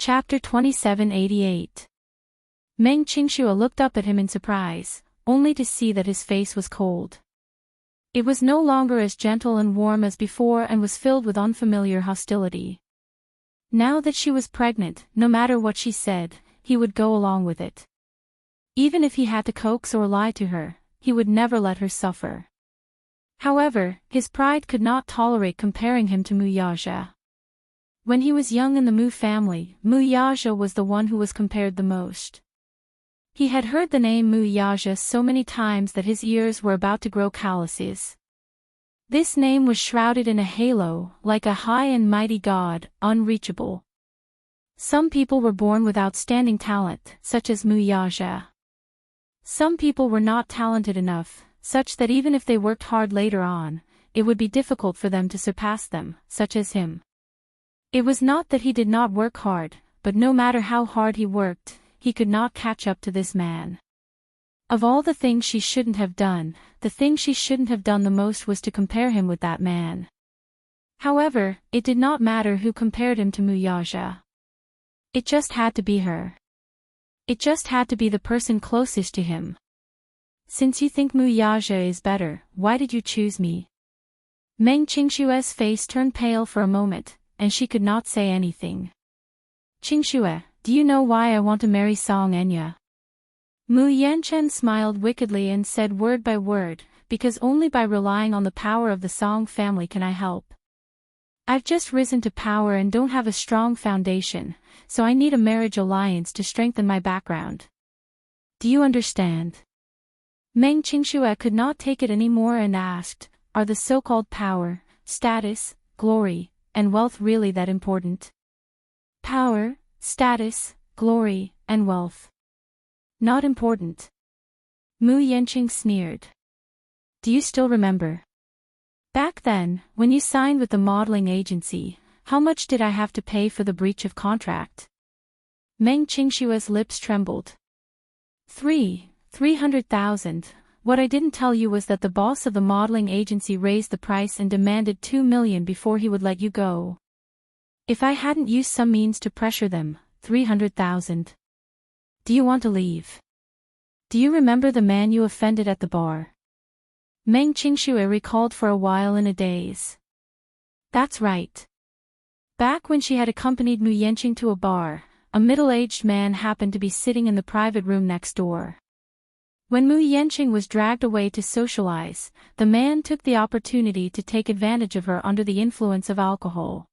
Chapter 2788. Meng Qingxue looked up at him in surprise, only to see that his face was cold. It was no longer as gentle and warm as before and was filled with unfamiliar hostility. Now that she was pregnant, no matter what she said, he would go along with it. Even if he had to coax or lie to her, he would never let her suffer. However, his pride could not tolerate comparing him to Mu Yaja. When he was young in the Mu family, Mu Yaja was the one who was compared the most. He had heard the name Mu Yaja so many times that his ears were about to grow calluses. This name was shrouded in a halo, like a high and mighty god, unreachable. Some people were born with outstanding talent, such as Mu Yaja. Some people were not talented enough, such that even if they worked hard later on, it would be difficult for them to surpass them, such as him. It was not that he did not work hard, but no matter how hard he worked, he could not catch up to this man. Of all the things she shouldn't have done, the thing she shouldn't have done the most was to compare him with that man. However, it did not matter who compared him to Mu Yaja. It just had to be her. It just had to be the person closest to him. Since you think Mu Yaja is better, why did you choose me? Meng Qingshue's face turned pale for a moment, and she could not say anything. Qingxue, do you know why I want to marry Song Enya? Mu Yanchen smiled wickedly and said word by word, because only by relying on the power of the Song family can I help. I've just risen to power and don't have a strong foundation, so I need a marriage alliance to strengthen my background. Do you understand? Meng Qingxue could not take it anymore and asked, are the so-called power, status, glory, and wealth really that important? Power, status, glory, and wealth. Not important. Mu Yanqing sneered. Do you still remember? Back then, when you signed with the modeling agency, how much did I have to pay for the breach of contract? Meng Qingshue's lips trembled. 300,000. What I didn't tell you was that the boss of the modeling agency raised the price and demanded 2 million before he would let you go. If I hadn't used some means to pressure them, 300,000. Do you want to leave? Do you remember the man you offended at the bar? Meng Qingxue recalled for a while in a daze. That's right. Back when she had accompanied Mu Yanqing to a bar, a middle-aged man happened to be sitting in the private room next door. When Mu Yanqing was dragged away to socialize, the man took the opportunity to take advantage of her under the influence of alcohol.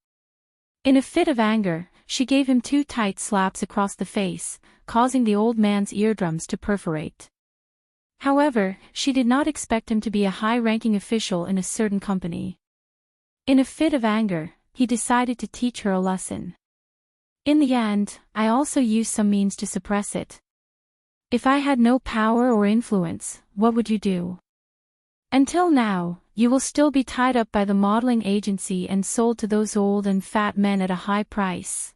In a fit of anger, she gave him 2 tight slaps across the face, causing the old man's eardrums to perforate. However, she did not expect him to be a high-ranking official in a certain company. In a fit of anger, he decided to teach her a lesson. In the end, I also used some means to suppress it. If I had no power or influence, what would you do? Until now, you will still be tied up by the modeling agency and sold to those old and fat men at a high price.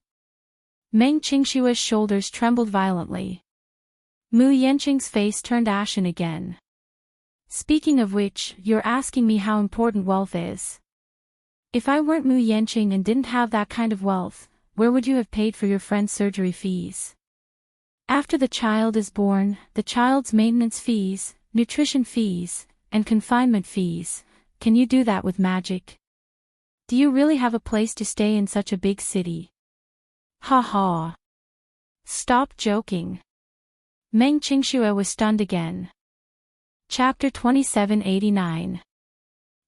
Meng Qingshue's shoulders trembled violently. Mu Yanqing's face turned ashen again. Speaking of which, you're asking me how important wealth is. If I weren't Mu Yanqing and didn't have that kind of wealth, where would you have paid for your friend's surgery fees? After the child is born, the child's maintenance fees, nutrition fees, and confinement fees, can you do that with magic? Do you really have a place to stay in such a big city? Ha ha. Stop joking. Meng Qingshuo was stunned again. Chapter 2789.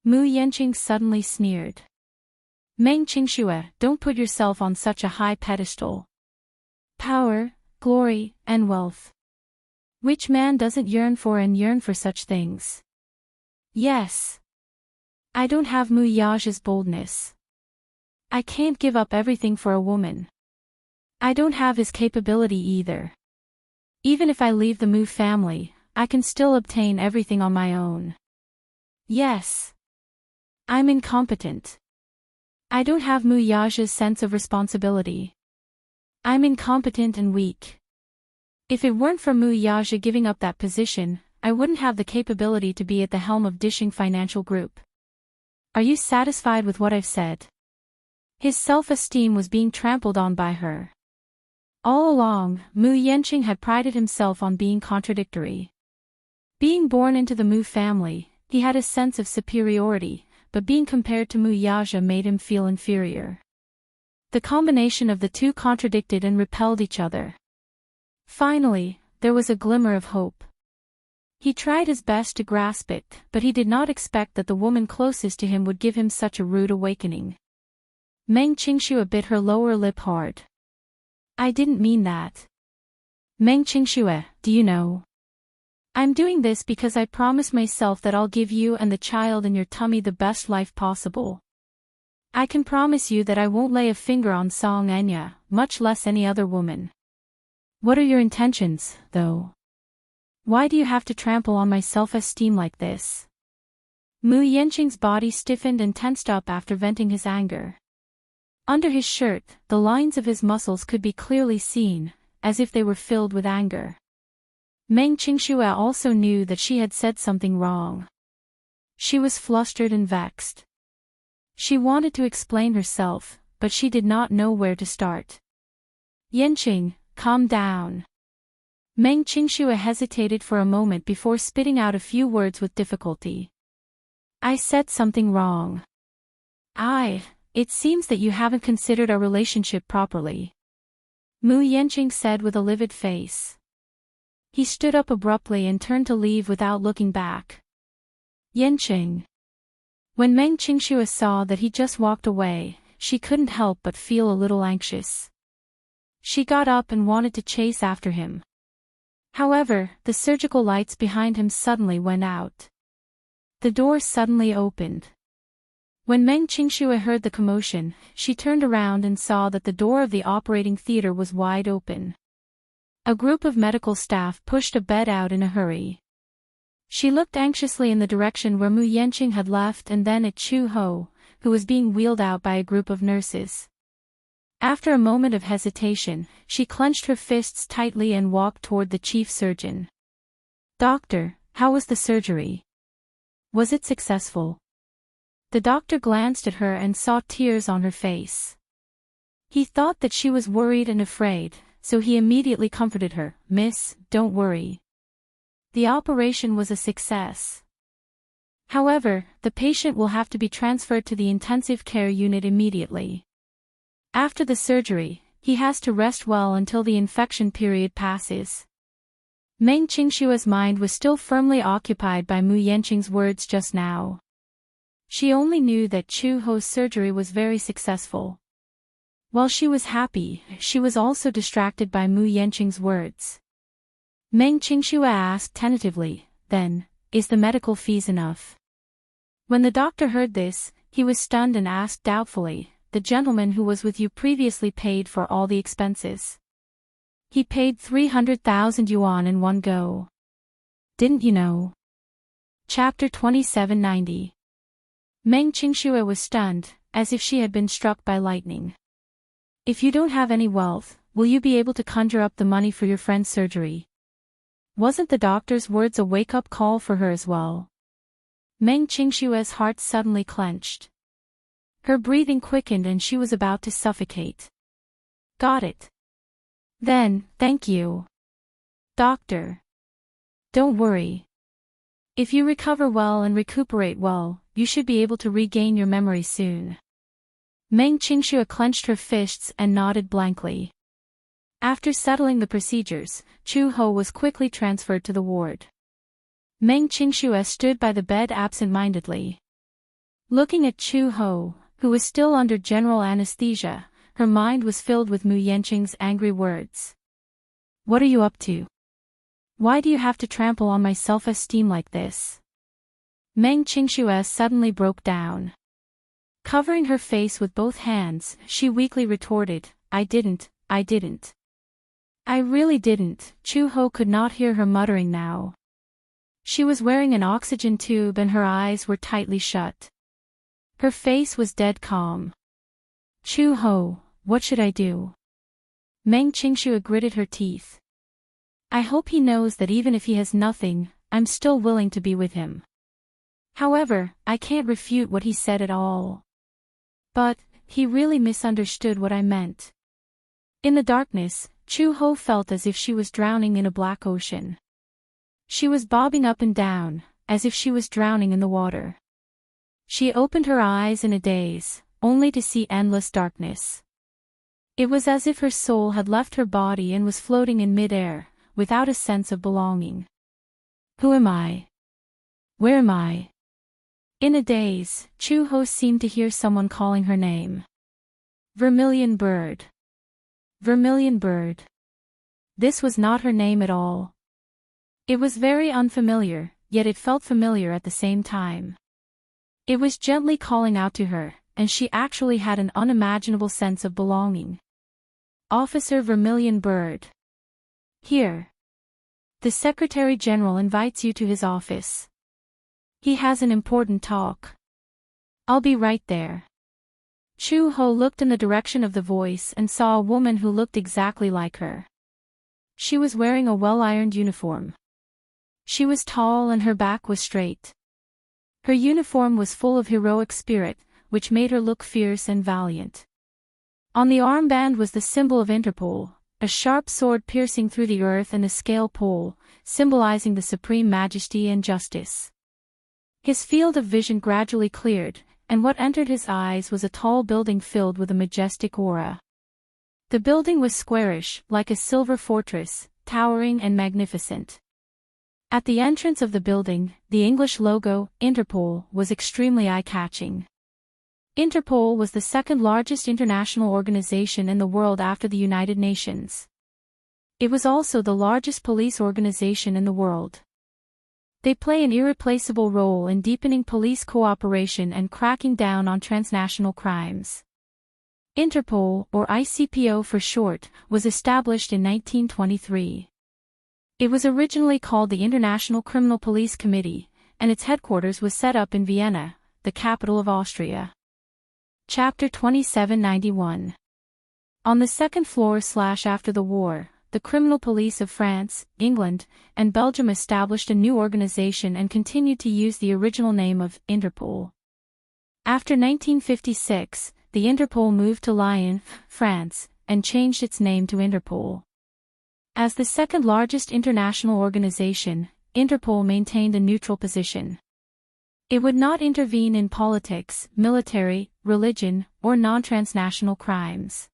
Mu Yanqing suddenly sneered. Meng Qingshuo, don't put yourself on such a high pedestal. Power, glory, and wealth. Which man doesn't yearn for such things? Yes. I don't have Mu Yaja's boldness. I can't give up everything for a woman. I don't have his capability either. Even if I leave the Mu family, I can still obtain everything on my own. Yes. I'm incompetent. I don't have Mu Yaja's sense of responsibility. I'm incompetent and weak. If it weren't for Mu Yaja giving up that position, I wouldn't have the capability to be at the helm of Dishing Financial Group. Are you satisfied with what I've said? His self-esteem was being trampled on by her. All along, Mu Yanqing had prided himself on being contradictory. Being born into the Mu family, he had a sense of superiority, but being compared to Mu Yaja made him feel inferior. The combination of the two contradicted and repelled each other. Finally, there was a glimmer of hope. He tried his best to grasp it, but he did not expect that the woman closest to him would give him such a rude awakening. Meng Qingxue bit her lower lip hard. I didn't mean that. Meng Qingxue, do you know? I'm doing this because I promised myself that I'll give you and the child in your tummy the best life possible. I can promise you that I won't lay a finger on Song Enya, much less any other woman. What are your intentions, though? Why do you have to trample on my self-esteem like this? Mu Yanqing's body stiffened and tensed up after venting his anger. Under his shirt, the lines of his muscles could be clearly seen, as if they were filled with anger. Meng Qingxue also knew that she had said something wrong. She was flustered and vexed. She wanted to explain herself, but she did not know where to start. Yanqing, calm down. Meng Qingxue hesitated for a moment before spitting out a few words with difficulty. I said something wrong. It seems that you haven't considered our relationship properly. Mu Yanqing said with a livid face. He stood up abruptly and turned to leave without looking back. Yanqing. When Meng Qingxue saw that he just walked away, she couldn't help but feel a little anxious. She got up and wanted to chase after him. However, the surgical lights behind him suddenly went out. The door suddenly opened. When Meng Qingxue heard the commotion, she turned around and saw that the door of the operating theater was wide open. A group of medical staff pushed a bed out in a hurry. She looked anxiously in the direction where Mu Yanqing had left and then at Chu Ho, who was being wheeled out by a group of nurses. After a moment of hesitation, she clenched her fists tightly and walked toward the chief surgeon. Doctor, how was the surgery? Was it successful? The doctor glanced at her and saw tears on her face. He thought that she was worried and afraid, so he immediately comforted her. Miss, don't worry. The operation was a success. However, the patient will have to be transferred to the intensive care unit immediately. After the surgery, he has to rest well until the infection period passes. Meng Qingxue's mind was still firmly occupied by Mu Yanqing's words just now. She only knew that Chu Ho's surgery was very successful. While she was happy, she was also distracted by Mu Yanqing's words. Meng Qingxue asked tentatively, then, is the medical fees enough? When the doctor heard this, he was stunned and asked doubtfully, the gentleman who was with you previously paid for all the expenses. He paid 300,000 yuan in one go. Didn't you know? Chapter 2790. Meng Qingxue was stunned, as if she had been struck by lightning. If you don't have any wealth, will you be able to conjure up the money for your friend's surgery? Wasn't the doctor's words a wake-up call for her as well? Meng Qingxue's heart suddenly clenched. Her breathing quickened and she was about to suffocate. Got it. Then, thank you. Doctor. Don't worry. If you recover well and recuperate well, you should be able to regain your memory soon. Meng Qingxue clenched her fists and nodded blankly. After settling the procedures, Chu Ho was quickly transferred to the ward. Meng Qingxue stood by the bed absent-mindedly. Looking at Chu Ho, who was still under general anesthesia, her mind was filled with Mu Yanqing's angry words. What are you up to? Why do you have to trample on my self-esteem like this? Meng Qingxue suddenly broke down. Covering her face with both hands, she weakly retorted, I didn't. I really didn't. Chu Ho could not hear her muttering now. She was wearing an oxygen tube and her eyes were tightly shut. Her face was dead calm. Chu Ho, what should I do? Meng Qingxue gritted her teeth. I hope he knows that even if he has nothing, I'm still willing to be with him. However, I can't refute what he said at all. But, he really misunderstood what I meant. In the darkness, Chu-ho felt as if she was drowning in a black ocean. She was bobbing up and down, as if she was drowning in the water. She opened her eyes in a daze, only to see endless darkness. It was as if her soul had left her body and was floating in mid-air, without a sense of belonging. Who am I? Where am I? In a daze, Chu-ho seemed to hear someone calling her name. Vermilion Bird. Vermilion Bird. This was not her name at all. It was very unfamiliar, yet it felt familiar at the same time. It was gently calling out to her, and she actually had an unimaginable sense of belonging. Officer Vermilion Bird. Here. The Secretary General invites you to his office. He has an important talk. I'll be right there. Chu-ho looked in the direction of the voice and saw a woman who looked exactly like her. She was wearing a well-ironed uniform. She was tall and her back was straight. Her uniform was full of heroic spirit, which made her look fierce and valiant. On the armband was the symbol of Interpol, a sharp sword piercing through the earth and a scale pole, symbolizing the supreme majesty and justice. His field of vision gradually cleared, and what entered his eyes was a tall building filled with a majestic aura. The building was squarish, like a silver fortress, towering and magnificent. At the entrance of the building, the English logo, Interpol, was extremely eye-catching. Interpol was the second largest international organization in the world after the United Nations. It was also the largest police organization in the world. They play an irreplaceable role in deepening police cooperation and cracking down on transnational crimes. Interpol, or ICPO for short, was established in 1923. It was originally called the International Criminal Police Committee, and its headquarters was set up in Vienna, the capital of Austria. Chapter 2791. On the second floor after the war, the criminal police of France, England, and Belgium established a new organization and continued to use the original name of Interpol. After 1956, the Interpol moved to Lyon, France, and changed its name to Interpol. As the second largest international organization, Interpol maintained a neutral position. It would not intervene in politics, military, religion, or non-transnational crimes.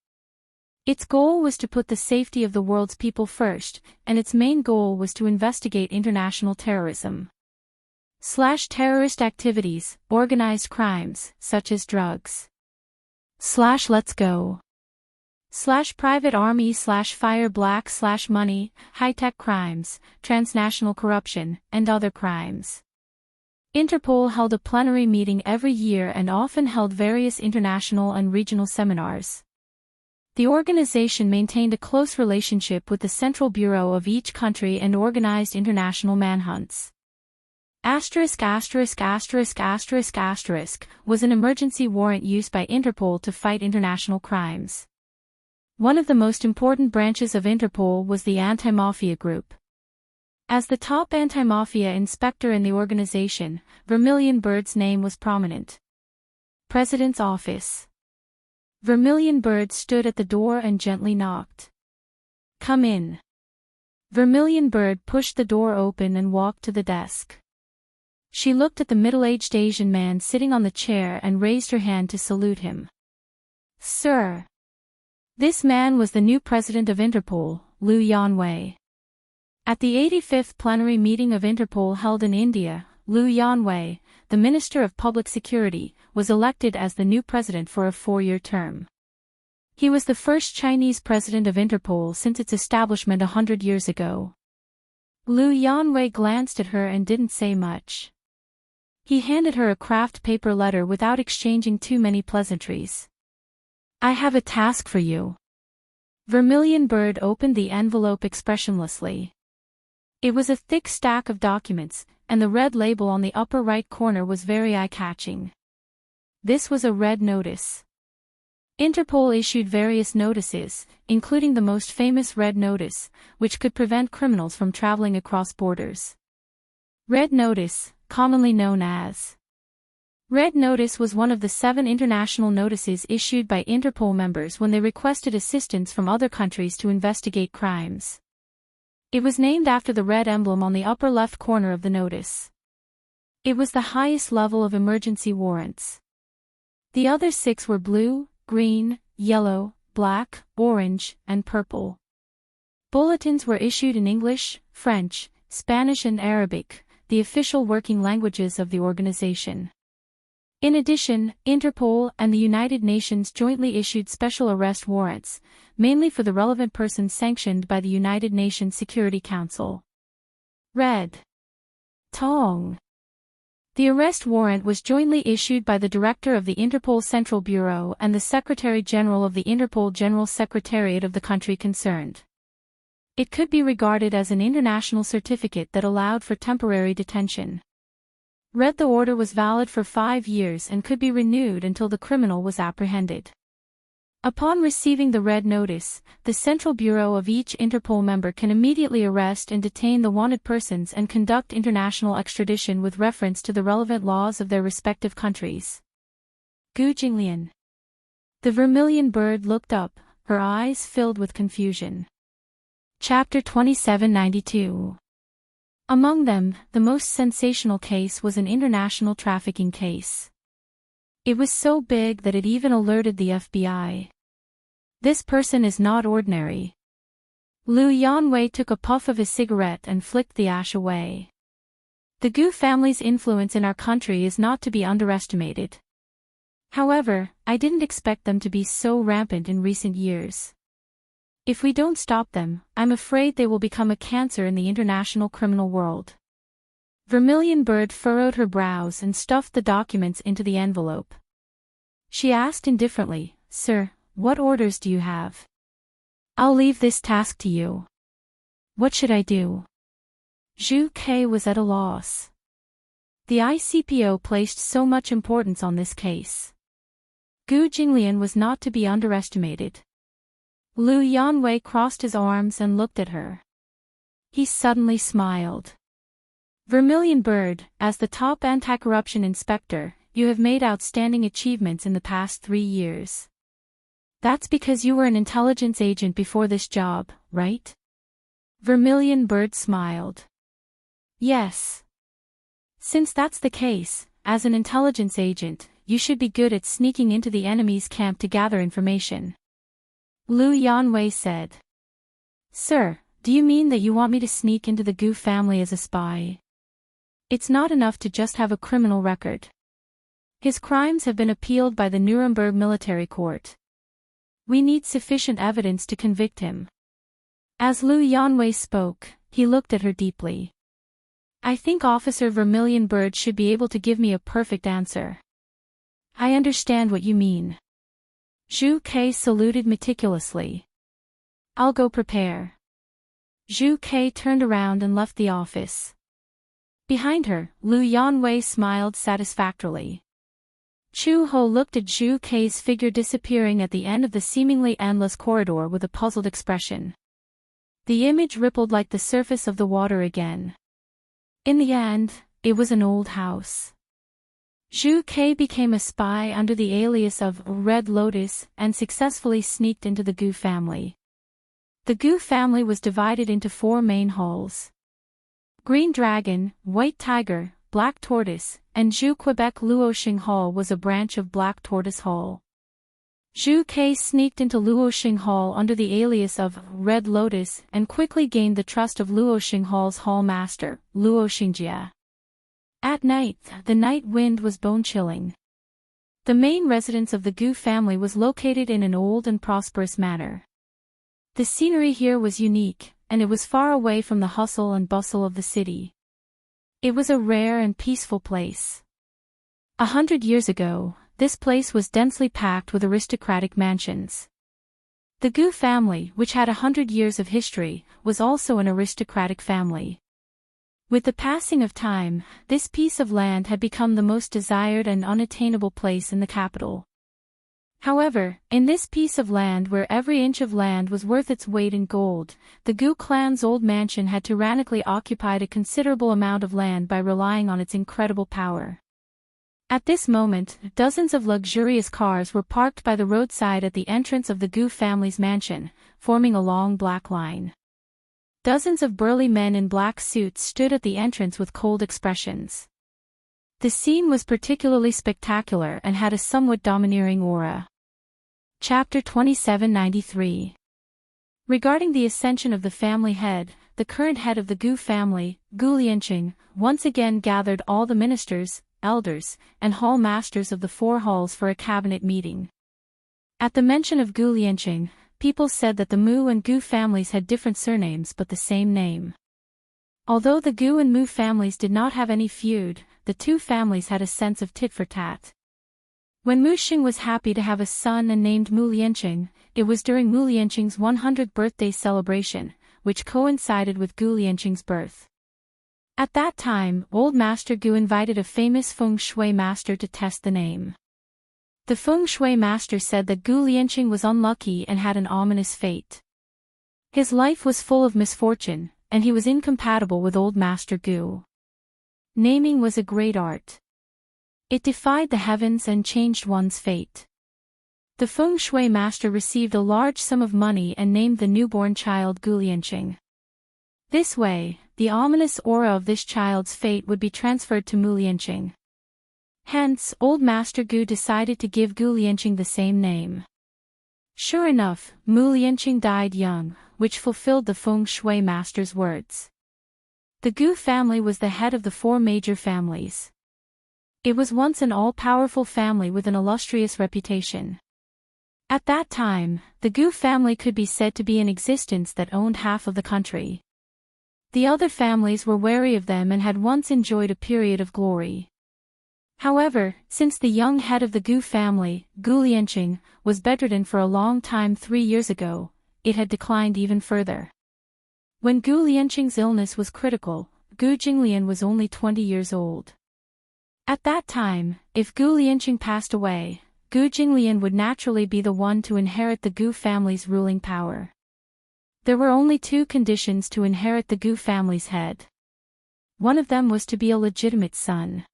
Its goal was to put the safety of the world's people first, and its main goal was to investigate international terrorism. Terrorist activities, organized crimes, such as drugs. Let's go. Private army fire black money, high-tech crimes, transnational corruption, and other crimes. Interpol held a plenary meeting every year and often held various international and regional seminars. The organization maintained a close relationship with the Central Bureau of each country and organized international manhunts. Was an emergency warrant used by Interpol to fight international crimes. One of the most important branches of Interpol was the Anti-Mafia Group. As the top anti-mafia inspector in the organization, Vermilion Bird's name was prominent. President's Office. Vermilion Bird stood at the door and gently knocked. Come in. Vermilion Bird pushed the door open and walked to the desk. She looked at the middle-aged Asian man sitting on the chair and raised her hand to salute him. Sir. This man was the new president of Interpol, Liu Yanwei. At the 85th plenary meeting of Interpol held in India, Liu Yanwei, the Minister of Public Security, was elected as the new president for a 4-year term. He was the first Chinese president of Interpol since its establishment 100 years ago. Liu Yanwei glanced at her and didn't say much. He handed her a craft paper letter without exchanging too many pleasantries. I have a task for you. Vermilion Bird opened the envelope expressionlessly. It was a thick stack of documents, and the red label on the upper right corner was very eye-catching. This was a red notice. Interpol issued various notices, including the most famous red notice, which could prevent criminals from traveling across borders. Red notice, commonly known as Red Notice was one of the 7 international notices issued by Interpol members when they requested assistance from other countries to investigate crimes. It was named after the red emblem on the upper left corner of the notice. It was the highest level of emergency warrants. The other 6 were blue, green, yellow, black, orange, and purple. Bulletins were issued in English, French, Spanish and Arabic, the official working languages of the organization. In addition, Interpol and the United Nations jointly issued special arrest warrants, mainly for the relevant persons sanctioned by the United Nations Security Council. Red Tong. The arrest warrant was jointly issued by the Director of the Interpol Central Bureau and the Secretary-General of the Interpol General Secretariat of the country concerned. It could be regarded as an international certificate that allowed for temporary detention. The order was valid for 5 years and could be renewed until the criminal was apprehended. Upon receiving the red notice, the Central Bureau of each Interpol member can immediately arrest and detain the wanted persons and conduct international extradition with reference to the relevant laws of their respective countries. Gu Jinglian. The vermilion bird looked up, her eyes filled with confusion. Chapter 2792. Among them, the most sensational case was an international trafficking case. It was so big that it even alerted the FBI. This person is not ordinary. Liu Yanwei took a puff of his cigarette and flicked the ash away. The Gu family's influence in our country is not to be underestimated. However, I didn't expect them to be so rampant in recent years. If we don't stop them, I'm afraid they will become a cancer in the international criminal world. Vermilion Bird furrowed her brows and stuffed the documents into the envelope. She asked indifferently, "Sir, what orders do you have?" "I'll leave this task to you." "What should I do?" Zhu Ke was at a loss. The ICPO placed so much importance on this case. Gu Jinglian was not to be underestimated. Liu Yanwei crossed his arms and looked at her. He suddenly smiled. "Vermilion Bird, as the top anti-corruption inspector, you have made outstanding achievements in the past 3 years. That's because you were an intelligence agent before this job, right?" Vermilion Bird smiled. "Yes. Since that's the case, as an intelligence agent, you should be good at sneaking into the enemy's camp to gather information," Liu Yanwei said. "Sir, do you mean that you want me to sneak into the Gu family as a spy? It's not enough to just have a criminal record. His crimes have been appealed by the Nuremberg military court. We need sufficient evidence to convict him." As Liu Yanwei spoke, he looked at her deeply. "I think Officer Vermilion Bird should be able to give me a perfect answer." "I understand what you mean." Zhu Ke saluted meticulously. "I'll go prepare." Zhu Ke turned around and left the office. Behind her, Liu Yanwei smiled satisfactorily. Chu Ho looked at Zhu Ke's figure disappearing at the end of the seemingly endless corridor with a puzzled expression. The image rippled like the surface of the water again. In the end, it was an old house. Zhu Ke became a spy under the alias of Red Lotus and successfully sneaked into the Gu family. The Gu family was divided into 4 main halls. Green Dragon, White Tiger, Black Tortoise, and Zhu Quebec Luoxing Hall was a branch of Black Tortoise Hall. Zhu Ke sneaked into Luoxing Hall under the alias of Red Lotus and quickly gained the trust of Luoxing Hall's hall master, Luoxingjia. At night, the night wind was bone-chilling. The main residence of the Gu family was located in an old and prosperous manor. The scenery here was unique, and it was far away from the hustle and bustle of the city. It was a rare and peaceful place. 100 years ago, this place was densely packed with aristocratic mansions. The Gu family, which had 100 years of history, was also an aristocratic family. With the passing of time, this piece of land had become the most desired and unattainable place in the capital. However, in this piece of land where every inch of land was worth its weight in gold, the Gu clan's old mansion had tyrannically occupied a considerable amount of land by relying on its incredible power. At this moment, dozens of luxurious cars were parked by the roadside at the entrance of the Gu family's mansion, forming a long black line. Dozens of burly men in black suits stood at the entrance with cold expressions. The scene was particularly spectacular and had a somewhat domineering aura. Chapter 2793. Regarding the ascension of the family head, the current head of the Gu family, Gu Lianqing, once again gathered all the ministers, elders, and hall masters of the four halls for a cabinet meeting. At the mention of Gu Lianqing, people said that the Mu and Gu families had different surnames but the same name. Although the Gu and Mu families did not have any feud, the two families had a sense of tit for tat. When Mu Xing was happy to have a son and named Mu Lianqing, it was during Mu Lianqing's 100th birthday celebration, which coincided with Gu Lianqing's birth. At that time, Old Master Gu invited a famous feng shui master to test the name. The feng shui master said that Gu Lianqing was unlucky and had an ominous fate. His life was full of misfortune, and he was incompatible with Old Master Gu. Naming was a great art. It defied the heavens and changed one's fate. The feng shui master received a large sum of money and named the newborn child Gu Lianqing. This way, the ominous aura of this child's fate would be transferred to Mu Lianqing. Hence, Old Master Gu decided to give Gu Lianqing the same name. Sure enough, Mu Lianqing died young, which fulfilled the feng shui master's words. The Gu family was the head of the four major families. It was once an all-powerful family with an illustrious reputation. At that time, the Gu family could be said to be in existence that owned half of the country. The other families were wary of them and had once enjoyed a period of glory. However, since the young head of the Gu family, Gu Lianqing, was bedridden for a long time 3 years ago, it had declined even further. When Gu Lianqing's illness was critical, Gu Jinglian was only 20 years old. At that time, if Gu Lianqing passed away, Gu Jinglian would naturally be the one to inherit the Gu family's ruling power. There were only two conditions to inherit the Gu family's head. One of them was to be a legitimate son.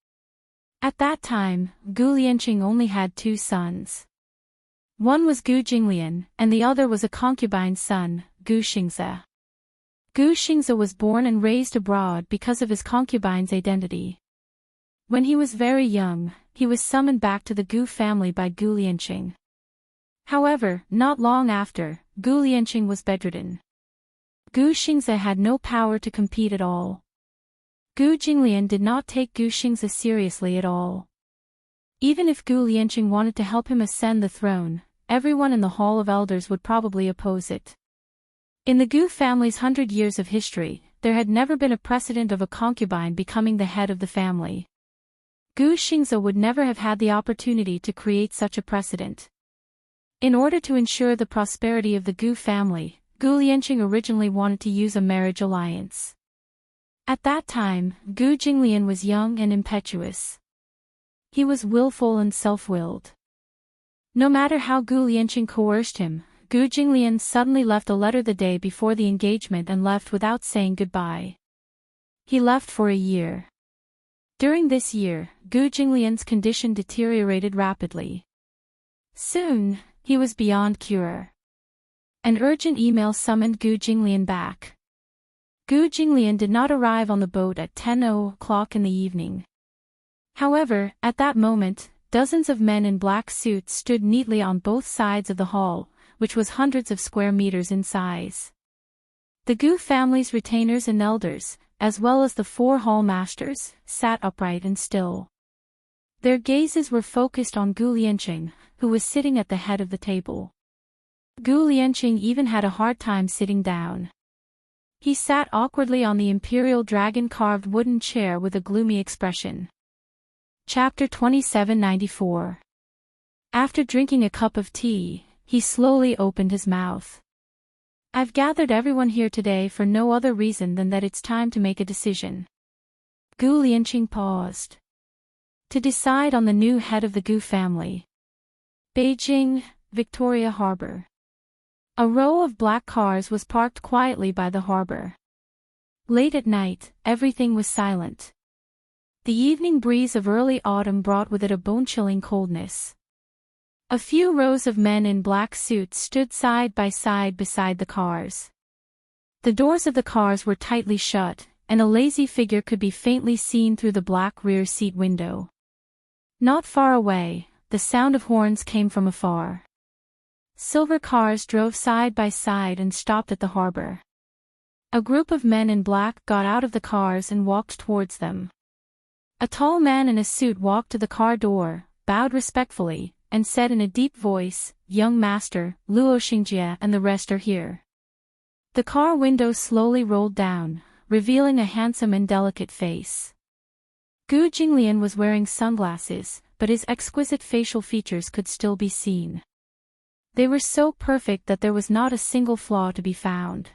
At that time, Gu Lianqing only had 2 sons. One was Gu Jinglian, and the other was a concubine's son, Gu Xingze. Gu Xingze was born and raised abroad because of his concubine's identity. When he was very young, he was summoned back to the Gu family by Gu Lianqing. However, not long after, Gu Lianqing was bedridden. Gu Xingze had no power to compete at all. Gu Jinglian did not take Gu Xingze seriously at all. Even if Gu Lianqing wanted to help him ascend the throne, everyone in the Hall of Elders would probably oppose it. In the Gu family's 100 years of history, there had never been a precedent of a concubine becoming the head of the family. Gu Xingze would never have had the opportunity to create such a precedent. In order to ensure the prosperity of the Gu family, Gu Lianqing originally wanted to use a marriage alliance. At that time, Gu Jinglian was young and impetuous. He was willful and self-willed. No matter how Gu Lianqing coerced him, Gu Jinglian suddenly left a letter the day before the engagement and left without saying goodbye. He left for a year. During this year, Gu Jinglian's condition deteriorated rapidly. Soon, he was beyond cure. An urgent email summoned Gu Jinglian back. Gu Jinglian did not arrive on the boat at 10 o'clock in the evening. However, at that moment, dozens of men in black suits stood neatly on both sides of the hall, which was hundreds of square meters in size. The Gu family's retainers and elders, as well as the 4 hall masters, sat upright and still. Their gazes were focused on Gu Lianqing, who was sitting at the head of the table. Gu Lianqing even had a hard time sitting down. He sat awkwardly on the imperial dragon-carved wooden chair with a gloomy expression. Chapter 2794. After drinking a cup of tea, he slowly opened his mouth. I've gathered everyone here today for no other reason than that it's time to make a decision. Gu Lianqing paused. To decide on the new head of the Gu family. Beijing, Victoria Harbor. A row of black cars was parked quietly by the harbor. Late at night, everything was silent. The evening breeze of early autumn brought with it a bone-chilling coldness. A few rows of men in black suits stood side by side beside the cars. The doors of the cars were tightly shut, and a lazy figure could be faintly seen through the black rear seat window. Not far away, the sound of horns came from afar. Silver cars drove side by side and stopped at the harbor. A group of men in black got out of the cars and walked towards them. A tall man in a suit walked to the car door, bowed respectfully, and said in a deep voice, "Young master, Luo Xingjie and the rest are here." The car window slowly rolled down, revealing a handsome and delicate face. Gu Jinglian was wearing sunglasses, but his exquisite facial features could still be seen. They were so perfect that there was not a single flaw to be found.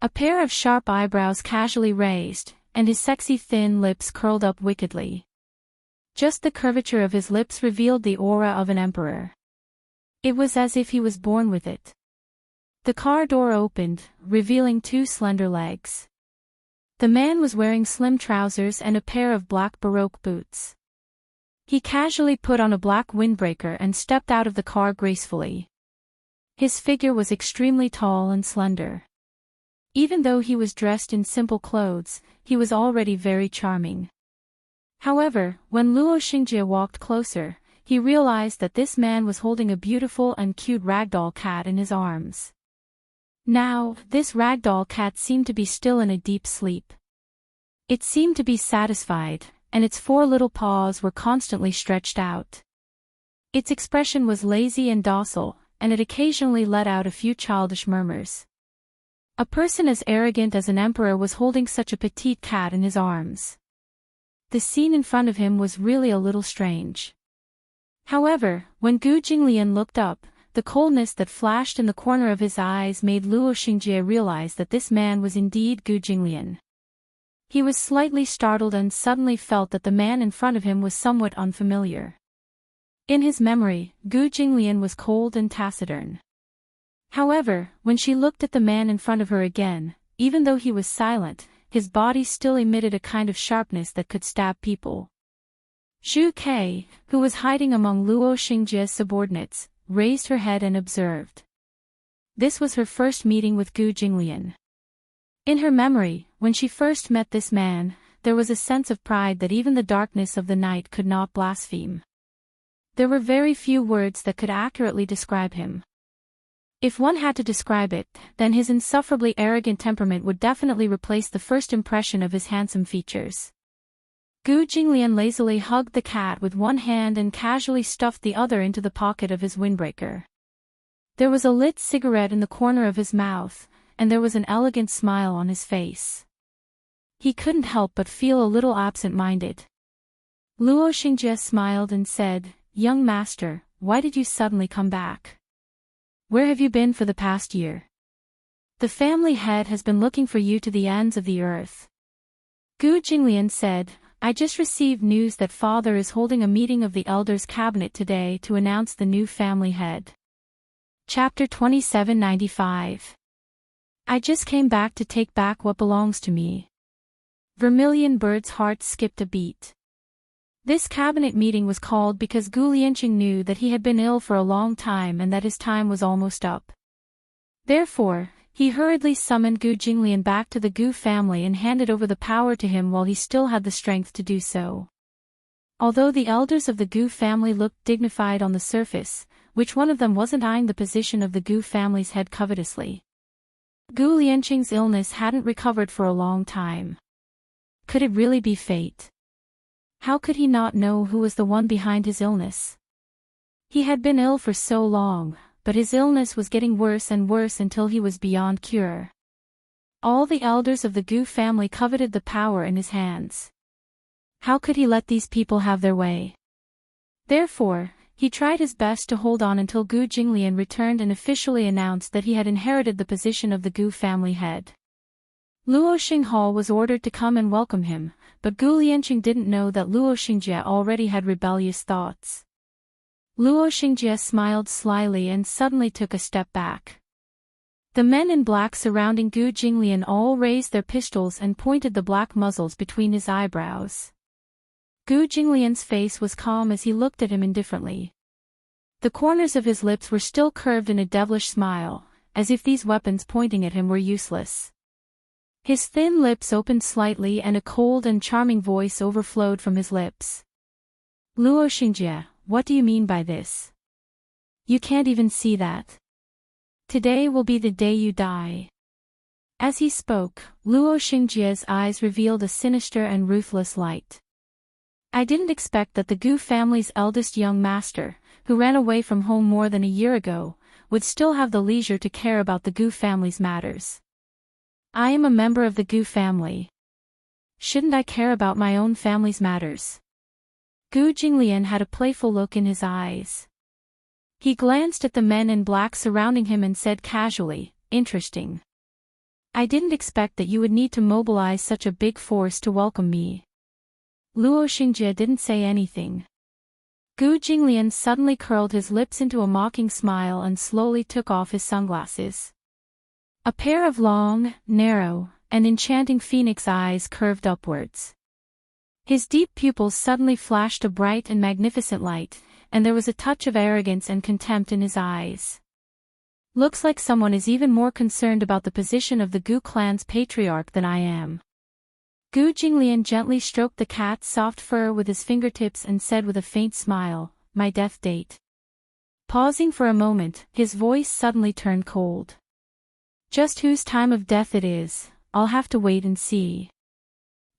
A pair of sharp eyebrows casually raised, and his sexy thin lips curled up wickedly. Just the curvature of his lips revealed the aura of an emperor. It was as if he was born with it. The car door opened, revealing two slender legs. The man was wearing slim trousers and a pair of black Baroque boots. He casually put on a black windbreaker and stepped out of the car gracefully. His figure was extremely tall and slender. Even though he was dressed in simple clothes, he was already very charming. However, when Luo Xingjie walked closer, he realized that this man was holding a beautiful and cute ragdoll cat in his arms. Now, this ragdoll cat seemed to be still in a deep sleep. It seemed to be satisfied, and its four little paws were constantly stretched out. Its expression was lazy and docile, and it occasionally let out a few childish murmurs. A person as arrogant as an emperor was holding such a petite cat in his arms. The scene in front of him was really a little strange. However, when Gu Jinglian looked up, the coldness that flashed in the corner of his eyes made Luo Xingjie realize that this man was indeed Gu Jinglian. He was slightly startled and suddenly felt that the man in front of him was somewhat unfamiliar. In his memory, Gu Jinglian was cold and taciturn. However, when she looked at the man in front of her again, even though he was silent, his body still emitted a kind of sharpness that could stab people. Zhu Kei, who was hiding among Luo Xingjie's subordinates, raised her head and observed. This was her first meeting with Gu Jinglian. In her memory, when she first met this man, there was a sense of pride that even the darkness of the night could not blaspheme. There were very few words that could accurately describe him. If one had to describe it, then his insufferably arrogant temperament would definitely replace the first impression of his handsome features. Gu Jinglian lazily hugged the cat with one hand and casually stuffed the other into the pocket of his windbreaker. There was a lit cigarette in the corner of his mouth, and there was an elegant smile on his face. He couldn't help but feel a little absent-minded. Luo Xingjie smiled and said, "Young master, why did you suddenly come back? Where have you been for the past year? The family head has been looking for you to the ends of the earth." Gu Jinglian said, "I just received news that father is holding a meeting of the elders' cabinet today to announce the new family head." Chapter 2795. I just came back to take back what belongs to me. Vermilion Bird's heart skipped a beat. This cabinet meeting was called because Gu Lianqing knew that he had been ill for a long time and that his time was almost up. Therefore, he hurriedly summoned Gu Jinglian back to the Gu family and handed over the power to him while he still had the strength to do so. Although the elders of the Gu family looked dignified on the surface, which one of them wasn't eyeing the position of the Gu family's head covetously? Gu Lianqing's illness hadn't recovered for a long time. Could it really be fate? How could he not know who was the one behind his illness? He had been ill for so long, but his illness was getting worse and worse until he was beyond cure. All the elders of the Gu family coveted the power in his hands. How could he let these people have their way? Therefore, he tried his best to hold on until Gu Jinglian returned and officially announced that he had inherited the position of the Gu family head. Luo Xinghao was ordered to come and welcome him, but Gu Lianqing didn't know that Luo Xingjie already had rebellious thoughts. Luo Xingjie smiled slyly and suddenly took a step back. The men in black surrounding Gu Jinglian all raised their pistols and pointed the black muzzles between his eyebrows. Gu Jinglian's face was calm as he looked at him indifferently. The corners of his lips were still curved in a devilish smile, as if these weapons pointing at him were useless. His thin lips opened slightly and a cold and charming voice overflowed from his lips. Luo Xingjie, what do you mean by this? You can't even see that. Today will be the day you die. As he spoke, Luo Xingjie's eyes revealed a sinister and ruthless light. I didn't expect that the Gu family's eldest young master, who ran away from home more than a year ago, would still have the leisure to care about the Gu family's matters. I am a member of the Gu family. Shouldn't I care about my own family's matters? Gu Jinglian had a playful look in his eyes. He glanced at the men in black surrounding him and said casually, interesting. I didn't expect that you would need to mobilize such a big force to welcome me. Luo Xingjie didn't say anything. Gu Jinglian suddenly curled his lips into a mocking smile and slowly took off his sunglasses. A pair of long, narrow, and enchanting phoenix eyes curved upwards. His deep pupils suddenly flashed a bright and magnificent light, and there was a touch of arrogance and contempt in his eyes. Looks like someone is even more concerned about the position of the Gu clan's patriarch than I am. Gu Jinglian gently stroked the cat's soft fur with his fingertips and said with a faint smile, my death date. Pausing for a moment, his voice suddenly turned cold. Just whose time of death it is, I'll have to wait and see.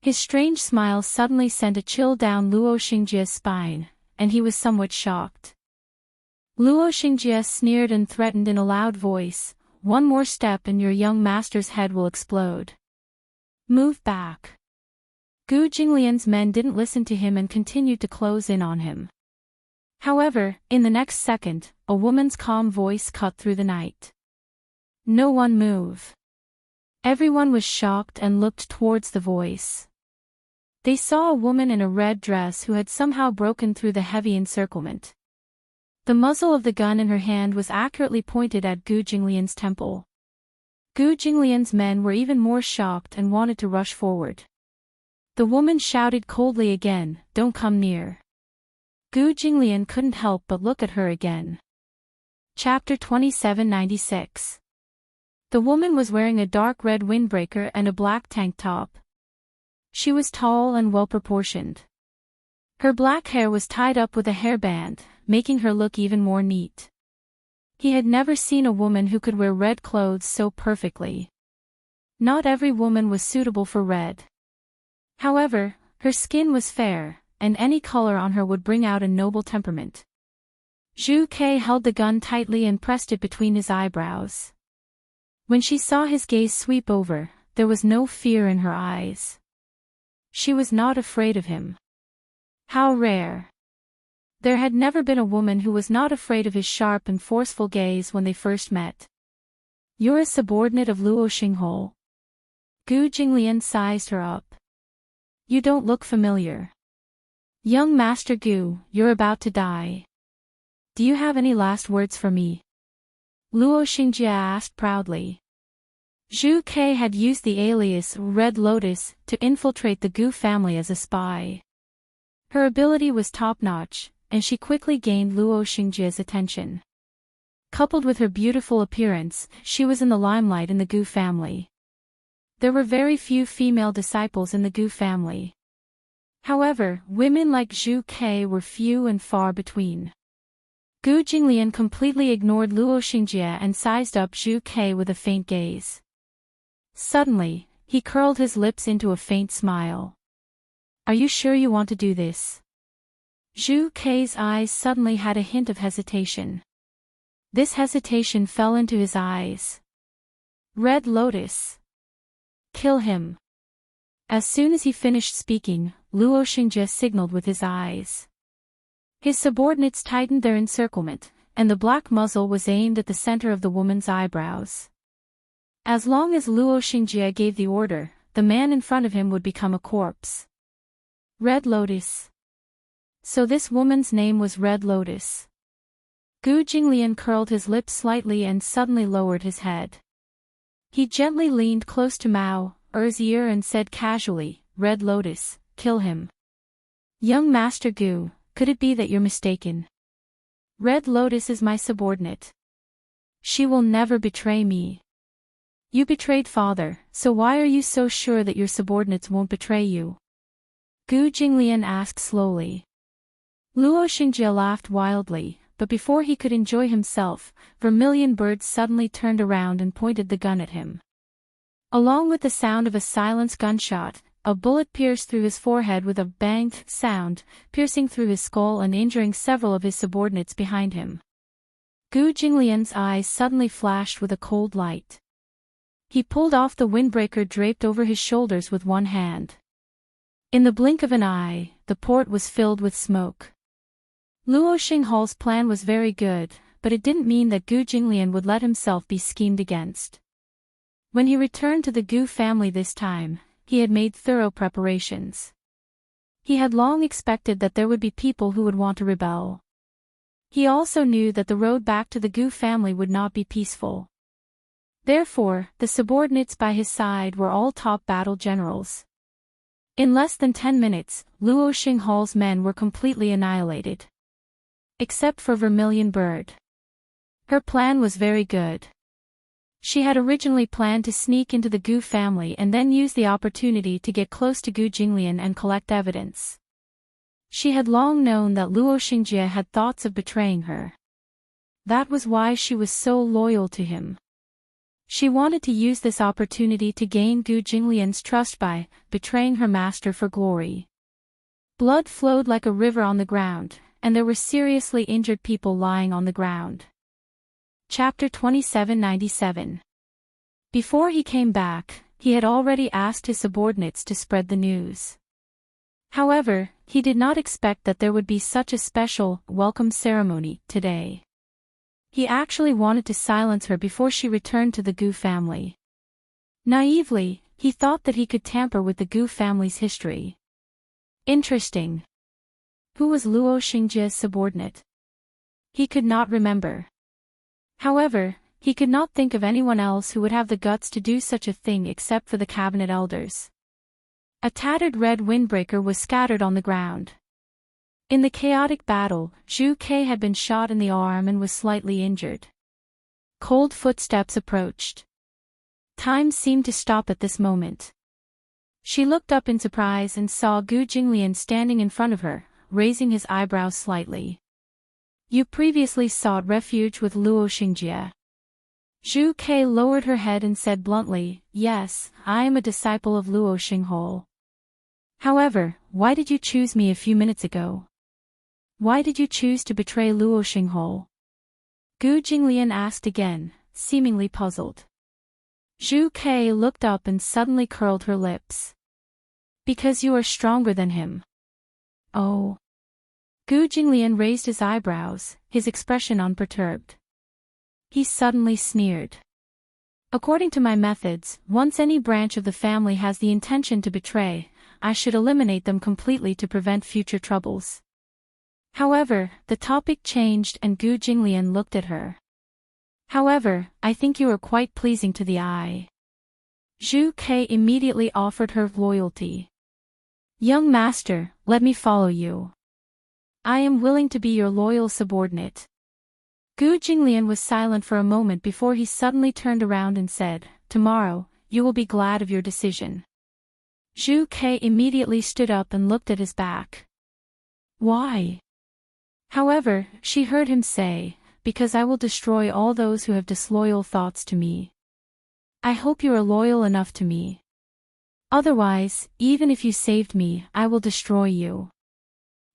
His strange smile suddenly sent a chill down Luo Xingjie's spine, and he was somewhat shocked. Luo Xingjie sneered and threatened in a loud voice, one more step and your young master's head will explode. Move back. Gu Jinglian's men didn't listen to him and continued to close in on him. However, in the next second, a woman's calm voice cut through the night. No one move. Everyone was shocked and looked towards the voice. They saw a woman in a red dress who had somehow broken through the heavy encirclement. The muzzle of the gun in her hand was accurately pointed at Gu Jinglian's temple. Gu Jinglian's men were even more shocked and wanted to rush forward. The woman shouted coldly again, don't come near. Gu Jinglian couldn't help but look at her again. Chapter 2796. The woman was wearing a dark red windbreaker and a black tank top. She was tall and well-proportioned. Her black hair was tied up with a hairband, making her look even more neat. He had never seen a woman who could wear red clothes so perfectly. Not every woman was suitable for red. However, her skin was fair, and any color on her would bring out a noble temperament. Zhu Ke held the gun tightly and pressed it between his eyebrows. When she saw his gaze sweep over, there was no fear in her eyes. She was not afraid of him. How rare. There had never been a woman who was not afraid of his sharp and forceful gaze when they first met. You're a subordinate of Luo Xinghou. Gu Jinglian sized her up. You don't look familiar. Young Master Gu, you're about to die. Do you have any last words for me? Luo Xingjie asked proudly. Zhu Ke had used the alias Red Lotus to infiltrate the Gu family as a spy. Her ability was top-notch, and she quickly gained Luo Xingjie's attention. Coupled with her beautiful appearance, she was in the limelight in the Gu family. There were very few female disciples in the Gu family. However, women like Zhu Ke were few and far between. Gu Jinglian completely ignored Luo Xingjie and sized up Zhu Ke with a faint gaze. Suddenly, he curled his lips into a faint smile. Are you sure you want to do this? Zhu Ke's eyes suddenly had a hint of hesitation. This hesitation fell into his eyes. Red Lotus. Kill him. As soon as he finished speaking, Luo Xingjie signaled with his eyes. His subordinates tightened their encirclement, and the black muzzle was aimed at the center of the woman's eyebrows. As long as Luo Xingjie gave the order, the man in front of him would become a corpse. Red Lotus. So this woman's name was Red Lotus. Gu Jinglian curled his lips slightly and suddenly lowered his head. He gently leaned close to Mao Er's ear and said casually, Red Lotus, kill him. Young Master Gu, could it be that you're mistaken? Red Lotus is my subordinate. She will never betray me. You betrayed father, so why are you so sure that your subordinates won't betray you? Gu Jinglian asked slowly. Luo Xingjie laughed wildly, but before he could enjoy himself, Vermilion Bird suddenly turned around and pointed the gun at him. Along with the sound of a silenced gunshot, a bullet pierced through his forehead with a bang sound, piercing through his skull and injuring several of his subordinates behind him. Gu Jinglian's eyes suddenly flashed with a cold light. He pulled off the windbreaker draped over his shoulders with one hand. In the blink of an eye, the port was filled with smoke. Luo Xinghal's plan was very good, but it didn't mean that Gu Jinglian would let himself be schemed against. When he returned to the Gu family this time, he had made thorough preparations. He had long expected that there would be people who would want to rebel. He also knew that the road back to the Gu family would not be peaceful. Therefore, the subordinates by his side were all top battle generals. In less than 10 minutes, Luo Xinghal's men were completely annihilated. Except for Vermilion Bird. Her plan was very good. She had originally planned to sneak into the Gu family and then use the opportunity to get close to Gu Jinglian and collect evidence. She had long known that Luo Xingjie had thoughts of betraying her. That was why she was so loyal to him. She wanted to use this opportunity to gain Gu Jinglian's trust by betraying her master for glory. Blood flowed like a river on the ground, and there were seriously injured people lying on the ground. Chapter 2797. Before he came back, he had already asked his subordinates to spread the news. However, he did not expect that there would be such a special welcome ceremony today. He actually wanted to silence her before she returned to the Gu family. Naively, he thought that he could tamper with the Gu family's history. Interesting. Who was Luo Xingjie's subordinate? He could not remember. However, he could not think of anyone else who would have the guts to do such a thing except for the cabinet elders. A tattered red windbreaker was scattered on the ground. In the chaotic battle, Zhu Ke had been shot in the arm and was slightly injured. Cold footsteps approached. Time seemed to stop at this moment. She looked up in surprise and saw Gu Jinglian standing in front of her, raising his eyebrows slightly. You previously sought refuge with Luo Xingjie. Zhu Ke lowered her head and said bluntly, Yes, I am a disciple of Luo Xinghal. However, why did you choose me a few minutes ago? Why did you choose to betray Luo Xinghal? Gu Jinglian asked again, seemingly puzzled. Zhu Ke looked up and suddenly curled her lips. Because you are stronger than him. Oh. Gu Jinglian raised his eyebrows, his expression unperturbed. He suddenly sneered. According to my methods, once any branch of the family has the intention to betray, I should eliminate them completely to prevent future troubles. However, the topic changed and Gu Jinglian looked at her. However, I think you are quite pleasing to the eye. Zhu Ke immediately offered her loyalty. Young master, let me follow you. I am willing to be your loyal subordinate. Gu Jinglian was silent for a moment before he suddenly turned around and said, Tomorrow, you will be glad of your decision. Zhu Ke immediately stood up and looked at his back. Why? However, she heard him say, Because I will destroy all those who have disloyal thoughts to me. I hope you are loyal enough to me. Otherwise, even if you saved me, I will destroy you.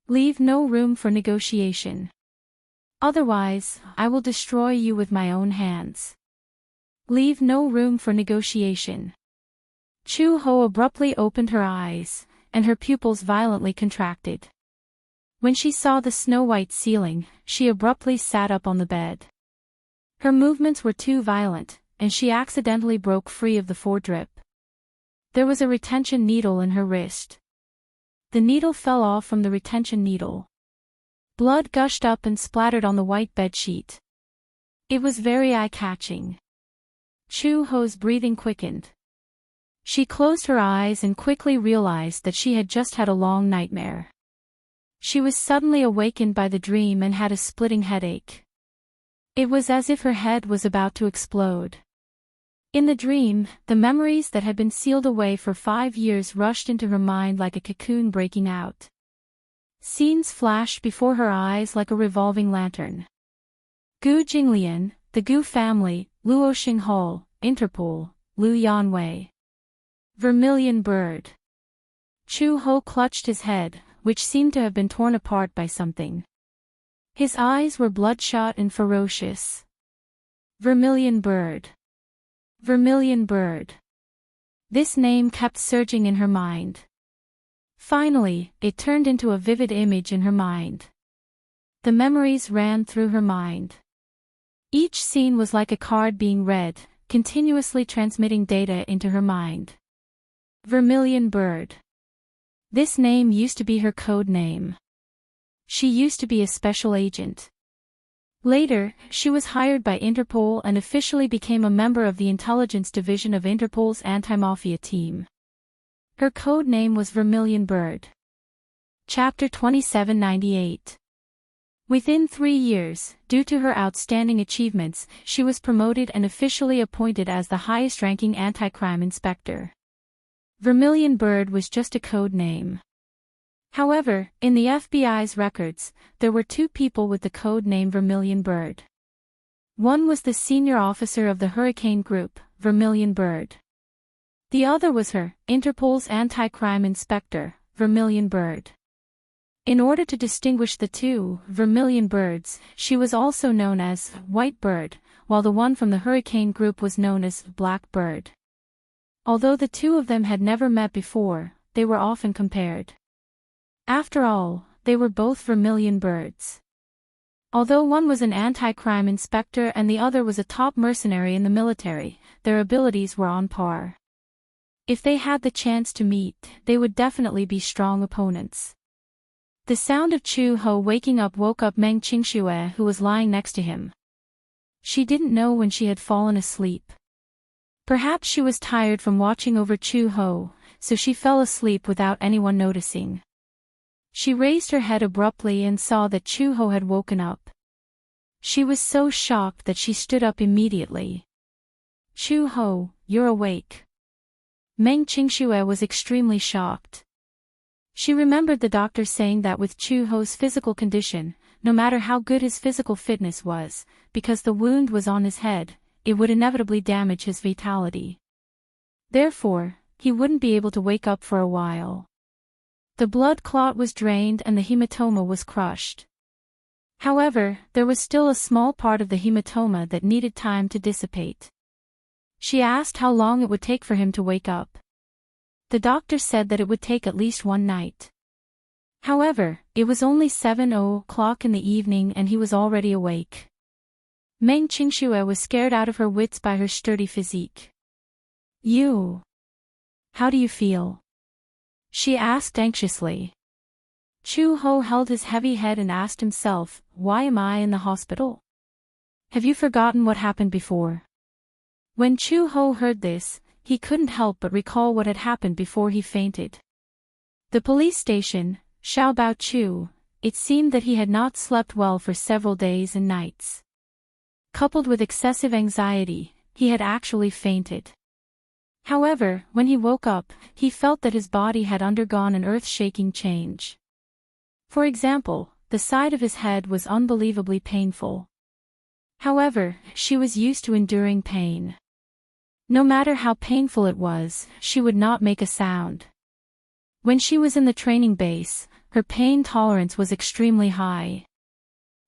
Leave no room for negotiation. Otherwise, I will destroy you with my own hands. Leave no room for negotiation. Chu Ho abruptly opened her eyes, and her pupils violently contracted. When she saw the snow-white ceiling, she abruptly sat up on the bed. Her movements were too violent, and she accidentally broke free of the foredrip. There was a retention needle in her wrist. The needle fell off from the retention needle. Blood gushed up and splattered on the white bedsheet. It was very eye-catching. Chu Ho's breathing quickened. She closed her eyes and quickly realized that she had just had a long nightmare. She was suddenly awakened by the dream and had a splitting headache. It was as if her head was about to explode. In the dream, the memories that had been sealed away for 5 years rushed into her mind like a cocoon breaking out. Scenes flashed before her eyes like a revolving lantern. Gu Jinglian, the Gu family, Luo Xinghol, Interpol, Lu Yanwei. Vermilion bird. Chu Ho clutched his head, which seemed to have been torn apart by something. His eyes were bloodshot and ferocious. Vermilion bird. Vermilion bird. This name kept surging in her mind. Finally, it turned into a vivid image in her mind. The memories ran through her mind. Each scene was like a card being read, continuously transmitting data into her mind. Vermilion bird. This name used to be her code name. She used to be a special agent. Later, she was hired by Interpol and officially became a member of the intelligence division of Interpol's anti-mafia team. Her code name was Vermilion Bird. Chapter 2798. Within 3 years, due to her outstanding achievements, she was promoted and officially appointed as the highest-ranking anti-crime inspector. Vermilion Bird was just a code name. However, in the FBI's records, there were 2 people with the code name Vermilion Bird. One was the senior officer of the Hurricane Group, Vermilion Bird. The other was her, Interpol's anti-crime inspector, Vermilion Bird. In order to distinguish the 2 Vermilion Birds, she was also known as White Bird, while the one from the Hurricane Group was known as Black Bird. Although the 2 of them had never met before, they were often compared. After all, they were both Vermilion Birds. Although one was an anti-crime inspector and the other was a top mercenary in the military, their abilities were on par. If they had the chance to meet, they would definitely be strong opponents. The sound of Chu Ho waking up woke up Meng Qingxue, who was lying next to him. She didn't know when she had fallen asleep. Perhaps she was tired from watching over Chu Ho, so she fell asleep without anyone noticing. She raised her head abruptly and saw that Chu Ho had woken up. She was so shocked that she stood up immediately. Chu Ho, you're awake. Meng Qingxue was extremely shocked. She remembered the doctor saying that with Chu Ho's physical condition, no matter how good his physical fitness was, because the wound was on his head, it would inevitably damage his vitality. Therefore, he wouldn't be able to wake up for a while. The blood clot was drained and the hematoma was crushed. However, there was still a small part of the hematoma that needed time to dissipate. She asked how long it would take for him to wake up. The doctor said that it would take at least 1 night. However, it was only 7:00 in the evening and he was already awake. Meng Qingxue was scared out of her wits by her sturdy physique. You. How do you feel? She asked anxiously. Chu Ho held his heavy head and asked himself, why am I in the hospital? Have you forgotten what happened before? When Chu Ho heard this, he couldn't help but recall what had happened before he fainted. The police station, Xiaobao Chu, it seemed that he had not slept well for several days and nights. Coupled with excessive anxiety, he had actually fainted. However, when he woke up, he felt that his body had undergone an earth-shaking change. For example, the side of his head was unbelievably painful. However, she was used to enduring pain. No matter how painful it was, she would not make a sound. When she was in the training base, her pain tolerance was extremely high.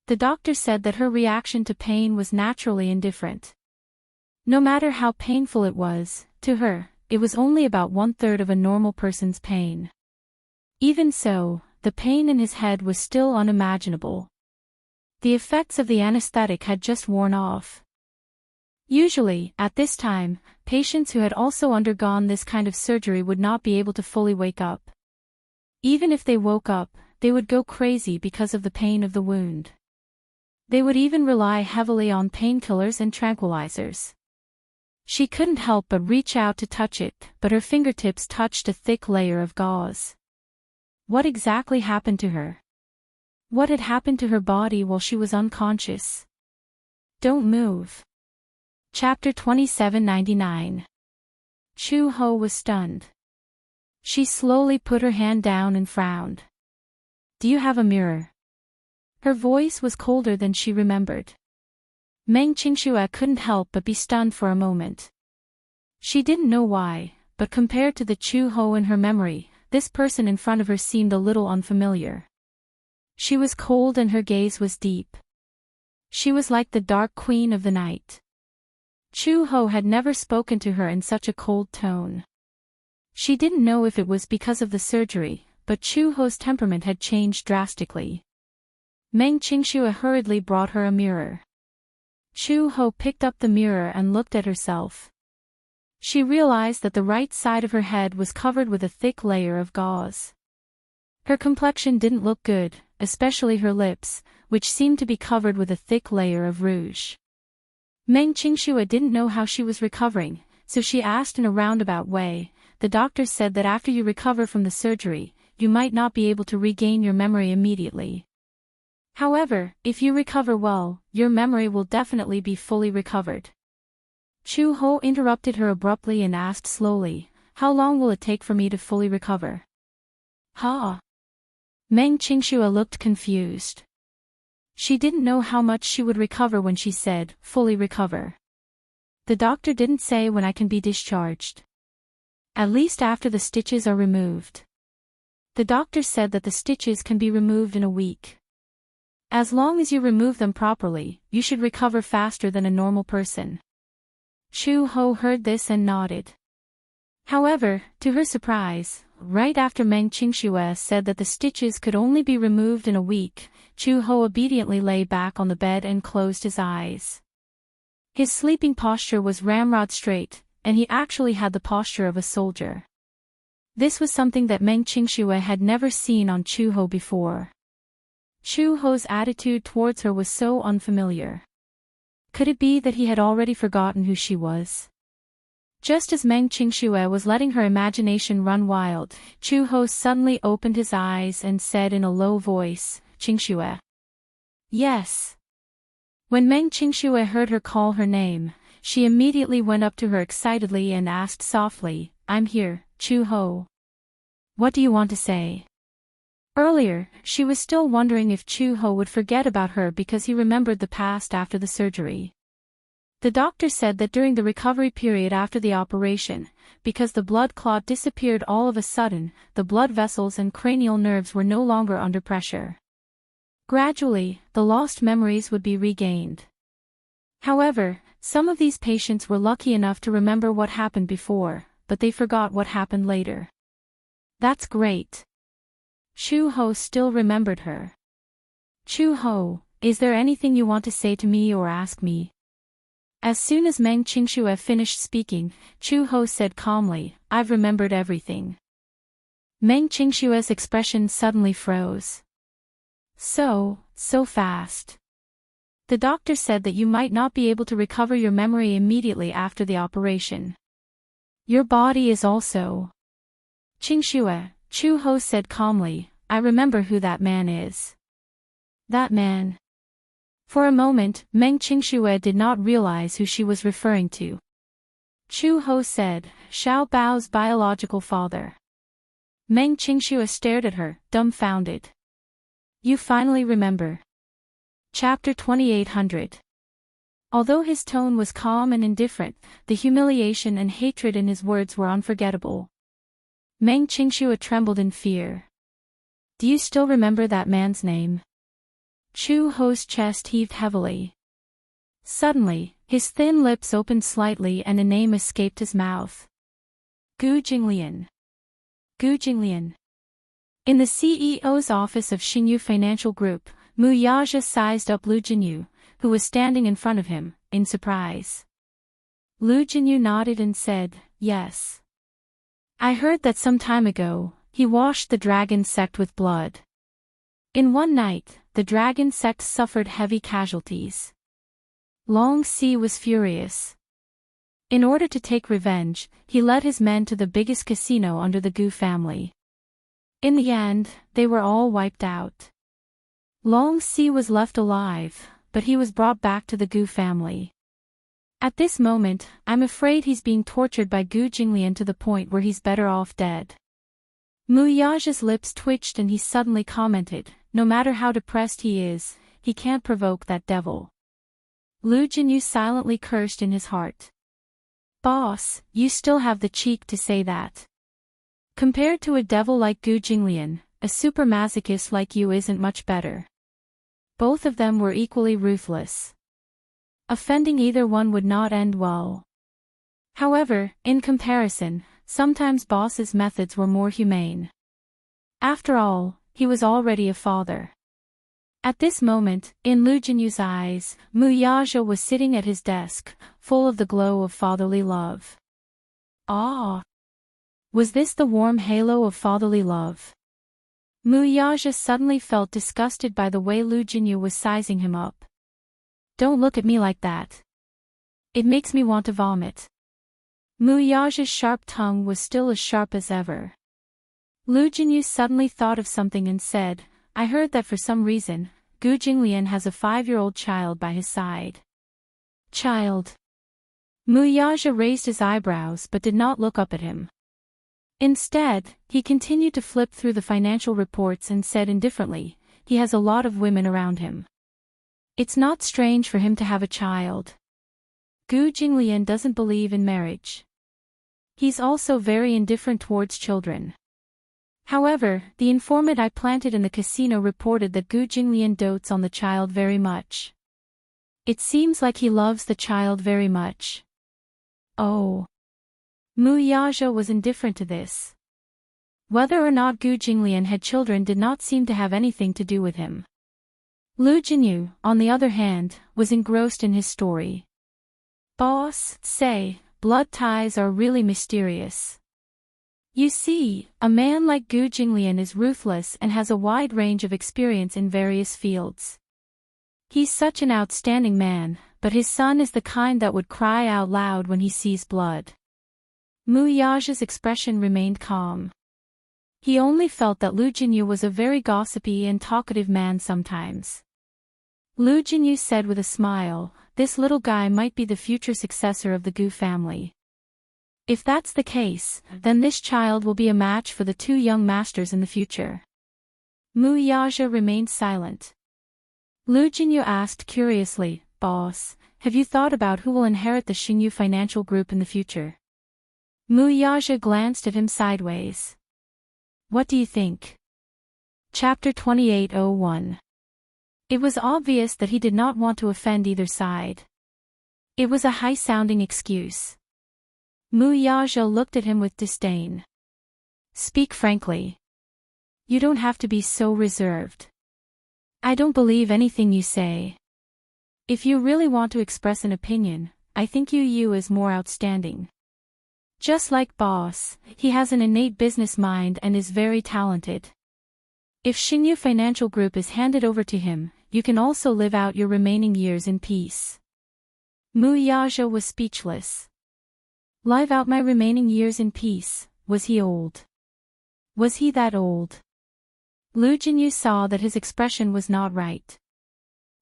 The doctor said that her reaction to pain was naturally indifferent. No matter how painful it was, to her, it was only about 1/3 of a normal person's pain. Even so, the pain in his head was still unimaginable. The effects of the anesthetic had just worn off. Usually, at this time, patients who had also undergone this kind of surgery would not be able to fully wake up. Even if they woke up, they would go crazy because of the pain of the wound. They would even rely heavily on painkillers and tranquilizers. She couldn't help but reach out to touch it, but her fingertips touched a thick layer of gauze. What exactly happened to her? What had happened to her body while she was unconscious? Don't move. Chapter 2799. Chu-ho was stunned. She slowly put her hand down and frowned. Do you have a mirror? Her voice was colder than she remembered. Meng Qingxue couldn't help but be stunned for a moment. She didn't know why, but compared to the Chu-ho in her memory, this person in front of her seemed a little unfamiliar. She was cold and her gaze was deep. She was like the dark queen of the night. Chu-ho had never spoken to her in such a cold tone. She didn't know if it was because of the surgery, but Chu-ho's temperament had changed drastically. Meng Qingxue hurriedly brought her a mirror. Chu-ho picked up the mirror and looked at herself. She realized that the right side of her head was covered with a thick layer of gauze. Her complexion didn't look good, especially her lips, which seemed to be covered with a thick layer of rouge. Meng Qingxue didn't know how she was recovering, so she asked in a roundabout way. The doctor said that after you recover from the surgery, you might not be able to regain your memory immediately. However, if you recover well, your memory will definitely be fully recovered. Chu-ho interrupted her abruptly and asked slowly, how long will it take for me to fully recover? Huh? Meng Qingxue looked confused. She didn't know how much she would recover when she said, fully recover. The doctor didn't say when I can be discharged. At least after the stitches are removed. The doctor said that the stitches can be removed in a week. As long as you remove them properly, you should recover faster than a normal person. Chu-ho heard this and nodded. However, to her surprise, right after Meng Qingxue said that the stitches could only be removed in a week, Chu-ho obediently lay back on the bed and closed his eyes. His sleeping posture was ramrod straight, and he actually had the posture of a soldier. This was something that Meng Qingxue had never seen on Chu-ho before. Chu-ho's attitude towards her was so unfamiliar. Could it be that he had already forgotten who she was? Just as Meng Qingxue was letting her imagination run wild, Chu-ho suddenly opened his eyes and said in a low voice, Qingxue. Yes. When Meng Qingxue heard her call her name, she immediately went up to her excitedly and asked softly, I'm here, Chu-ho. What do you want to say? Earlier, she was still wondering if Chu-ho would forget about her because he remembered the past after the surgery. The doctor said that during the recovery period after the operation, because the blood clot disappeared all of a sudden, the blood vessels and cranial nerves were no longer under pressure. Gradually, the lost memories would be regained. However, some of these patients were lucky enough to remember what happened before, but they forgot what happened later. That's great. Chu-ho still remembered her. Chu-ho, is there anything you want to say to me or ask me? As soon as Meng Qingxue finished speaking, Chu-ho said calmly, I've remembered everything. Meng Qingxue's expression suddenly froze. So fast. The doctor said that you might not be able to recover your memory immediately after the operation. Your body is also. Qingxue, Chu-ho said calmly, I remember who that man is. That man. For a moment, Meng Qingxue did not realize who she was referring to. Chu-ho said, Xiao Bao's biological father. Meng Qingxue stared at her, dumbfounded. You finally remember. Chapter 2800. Although his tone was calm and indifferent, the humiliation and hatred in his words were unforgettable. Meng Qingxue trembled in fear. Do you still remember that man's name? Chu-ho's chest heaved heavily. Suddenly, his thin lips opened slightly and a name escaped his mouth. Gu Jinglian. Gu Jinglian. In the CEO's office of Xinyu Financial Group, Mu Yaja sized up Lu Jinyu, who was standing in front of him, in surprise. Lu Jinyu nodded and said, yes. I heard that some time ago, he washed the dragon sect with blood. In one night, the dragon sect suffered heavy casualties. Long Si was furious. In order to take revenge, he led his men to the biggest casino under the Gu family. In the end, they were all wiped out. Long Si was left alive, but he was brought back to the Gu family. At this moment, I'm afraid he's being tortured by Gu Jinglian to the point where he's better off dead. Mu Yaja's lips twitched and he suddenly commented, no matter how depressed he is, he can't provoke that devil. Lu Jinyu silently cursed in his heart. Boss, you still have the cheek to say that. Compared to a devil like Gu Jinglian, a super masochist like you isn't much better. Both of them were equally ruthless. Offending either one would not end well. However, in comparison, sometimes Boss's methods were more humane. After all, he was already a father. At this moment, in Lu Jinyu's eyes, Mu Yaja was sitting at his desk, full of the glow of fatherly love. Ah! Was this the warm halo of fatherly love? Mu Yaja suddenly felt disgusted by the way Lu Jinyu was sizing him up. Don't look at me like that. It makes me want to vomit. Mu Yaja's sharp tongue was still as sharp as ever. Lu Jinyu suddenly thought of something and said, I heard that for some reason, Gu Jinglian has a 5-year-old child by his side. Child. Mu Yaja raised his eyebrows but did not look up at him. Instead, he continued to flip through the financial reports and said indifferently, he has a lot of women around him. It's not strange for him to have a child. Gu Jinglian doesn't believe in marriage. He's also very indifferent towards children. However, the informant I planted in the casino reported that Gu Jinglian dotes on the child very much. It seems like he loves the child very much. Oh. Mu Yaja was indifferent to this. Whether or not Gu Jinglian had children did not seem to have anything to do with him. Lu Jinyu, on the other hand, was engrossed in his story. Boss, say, blood ties are really mysterious. You see, a man like Gu Jinglian is ruthless and has a wide range of experience in various fields. He's such an outstanding man, but his son is the kind that would cry out loud when he sees blood. Mu Yaja's expression remained calm. He only felt that Lu Jinyu was a very gossipy and talkative man sometimes. Lu Jinyu said with a smile, this little guy might be the future successor of the Gu family. If that's the case, then this child will be a match for the two young masters in the future. Mu Yaja remained silent. Lu Jinyu asked curiously, Boss, have you thought about who will inherit the Xingyu financial group in the future? Mu Yaja glanced at him sideways. What do you think? Chapter 2801. It was obvious that he did not want to offend either side. It was a high-sounding excuse. Mu Yaja looked at him with disdain. Speak frankly. You don't have to be so reserved. I don't believe anything you say. If you really want to express an opinion, I think Yu is more outstanding. Just like Boss, he has an innate business mind and is very talented. If Xingyu Financial Group is handed over to him, you can also live out your remaining years in peace. Mu Yaja was speechless. Live out my remaining years in peace, was he old? Was he that old? Lu Jinyu saw that his expression was not right.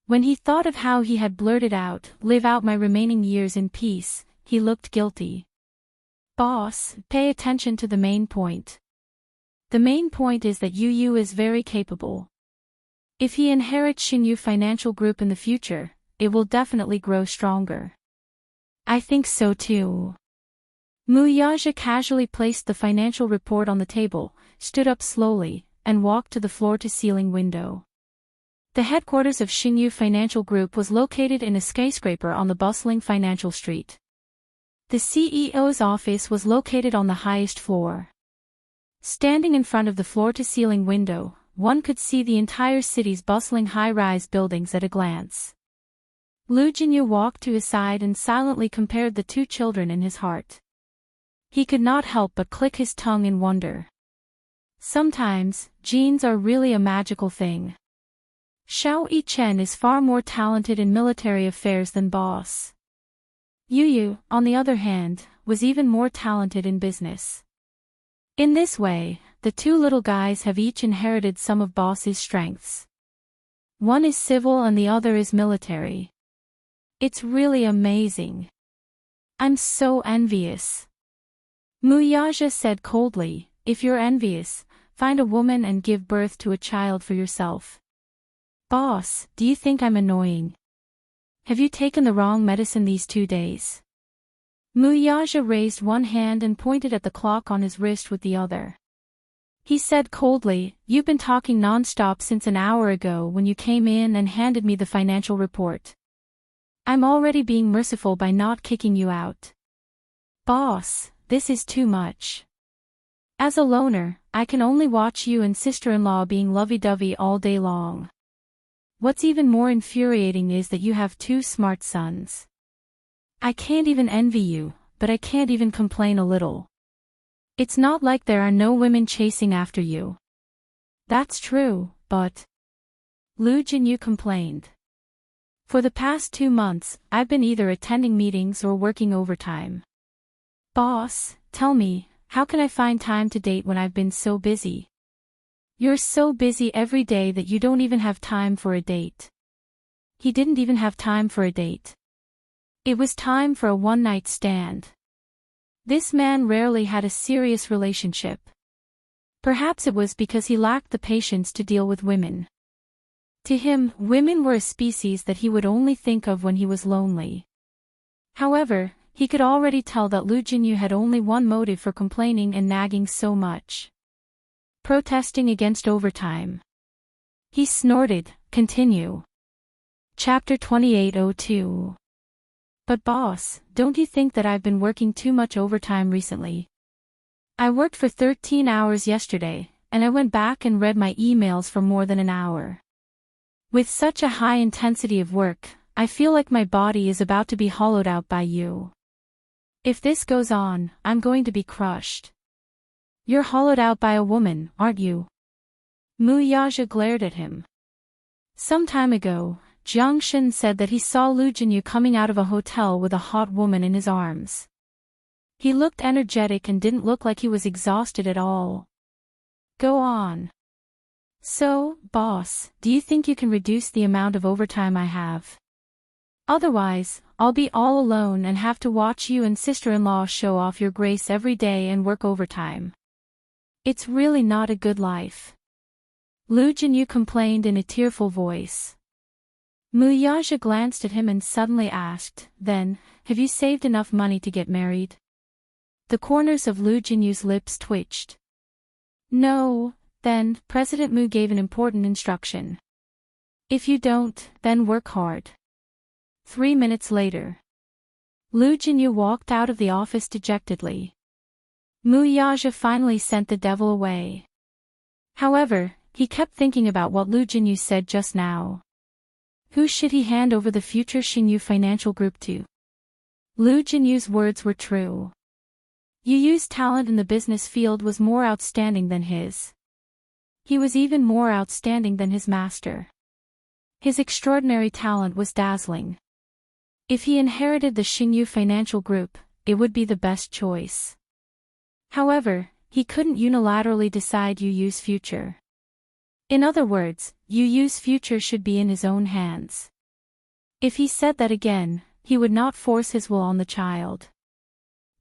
When he thought of how he had blurted out, live out my remaining years in peace, he looked guilty. Boss, pay attention to the main point. The main point is that Yu is very capable. If he inherits Xingyu Financial Group in the future, it will definitely grow stronger. I think so too. Mu Yaja casually placed the financial report on the table, stood up slowly, and walked to the floor-to-ceiling window. The headquarters of Xingyu Financial Group was located in a skyscraper on the bustling financial street. The CEO's office was located on the highest floor. Standing in front of the floor-to-ceiling window, one could see the entire city's bustling high-rise buildings at a glance. Lu Jinyu walked to his side and silently compared the two children in his heart. He could not help but click his tongue in wonder. Sometimes, genes are really a magical thing. Xiao Yichen is far more talented in military affairs than Boss. Yu, on the other hand, was even more talented in business. In this way, the two little guys have each inherited some of Boss's strengths. One is civil and the other is military. It's really amazing. I'm so envious. Muyaja said coldly, if you're envious, find a woman and give birth to a child for yourself. Boss, do you think I'm annoying? Have you taken the wrong medicine these 2 days? Muyaja raised one hand and pointed at the clock on his wrist with the other. He said coldly, you've been talking non-stop since an hour ago when you came in and handed me the financial report. I'm already being merciful by not kicking you out. Boss, this is too much. As a loner, I can only watch you and sister-in-law being lovey-dovey all day long. What's even more infuriating is that you have 2 smart sons. I can't even envy you, but I can't even complain a little. It's not like there are no women chasing after you. That's true, but... Lu Jinyu complained. For the past 2 months, I've been either attending meetings or working overtime. Boss, tell me, how can I find time to date when I've been so busy? You're so busy every day that you don't even have time for a date. He didn't even have time for a date. It was time for a one-night stand. This man rarely had a serious relationship. Perhaps it was because he lacked the patience to deal with women. To him, women were a species that he would only think of when he was lonely. However, he could already tell that Lu Jinyu had only one motive for complaining and nagging so much. Protesting against overtime. He snorted, continue. Chapter 2802. But boss, don't you think that I've been working too much overtime recently? I worked for 13 hours yesterday, and I went back and read my emails for more than an hour. With such a high intensity of work, I feel like my body is about to be hollowed out by you. If this goes on, I'm going to be crushed. You're hollowed out by a woman, aren't you? Muyaja glared at him. Some time ago, Jiangshan said that he saw Lu Jinyu coming out of a hotel with a hot woman in his arms. He looked energetic and didn't look like he was exhausted at all. Go on. So, boss, do you think you can reduce the amount of overtime I have? Otherwise, I'll be all alone and have to watch you and sister-in-law show off your grace every day and work overtime. It's really not a good life. Lu Jinyu complained in a tearful voice. Muyaja glanced at him and suddenly asked, then, have you saved enough money to get married? The corners of Lu Jinyu's lips twitched. No. Then, President Mu gave an important instruction. If you don't, then work hard. 3 minutes later. Lu Jinyu walked out of the office dejectedly. Muyaja finally sent the devil away. However, he kept thinking about what Lu Jinyu said just now. Who should he hand over the future Xingyu Financial Group to? Lu Jinyu's words were true. Yu Yu's talent in the business field was more outstanding than his. He was even more outstanding than his master. His extraordinary talent was dazzling. If he inherited the Xingyu Financial Group, it would be the best choice. However, he couldn't unilaterally decide Yu Yu's future. In other words, Yu Yu's future should be in his own hands. If he said that again, he would not force his will on the child.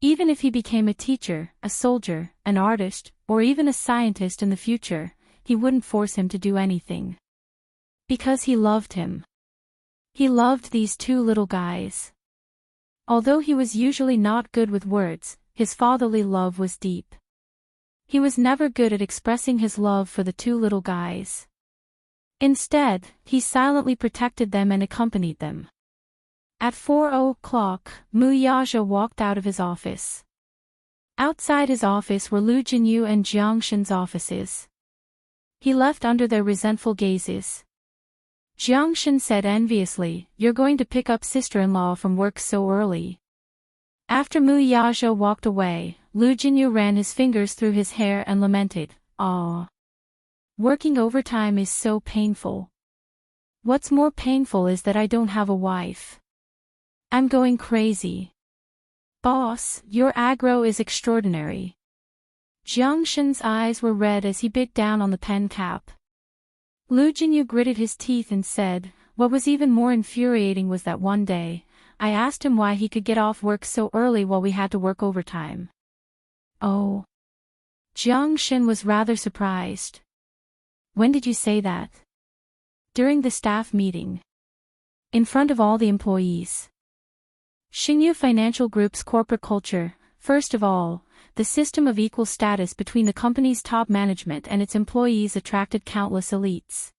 Even if he became a teacher, a soldier, an artist, or even a scientist in the future, he wouldn't force him to do anything. Because he loved him. He loved these 2 little guys. Although he was usually not good with words, his fatherly love was deep. He was never good at expressing his love for the 2 little guys. Instead, he silently protected them and accompanied them. At 4:00, Muyaja walked out of his office. Outside his office were Lu Jinyu and Jiangshan's offices. He left under their resentful gazes. Jiangshan said enviously, you're going to pick up sister-in-law from work so early. After Muyaja walked away, Lu Jinyu ran his fingers through his hair and lamented, "Ah. Working overtime is so painful. What's more painful is that I don't have a wife. I'm going crazy. Boss, your aggro is extraordinary." Jiangshan's eyes were red as he bit down on the pen cap. Lu Jinyu gritted his teeth and said, what was even more infuriating was that one day, I asked him why he could get off work so early while we had to work overtime. Oh. Jiang Shen was rather surprised. When did you say that? During the staff meeting. In front of all the employees. Xingyu Financial Group's corporate culture, first of all, the system of equal status between the company's top management and its employees attracted countless elites.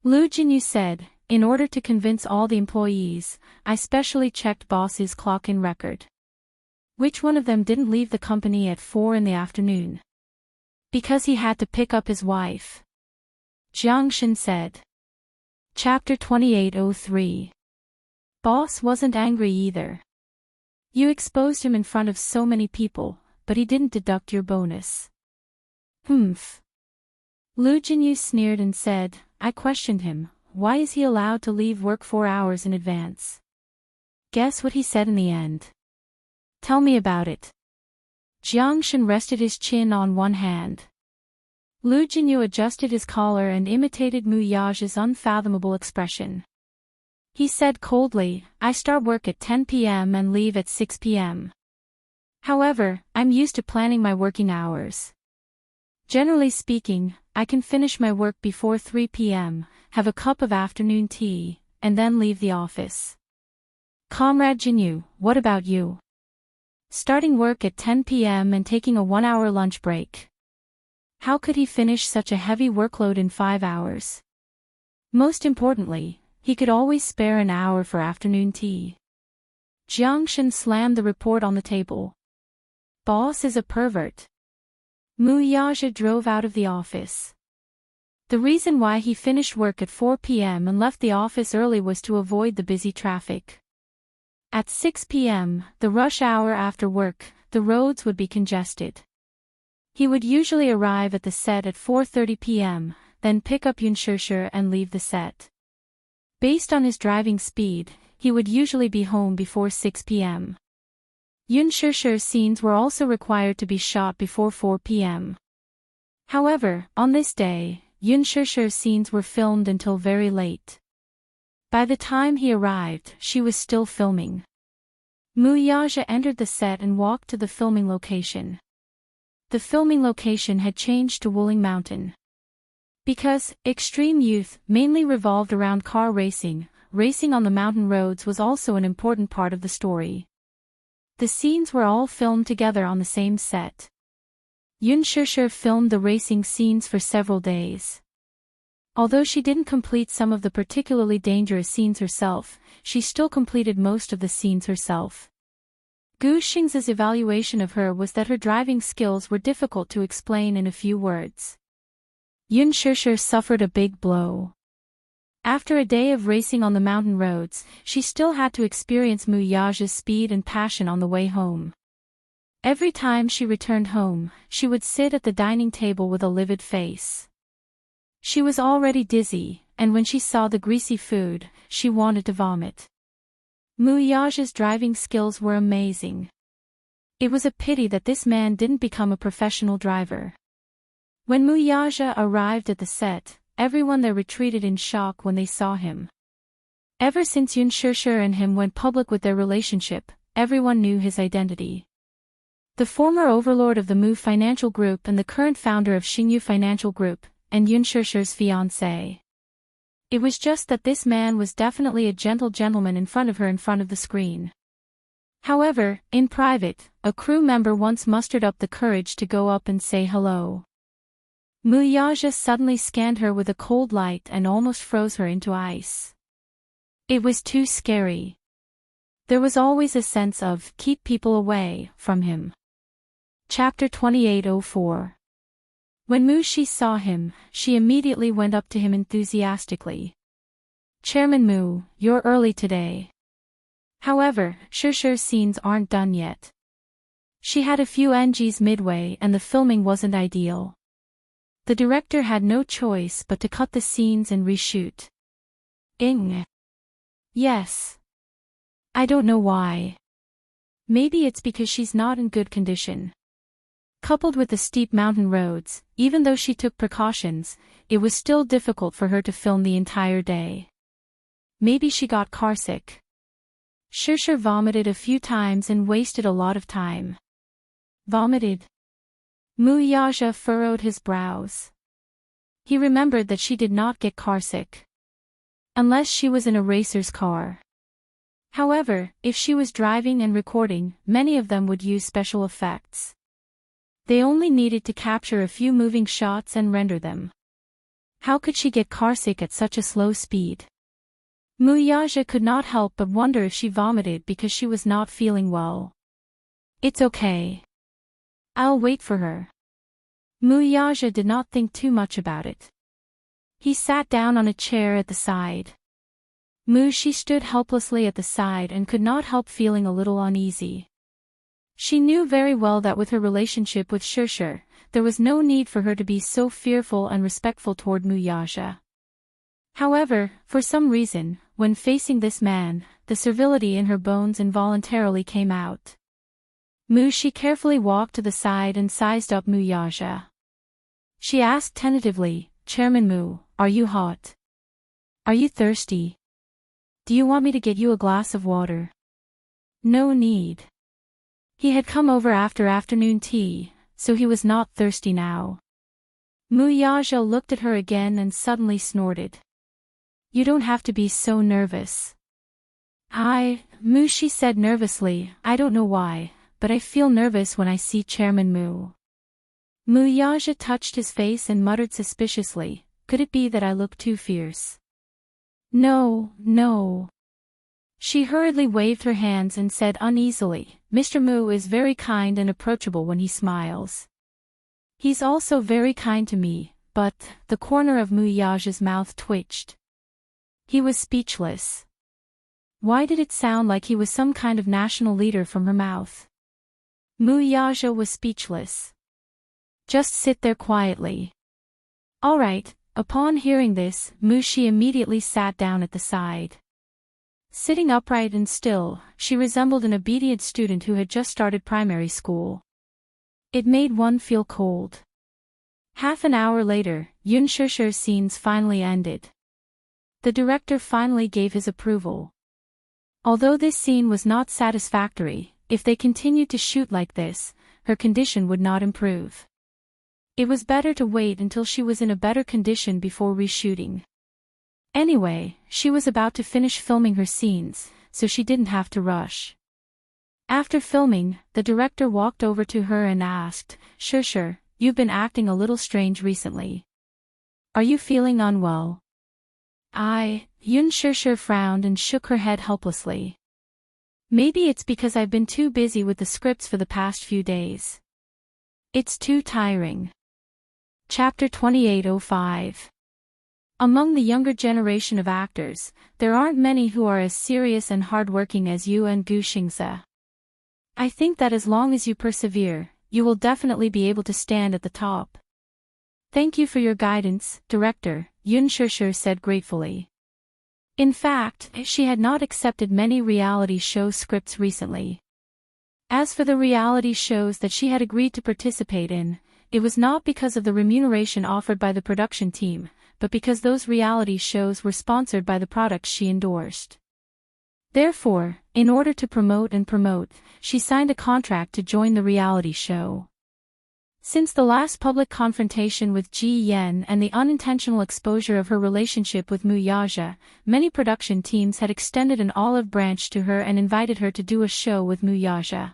Lu Jinyu said, in order to convince all the employees, I specially checked boss's clock-in record. Which one of them didn't leave the company at 4 in the afternoon? Because he had to pick up his wife. Jiang Shen said. Chapter 2803. Boss wasn't angry either. You exposed him in front of so many people, but he didn't deduct your bonus. Humph. Lu Jinyu sneered and said, I questioned him, why is he allowed to leave work 4 hours in advance? Guess what he said in the end? Tell me about it. Jiang Shen rested his chin on one hand. Lu Jinyu adjusted his collar and imitated Mu Yage's unfathomable expression. He said coldly, I start work at 10 p.m. and leave at 6 p.m. However, I'm used to planning my working hours. Generally speaking, I can finish my work before 3 p.m., have a cup of afternoon tea, and then leave the office. Comrade Jinyu, what about you? Starting work at 10 p.m. and taking a 1-hour lunch break. How could he finish such a heavy workload in 5 hours? Most importantly, he could always spare an hour for afternoon tea. Jiang Shen slammed the report on the table. Boss is a pervert. Mu Yage drove out of the office. The reason why he finished work at 4 p.m. and left the office early was to avoid the busy traffic. At 6 p.m., the rush hour after work, the roads would be congested. He would usually arrive at the set at 4:30 p.m., then pick up Yun Shishir and leave the set. Based on his driving speed, he would usually be home before 6 p.m. Yun Shishir's scenes were also required to be shot before 4 p.m. However, on this day, Yun Shishir's scenes were filmed until very late. By the time he arrived, she was still filming. Mu Yaja entered the set and walked to the filming location. The filming location had changed to Wuling Mountain. Because extreme youth mainly revolved around car racing, racing on the mountain roads was also an important part of the story. The scenes were all filmed together on the same set. Yun Shishir filmed the racing scenes for several days. Although she didn't complete some of the particularly dangerous scenes herself, she still completed most of the scenes herself. Gu Xing's evaluation of her was that her driving skills were difficult to explain in a few words. Yun Shishir suffered a big blow. After a day of racing on the mountain roads, she still had to experience Mu Yaja's speed and passion on the way home. Every time she returned home, she would sit at the dining table with a livid face. She was already dizzy, and when she saw the greasy food, she wanted to vomit. Mu Yaja's driving skills were amazing. It was a pity that this man didn't become a professional driver. When Mu Yaja arrived at the set, everyone there retreated in shock when they saw him. Ever since Yun Shishir and him went public with their relationship, everyone knew his identity. The former overlord of the Mu Financial Group and the current founder of Xingyu Financial Group, and Yun Shishir's fiancé. It was just that this man was definitely a gentle gentleman in front of the screen. However, in private, a crew member once mustered up the courage to go up and say hello. Mu Yaja suddenly scanned her with a cold light and almost froze her into ice. It was too scary. There was always a sense of keep people away from him. Chapter 2804. When Mu Shi saw him, she immediately went up to him enthusiastically. Chairman Mu, you're early today. However, Shishir's scenes aren't done yet. She had a few NGs midway and the filming wasn't ideal. The director had no choice but to cut the scenes and reshoot. Yes. I don't know why. Maybe it's because she's not in good condition. Coupled with the steep mountain roads, even though she took precautions, it was still difficult for her to film the entire day. Maybe she got carsick. Shusher vomited a few times and wasted a lot of time. Vomited? Muyaja furrowed his brows. He remembered that she did not get carsick. Unless she was in a racer's car. However, if she was driving and recording, many of them would use special effects. They only needed to capture a few moving shots and render them. How could she get carsick at such a slow speed? Muyaja could not help but wonder if she vomited because she was not feeling well. It's okay. I'll wait for her. Muyaja did not think too much about it. He sat down on a chair at the side. She stood helplessly at the side and could not help feeling a little uneasy. She knew very well that with her relationship with Shusher, there was no need for her to be so fearful and respectful toward Muyaja. However, for some reason, when facing this man, the servility in her bones involuntarily came out. She carefully walked to the side and sized up Muyaja. She asked tentatively, Chairman Mu, are you hot? Are you thirsty? Do you want me to get you a glass of water? No need. He had come over after afternoon tea, so he was not thirsty now. Muyaja looked at her again and suddenly snorted. You don't have to be so nervous. She said nervously, I don't know why, but I feel nervous when I see Chairman Mu. Muyaja touched his face and muttered suspiciously, could it be that I look too fierce? No, no. She hurriedly waved her hands and said uneasily, Mr. Mu is very kind and approachable when he smiles. He's also very kind to me, but, the corner of Muyaja's mouth twitched. He was speechless. Why did it sound like he was some kind of national leader from her mouth? Muyaja was speechless. Just sit there quietly. All right. Upon hearing this, she immediately sat down at the side. Sitting upright and still, she resembled an obedient student who had just started primary school. It made one feel cold. Half an hour later, Shusher's scenes finally ended. The director finally gave his approval. Although this scene was not satisfactory, if they continued to shoot like this, her condition would not improve. It was better to wait until she was in a better condition before reshooting. Anyway, she was about to finish filming her scenes, so she didn't have to rush. After filming, the director walked over to her and asked, Shusher, you've been acting a little strange recently. Are you feeling unwell? Shusher frowned and shook her head helplessly. Maybe it's because I've been too busy with the scripts for the past few days. It's too tiring. Chapter 2805. Among the younger generation of actors, there aren't many who are as serious and hardworking as you and Gu Xingze. I think that as long as you persevere, you will definitely be able to stand at the top. Thank you for your guidance, Director, Shusher said gratefully. In fact, she had not accepted many reality show scripts recently. As for the reality shows that she had agreed to participate in, it was not because of the remuneration offered by the production team, but because those reality shows were sponsored by the products she endorsed. Therefore, in order to promote, she signed a contract to join the reality show. Since the last public confrontation with Ji Yen and the unintentional exposure of her relationship with Muyaja, many production teams had extended an olive branch to her and invited her to do a show with Muyaja.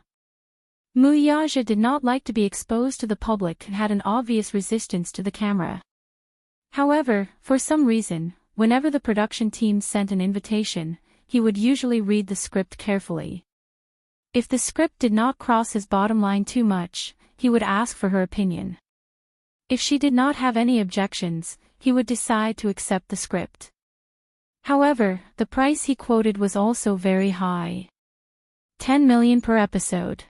Muyaja did not like to be exposed to the public and had an obvious resistance to the camera. However, for some reason, whenever the production team sent an invitation, he would usually read the script carefully. If the script did not cross his bottom line too much, he would ask for her opinion. If she did not have any objections, he would decide to accept the script. However, the price he quoted was also very high. 10 million per episode.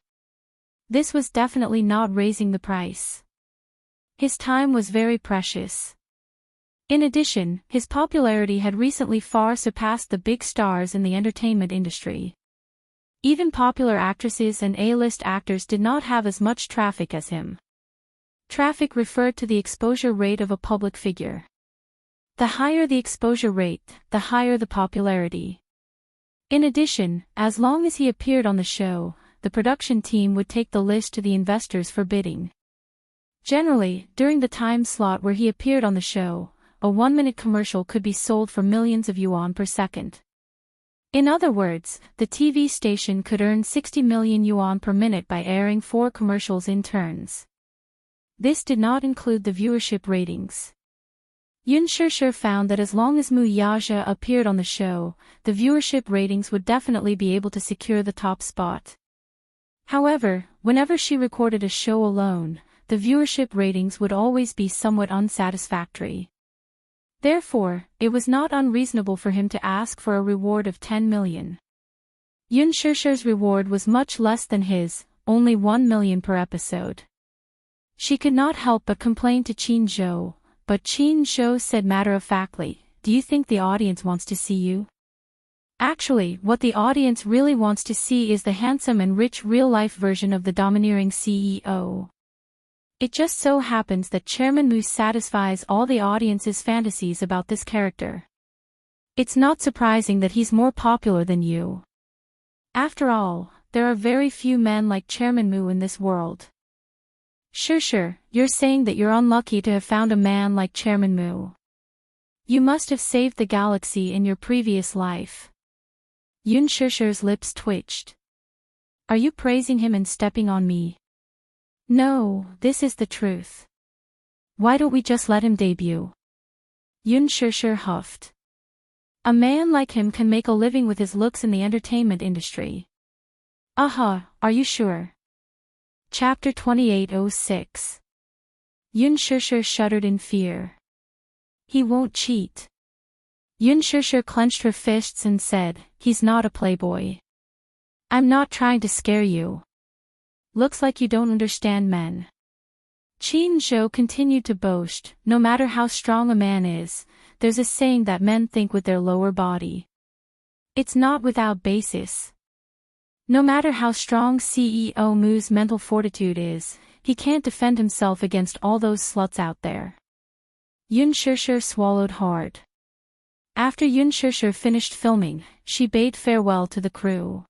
This was definitely not raising the price. His time was very precious. In addition, his popularity had recently far surpassed the big stars in the entertainment industry. Even popular actresses and A-list actors did not have as much traffic as him. Traffic referred to the exposure rate of a public figure. The higher the exposure rate, the higher the popularity. In addition, as long as he appeared on the show, the production team would take the list to the investors for bidding. Generally, during the time slot where he appeared on the show, a 1-minute commercial could be sold for millions of yuan per second. In other words, the TV station could earn 60 million yuan per minute by airing 4 commercials in turns. This did not include the viewership ratings. Yun Shishir found that as long as Mu Yaja appeared on the show, the viewership ratings would definitely be able to secure the top spot. However, whenever she recorded a show alone, the viewership ratings would always be somewhat unsatisfactory. Therefore, it was not unreasonable for him to ask for a reward of 10 million. Yun Shishir's reward was much less than his, only 1 million per episode. She could not help but complain to Qin Zhou, but Qin Zhou said matter-of-factly, "Do you think the audience wants to see you?" Actually, what the audience really wants to see is the handsome and rich real-life version of the domineering CEO. It just so happens that Chairman Mu satisfies all the audience's fantasies about this character. It's not surprising that he's more popular than you. After all, there are very few men like Chairman Mu in this world. Sure, you're saying that you're unlucky to have found a man like Chairman Mu. You must have saved the galaxy in your previous life. Yun Shishir's lips twitched. Are you praising him and stepping on me? No, this is the truth. Why don't we just let him debut? Yun Shishir huffed. A man like him can make a living with his looks in the entertainment industry. Are you sure? Chapter 2806. Yun Shishir shuddered in fear. He won't cheat. Yun Shishir clenched her fists and said, "He's not a playboy. I'm not trying to scare you. Looks like you don't understand men." Qin Zhou continued to boast, "No matter how strong a man is, there's a saying that men think with their lower body. It's not without basis. No matter how strong CEO Mu's mental fortitude is, he can't defend himself against all those sluts out there." Yun Shishir swallowed hard. After Yun Shishir finished filming, she bade farewell to the crew.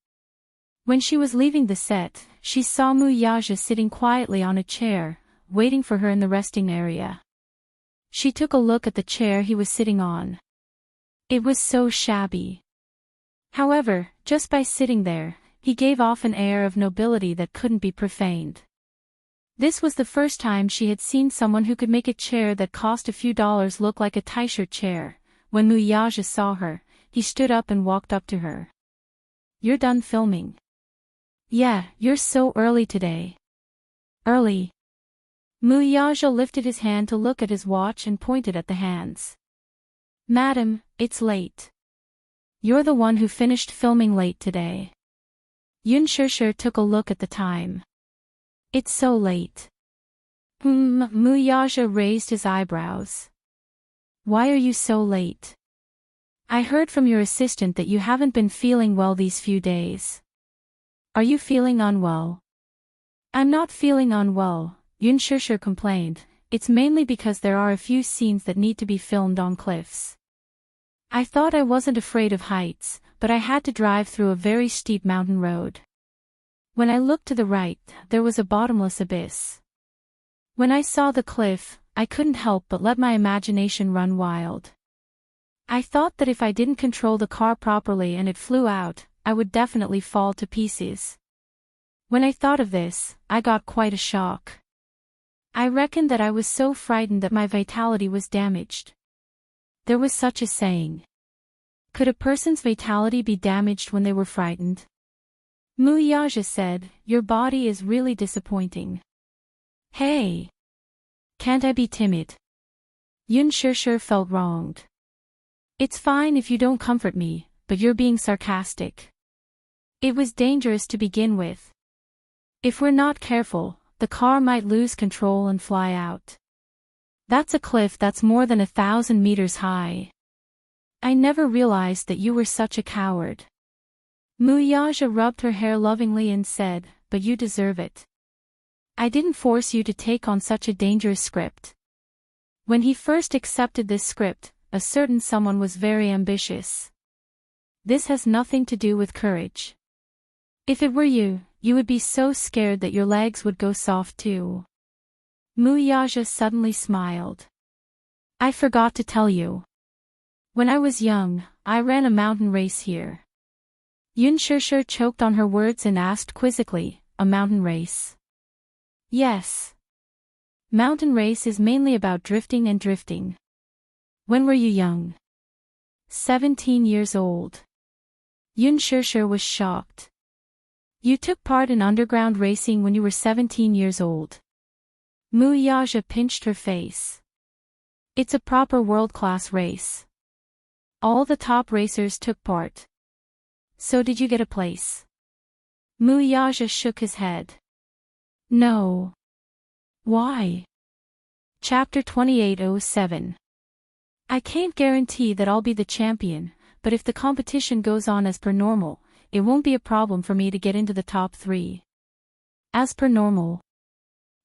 When she was leaving the set, she saw Mu Yaja sitting quietly on a chair, waiting for her in the resting area. She took a look at the chair he was sitting on. It was so shabby. However, just by sitting there, he gave off an air of nobility that couldn't be profaned. This was the first time she had seen someone who could make a chair that cost a few dollars look like a t-shirt chair. When Mu Yaja saw her, he stood up and walked up to her. "You're done filming?" "Yeah, you're so early today." "Early?" Mu Yaja lifted his hand to look at his watch and pointed at the hands. "Madam, it's late. You're the one who finished filming late today." Yun Shishir took a look at the time. "It's so late." Mu Yaja raised his eyebrows. "Why are you so late? I heard from your assistant that you haven't been feeling well these few days. Are you feeling unwell?" "I'm not feeling unwell," Yun Shishir complained. "It's mainly because there are a few scenes that need to be filmed on cliffs. I thought I wasn't afraid of heights, but I had to drive through a very steep mountain road. When I looked to the right, there was a bottomless abyss. When I saw the cliff, I couldn't help but let my imagination run wild. I thought that if I didn't control the car properly and it flew out, I would definitely fall to pieces. When I thought of this, I got quite a shock. I reckoned that I was so frightened that my vitality was damaged." There was such a saying. Could a person's vitality be damaged when they were frightened? Mu Yaja said, "Your body is really disappointing." "Hey! Can't I be timid?" Yun Shishir felt wronged. "It's fine if you don't comfort me, but you're being sarcastic. It was dangerous to begin with. If we're not careful, the car might lose control and fly out. That's a cliff that's more than 1,000 meters high. I never realized that you were such a coward." Mu Yaja rubbed her hair lovingly and said, "But you deserve it. I didn't force you to take on such a dangerous script. When he first accepted this script, a certain someone was very ambitious. This has nothing to do with courage. If it were you, you would be so scared that your legs would go soft too. Muyaja suddenly smiled. I forgot to tell you. When I was young, I ran a mountain race here. Yun Shishir choked on her words and asked quizzically, a mountain race? Yes. Mountain race is mainly about drifting and drifting. When were you young? 17 years old. Yun Shishir was shocked. You took part in underground racing when you were 17 years old. Muyaja pinched her face. It's a proper world-class race. All the top racers took part. So did you get a place? Muyaja shook his head. No. Why? Chapter 2807. I can't guarantee that I'll be the champion, but if the competition goes on as per normal, it won't be a problem for me to get into the top 3. As per normal?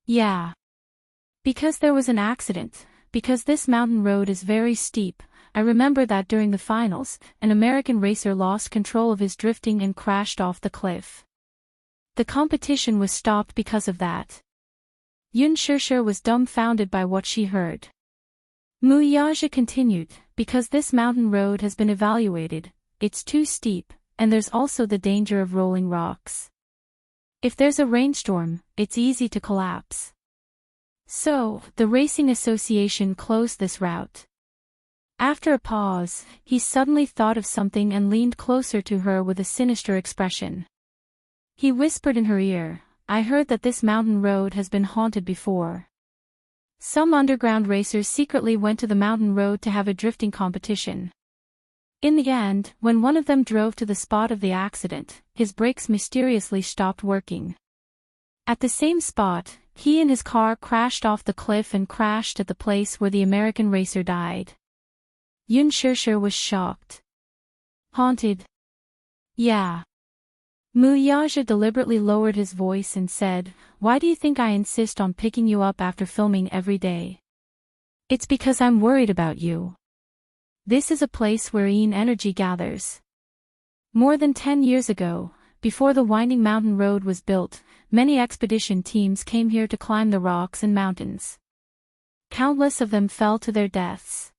Yeah. Because there was an accident, because this mountain road is very steep. I remember that during the finals, an American racer lost control of his drifting and crashed off the cliff. The competition was stopped because of that. Yun Shishir was dumbfounded by what she heard. Muyaja continued, because this mountain road has been evaluated, it's too steep, and there's also the danger of rolling rocks. If there's a rainstorm, it's easy to collapse. So, the Racing Association closed this route. After a pause, he suddenly thought of something and leaned closer to her with a sinister expression. He whispered in her ear, I heard that this mountain road has been haunted before. Some underground racers secretly went to the mountain road to have a drifting competition. In the end, when one of them drove to the spot of the accident, his brakes mysteriously stopped working. At the same spot, he and his car crashed off the cliff and crashed at the place where the American racer died. Yun Shishir was shocked. Haunted? Yeah. Muyaja deliberately lowered his voice and said, Why do you think I insist on picking you up after filming every day? It's because I'm worried about you. This is a place where Yin energy gathers. More than 10 years ago, before the winding mountain road was built, many expedition teams came here to climb the rocks and mountains. Countless of them fell to their deaths.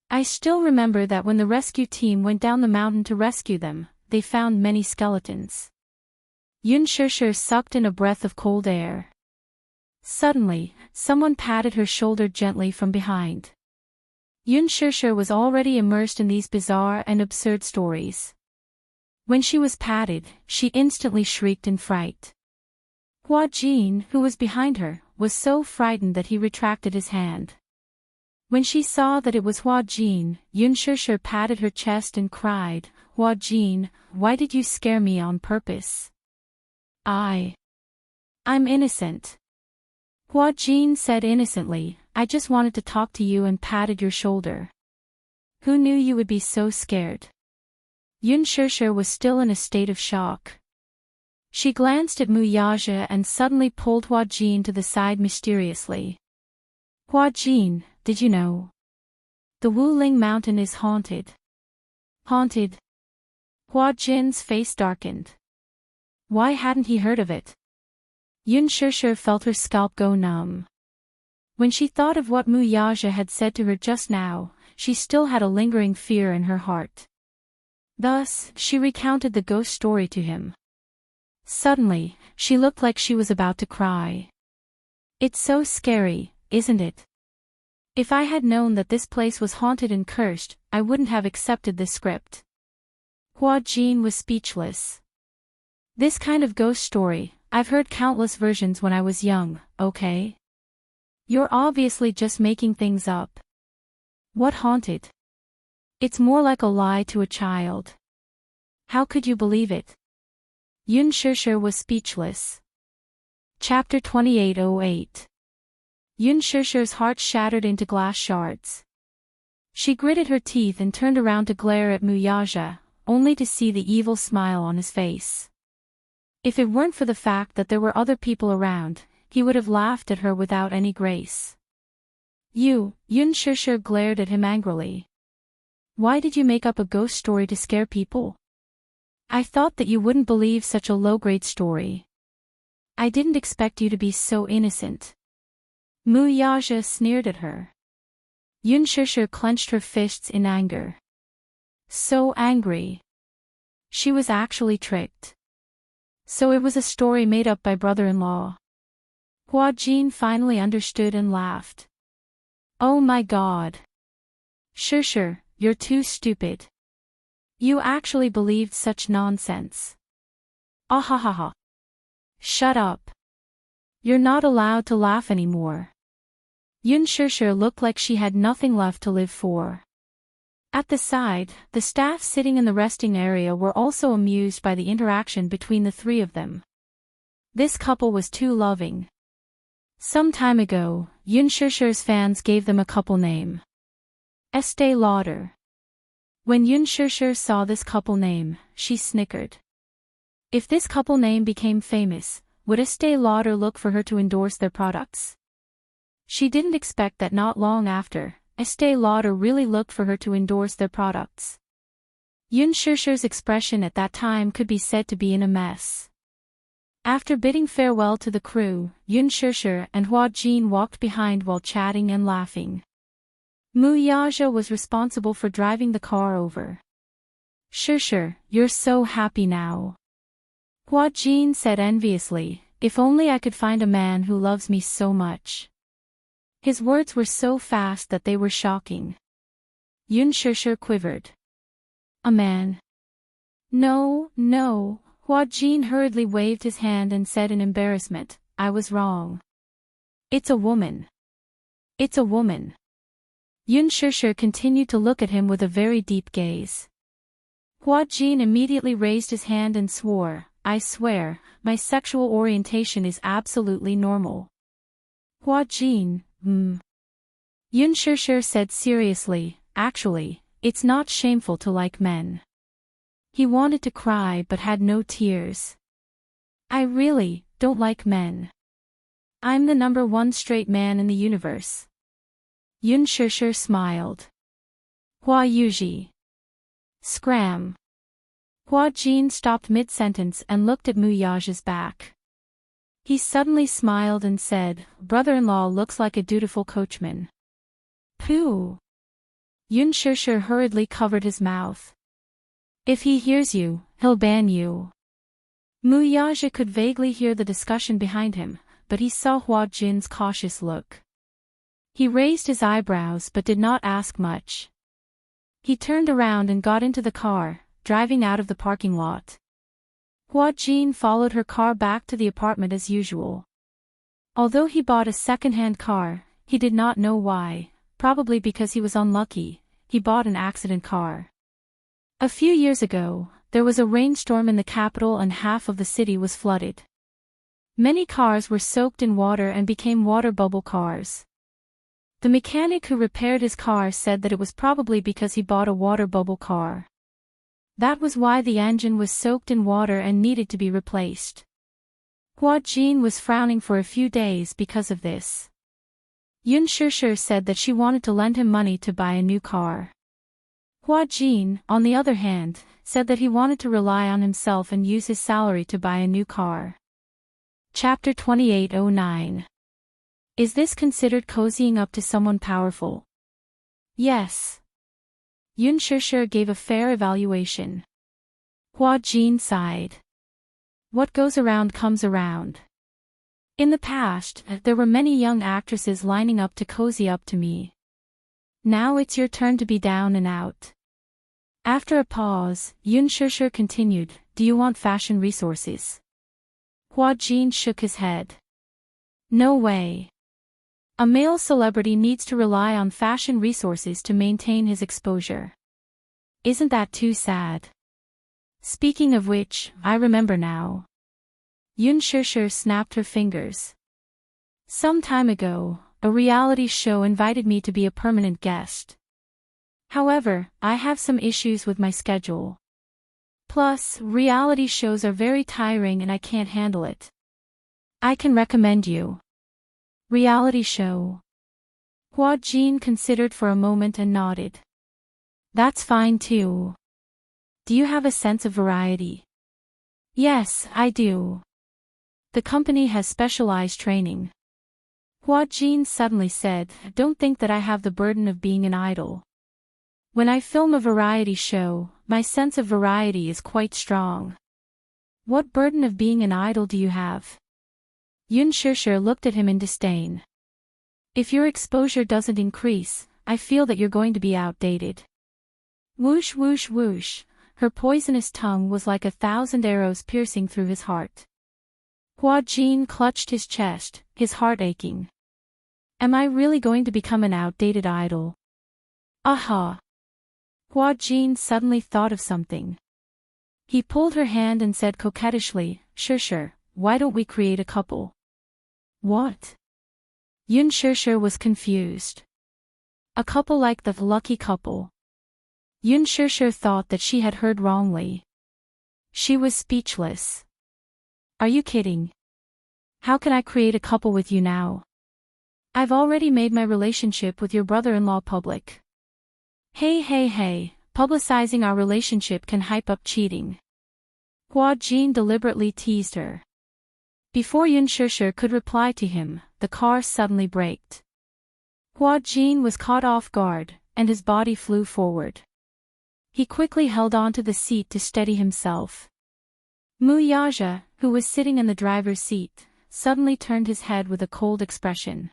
I still remember that when the rescue team went down the mountain to rescue them, they found many skeletons. Yun Shishir sucked in a breath of cold air. Suddenly, someone patted her shoulder gently from behind. Yun Shishir was already immersed in these bizarre and absurd stories. When she was patted, she instantly shrieked in fright. Hua Jin, who was behind her, was so frightened that he retracted his hand. When she saw that it was Hua Jin, Yun Shishir patted her chest and cried, Hua Jin, why did you scare me on purpose? I'm innocent. Hua Jin said innocently, I just wanted to talk to you and patted your shoulder. Who knew you would be so scared? Yun Shishir was still in a state of shock. She glanced at Muyaja and suddenly pulled Hua Jin to the side mysteriously. Hua Jin, did you know? The Wuling Mountain is haunted. Haunted? Hua Jin's face darkened. Why hadn't he heard of it? Yun Shishir felt her scalp go numb. When she thought of what Muyaja had said to her just now, she still had a lingering fear in her heart. Thus, she recounted the ghost story to him. Suddenly, she looked like she was about to cry. It's so scary, isn't it? If I had known that this place was haunted and cursed, I wouldn't have accepted this script. Hua Jin was speechless. This kind of ghost story, I've heard countless versions when I was young, okay? You're obviously just making things up. What haunted? It's more like a lie to a child. How could you believe it? Yun Shishir was speechless. Chapter 2808. Yun Shishir's heart shattered into glass shards. She gritted her teeth and turned around to glare at Muyaja, only to see the evil smile on his face. If it weren't for the fact that there were other people around, he would have laughed at her without any grace. Yun Shishir glared at him angrily. Why did you make up a ghost story to scare people? I thought that you wouldn't believe such a low-grade story. I didn't expect you to be so innocent. Mu Yaja sneered at her. Yun Shishir clenched her fists in anger. So angry. She was actually tricked. So it was a story made up by brother-in-law. Hua Jin finally understood and laughed. Oh my God. Shishir, you're too stupid. You actually believed such nonsense. Ahahaha. Shut up. You're not allowed to laugh anymore. Yun Shishir looked like she had nothing left to live for. At the side, the staff sitting in the resting area were also amused by the interaction between the three of them. This couple was too loving. Some time ago, Yun Shishir's fans gave them a couple name. Estee Lauder. When Yun Shishir saw this couple name, she snickered. If this couple name became famous, would Estee Lauder look for her to endorse their products? She didn't expect that not long after, Estee Lauder really looked for her to endorse their products. Yun Shishir's expression at that time could be said to be in a mess. After bidding farewell to the crew, Yun Shishir and Hua Jin walked behind while chatting and laughing. Mu Yaja was responsible for driving the car over. Shishir, you're so happy now. Hua Jin said enviously, if only I could find a man who loves me so much. His words were so fast that they were shocking. Yun Shishir quivered. A man? No, no. Hua Jin hurriedly waved his hand and said in embarrassment, I was wrong. It's a woman. It's a woman. Yun Shishir continued to look at him with a very deep gaze. Hua Jin immediately raised his hand and swore, I swear, my sexual orientation is absolutely normal. Hua Jin, Yun Shishir said seriously, actually, it's not shameful to like men. He wanted to cry but had no tears. I really don't like men. I'm the number one straight man in the universe. Yun Shishir smiled. Hua Yuji. Scram. Hua Jin stopped mid-sentence and looked at Mu Yaja's back. He suddenly smiled and said, brother-in-law looks like a dutiful coachman. Pooh. Yun Shishir hurriedly covered his mouth. If he hears you, he'll ban you. Mu Yaja could vaguely hear the discussion behind him, but he saw Hua Jin's cautious look. He raised his eyebrows but did not ask much. He turned around and got into the car, driving out of the parking lot. Hua Jin followed her car back to the apartment as usual. Although he bought a second-hand car, he did not know why, probably because he was unlucky, he bought an accident car. A few years ago, there was a rainstorm in the capital and half of the city was flooded. Many cars were soaked in water and became water bubble cars. The mechanic who repaired his car said that it was probably because he bought a water bubble car. That was why the engine was soaked in water and needed to be replaced. Hua Jin was frowning for a few days because of this. Yun Shishir said that she wanted to lend him money to buy a new car. Hua Jin, on the other hand, said that he wanted to rely on himself and use his salary to buy a new car. Chapter 2809. Is this considered cozying up to someone powerful? Yes. Yun Shishir gave a fair evaluation. Hua Jin sighed. What goes around comes around. In the past, there were many young actresses lining up to cozy up to me. Now it's your turn to be down and out. After a pause, Yun Shishir continued, do you want fashion resources? Hua Jin shook his head. No way. A male celebrity needs to rely on fashion resources to maintain his exposure. Isn't that too sad? Speaking of which, I remember now. Yun Shishir snapped her fingers. Some time ago, a reality show invited me to be a permanent guest. However, I have some issues with my schedule. Plus, reality shows are very tiring and I can't handle it. I can recommend you. Reality show. Hua Jin considered for a moment and nodded. That's fine too. Do you have a sense of variety? Yes, I do. The company has specialized training. Hua Jin suddenly said, don't think that I have the burden of being an idol. When I film a variety show, my sense of variety is quite strong. What burden of being an idol do you have? Yun Shishir looked at him in disdain. If your exposure doesn't increase, I feel that you're going to be outdated. Whoosh whoosh whoosh, her poisonous tongue was like 1,000 arrows piercing through his heart. Hua Jin clutched his chest, his heart aching. Am I really going to become an outdated idol? Aha! Hua Jin suddenly thought of something. He pulled her hand and said coquettishly, Shishir, why don't we create a couple? What? Yun Shishir was confused. A couple like the lucky couple. Yun Shishir thought that she had heard wrongly. She was speechless. Are you kidding? How can I create a couple with you now? I've already made my relationship with your brother-in-law public. Hey, publicizing our relationship can hype up cheating. Hua Jin deliberately teased her. Before Yun Shishir could reply to him, the car suddenly braked. Hua Jin was caught off guard, and his body flew forward. He quickly held onto the seat to steady himself. Mu Yaja, who was sitting in the driver's seat, suddenly turned his head with a cold expression.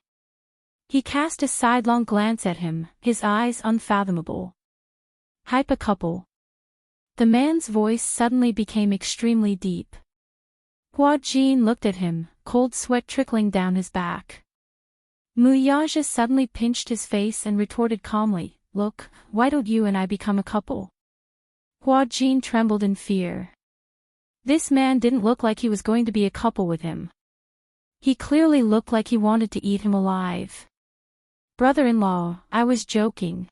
He cast a sidelong glance at him, his eyes unfathomable. Hype a couple. The man's voice suddenly became extremely deep. Hua Jin looked at him, cold sweat trickling down his back. Mu Yaja suddenly pinched his face and retorted calmly, Look, why don't you and I become a couple? Hua Jin trembled in fear. This man didn't look like he was going to be a couple with him. He clearly looked like he wanted to eat him alive. Brother-in-law, I was joking.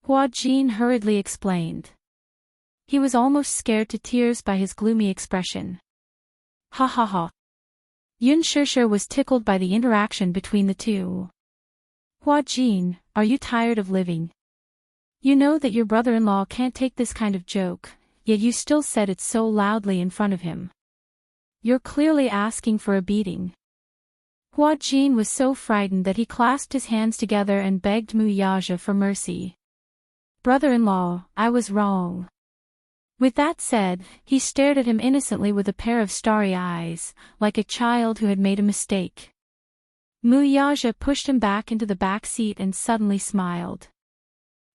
Hua Jin hurriedly explained. He was almost scared to tears by his gloomy expression. Ha ha ha. Yun Shishir was tickled by the interaction between the two. Hua Jin, are you tired of living? You know that your brother-in-law can't take this kind of joke, yet you still said it so loudly in front of him. You're clearly asking for a beating. Hua Jin was so frightened that he clasped his hands together and begged Mu Yaja for mercy. Brother-in-law, I was wrong. With that said, he stared at him innocently with a pair of starry eyes, like a child who had made a mistake. Mu Yaja pushed him back into the back seat and suddenly smiled.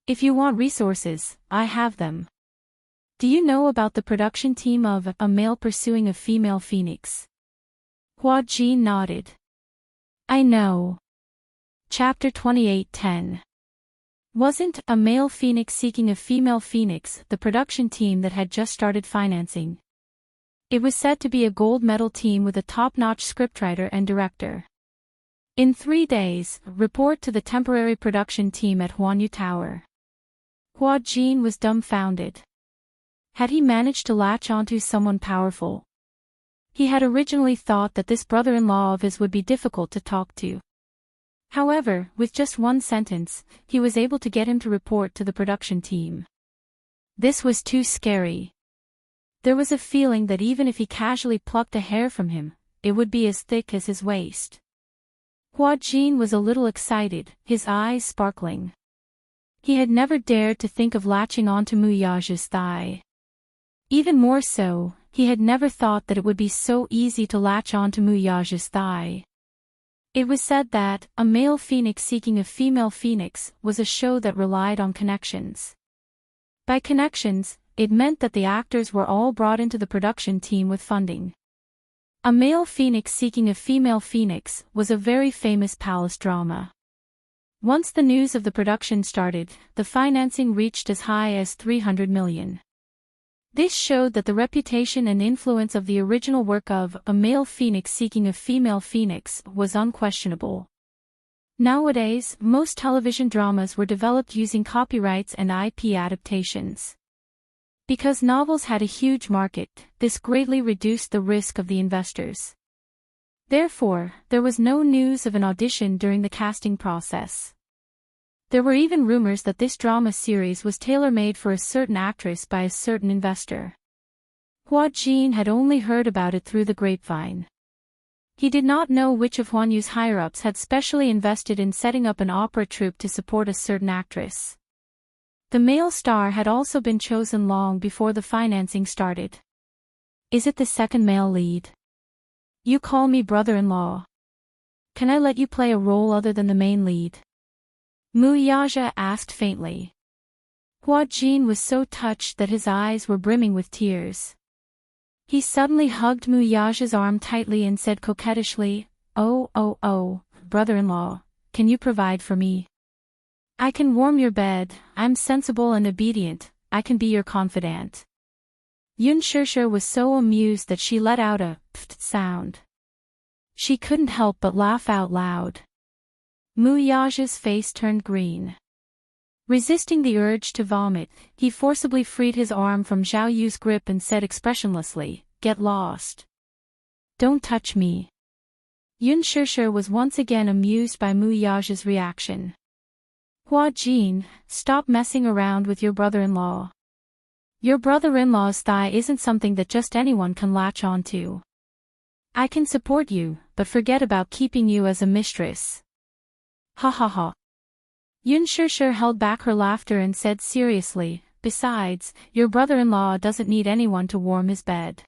If you want resources, I have them. Do you know about the production team of A Male Pursuing a Female Phoenix? Hua Jin nodded. I know. Chapter 28:10. Wasn't A Male Phoenix Seeking a Female Phoenix the production team that had just started financing? It was said to be a gold medal team with a top-notch scriptwriter and director. In 3 days, report to the temporary production team at Huanyu Tower. Hua Jin was dumbfounded. Had he managed to latch onto someone powerful? He had originally thought that this brother-in-law of his would be difficult to talk to. However, with just one sentence, he was able to get him to report to the production team. This was too scary. There was a feeling that even if he casually plucked a hair from him, it would be as thick as his waist. Hua Jin was a little excited, his eyes sparkling. He had never dared to think of latching onto Mu Yaja's thigh. Even more so, he had never thought that it would be so easy to latch onto Mu Yaja's thigh. It was said that A Male Phoenix Seeking a Female Phoenix was a show that relied on connections. By connections, it meant that the actors were all brought into the production team with funding. A Male Phoenix Seeking a Female Phoenix was a very famous palace drama. Once the news of the production started, the financing reached as high as 300 million. This showed that the reputation and influence of the original work of A Male Phoenix Seeking a Female Phoenix was unquestionable. Nowadays, most television dramas were developed using copyrights and IP adaptations. Because novels had a huge market, this greatly reduced the risk of the investors. Therefore, there was no news of an audition during the casting process. There were even rumors that this drama series was tailor-made for a certain actress by a certain investor. Hua Jin had only heard about it through the grapevine. He did not know which of Huan Yu's higher-ups had specially invested in setting up an opera troupe to support a certain actress. The male star had also been chosen long before the financing started. Is it the second male lead? You call me brother-in-law. Can I let you play a role other than the main lead? Mu Yaja asked faintly. Hua Jin was so touched that his eyes were brimming with tears. He suddenly hugged Mu Yaja's arm tightly and said coquettishly, Oh, brother-in-law, can you provide for me? I can warm your bed, I'm sensible and obedient, I can be your confidant. Yun Shishir was so amused that she let out a pft sound. She couldn't help but laugh out loud. Mu Yaja's face turned green. Resisting the urge to vomit, he forcibly freed his arm from Zhao Yu's grip and said expressionlessly, Get lost. Don't touch me. Yun Shishir was once again amused by Mu Yaja's reaction. Hua Jin, stop messing around with your brother-in-law. Your brother-in-law's thigh isn't something that just anyone can latch onto. I can support you, but forget about keeping you as a mistress. Ha ha ha. Yun Shishir held back her laughter and said seriously, Besides, your brother-in-law doesn't need anyone to warm his bed.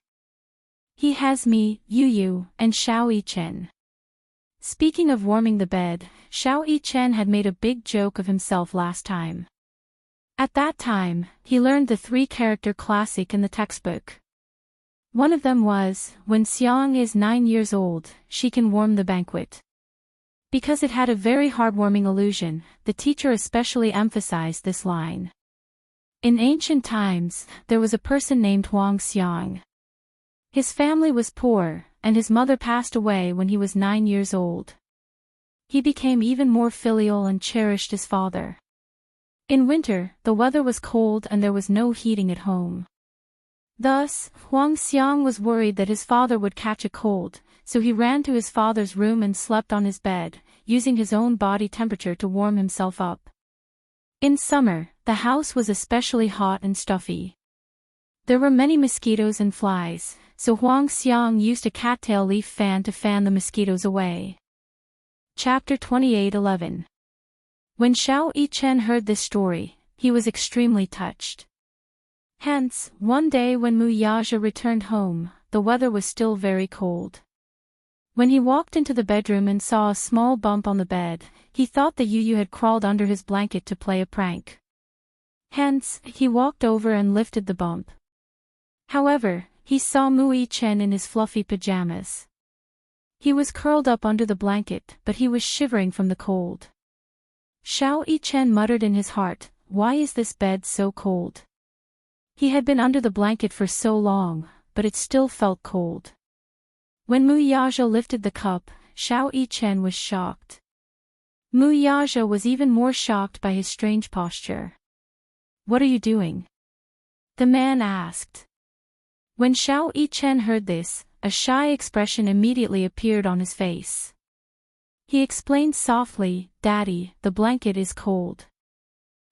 He has me, Yu, and Xiao Yichen. Speaking of warming the bed, Xiao Yichen had made a big joke of himself last time. At that time, he learned the 3-character classic in the textbook. One of them was, when Xiang is 9 years old, she can warm the banquet. Because it had a very heartwarming allusion, the teacher especially emphasized this line. In ancient times, there was a person named Huang Xiang. His family was poor, and his mother passed away when he was 9 years old. He became even more filial and cherished his father. In winter, the weather was cold and there was no heating at home. Thus, Huang Xiang was worried that his father would catch a cold, so he ran to his father's room and slept on his bed, using his own body temperature to warm himself up. In summer, the house was especially hot and stuffy. There were many mosquitoes and flies, so Huang Xiang used a cattail leaf fan to fan the mosquitoes away. Chapter 28:11. When Xiao Yichen heard this story, he was extremely touched. Hence, one day when Mu Yaja returned home, the weather was still very cold. When he walked into the bedroom and saw a small bump on the bed, he thought that Yu had crawled under his blanket to play a prank. Hence, he walked over and lifted the bump. However, he saw Mu Yichen in his fluffy pajamas. He was curled up under the blanket, but he was shivering from the cold. Xiao Yichen muttered in his heart, Why is this bed so cold? He had been under the blanket for so long, but it still felt cold. When Mu Yaja lifted the cup, Xiao Yichen was shocked. Mu Yaja was even more shocked by his strange posture. What are you doing? The man asked. When Xiao Yichen heard this, a shy expression immediately appeared on his face. He explained softly, Daddy, the blanket is cold.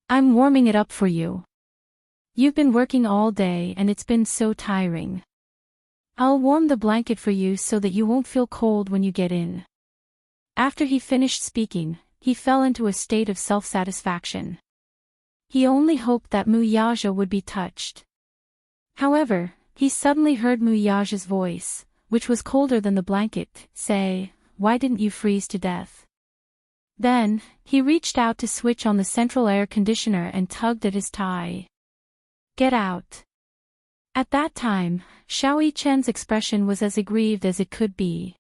I'm warming it up for you. You've been working all day and it's been so tiring. I'll warm the blanket for you so that you won't feel cold when you get in. After he finished speaking, he fell into a state of self-satisfaction. He only hoped that Mu Yaja would be touched. However, he suddenly heard Mu Yaja's voice, which was colder than the blanket, say, Why didn't you freeze to death? Then, he reached out to switch on the central air conditioner and tugged at his tie. Get out. At that time, Xiao Yichen's expression was as aggrieved as it could be.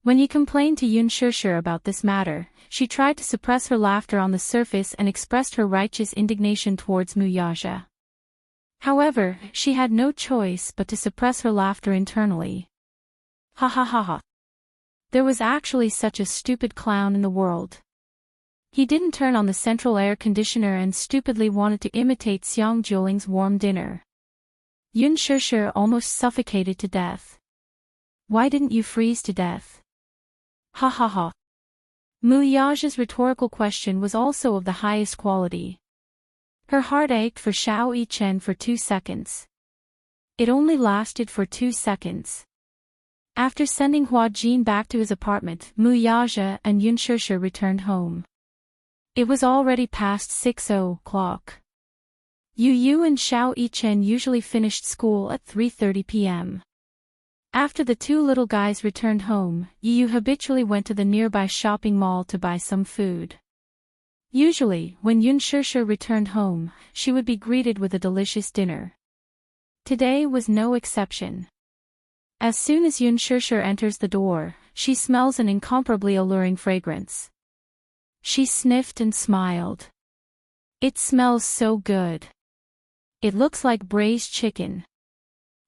When he complained to Yun Shishir about this matter, she tried to suppress her laughter on the surface and expressed her righteous indignation towards Mu Yaja. However, she had no choice but to suppress her laughter internally. Ha ha ha ha. There was actually such a stupid clown in the world. He didn't turn on the central air conditioner and stupidly wanted to imitate Xiang Jiuling's warm dinner. Yun Shishir almost suffocated to death. Why didn't you freeze to death? Ha ha ha. Mu Yaja's rhetorical question was also of the highest quality. Her heart ached for Xiao Yichen for 2 seconds. It only lasted for 2 seconds. After sending Hua Jin back to his apartment, Mu Yaja and Yun Shusha returned home. It was already past 6 o'clock. Yu Yu and Xiao Yichen usually finished school at 3:30 p.m. After the two little guys returned home, Yu Yu habitually went to the nearby shopping mall to buy some food. Usually, when Yun Shusha returned home, she would be greeted with a delicious dinner. Today was no exception. As soon as Yun Shusha enters the door, she smells an incomparably alluring fragrance. She sniffed and smiled. It smells so good. It looks like braised chicken.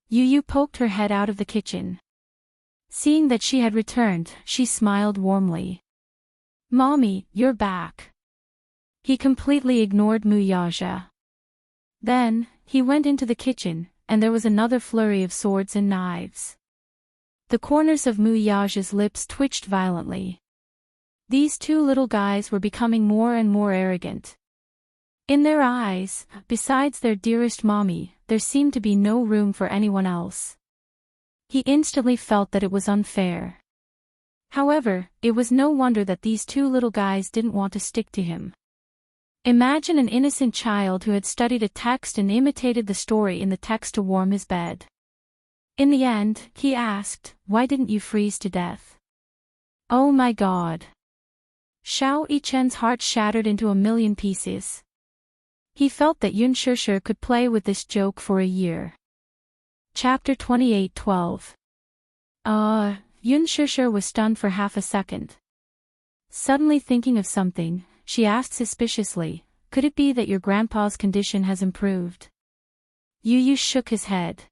Yu Yu poked her head out of the kitchen. Seeing that she had returned, she smiled warmly. Mommy, you're back. He completely ignored Mu Yaja. Then, he went into the kitchen, and there was another flurry of swords and knives. The corners of Mu Yaja's lips twitched violently. These two little guys were becoming more and more arrogant. In their eyes, besides their dearest mommy, there seemed to be no room for anyone else. He instantly felt that it was unfair. However, it was no wonder that these two little guys didn't want to stick to him. Imagine an innocent child who had studied a text and imitated the story in the text to warm his bed. In the end, he asked, "Why didn't you freeze to death?" Oh my God! Xiao Yichen's heart shattered into a million pieces. He felt that Yun Shusha could play with this joke for a year. Chapter 28:12. Yun Shusha was stunned for half a second. Suddenly thinking of something, she asked suspiciously, "Could it be that your grandpa's condition has improved?" Yu Yu shook his head.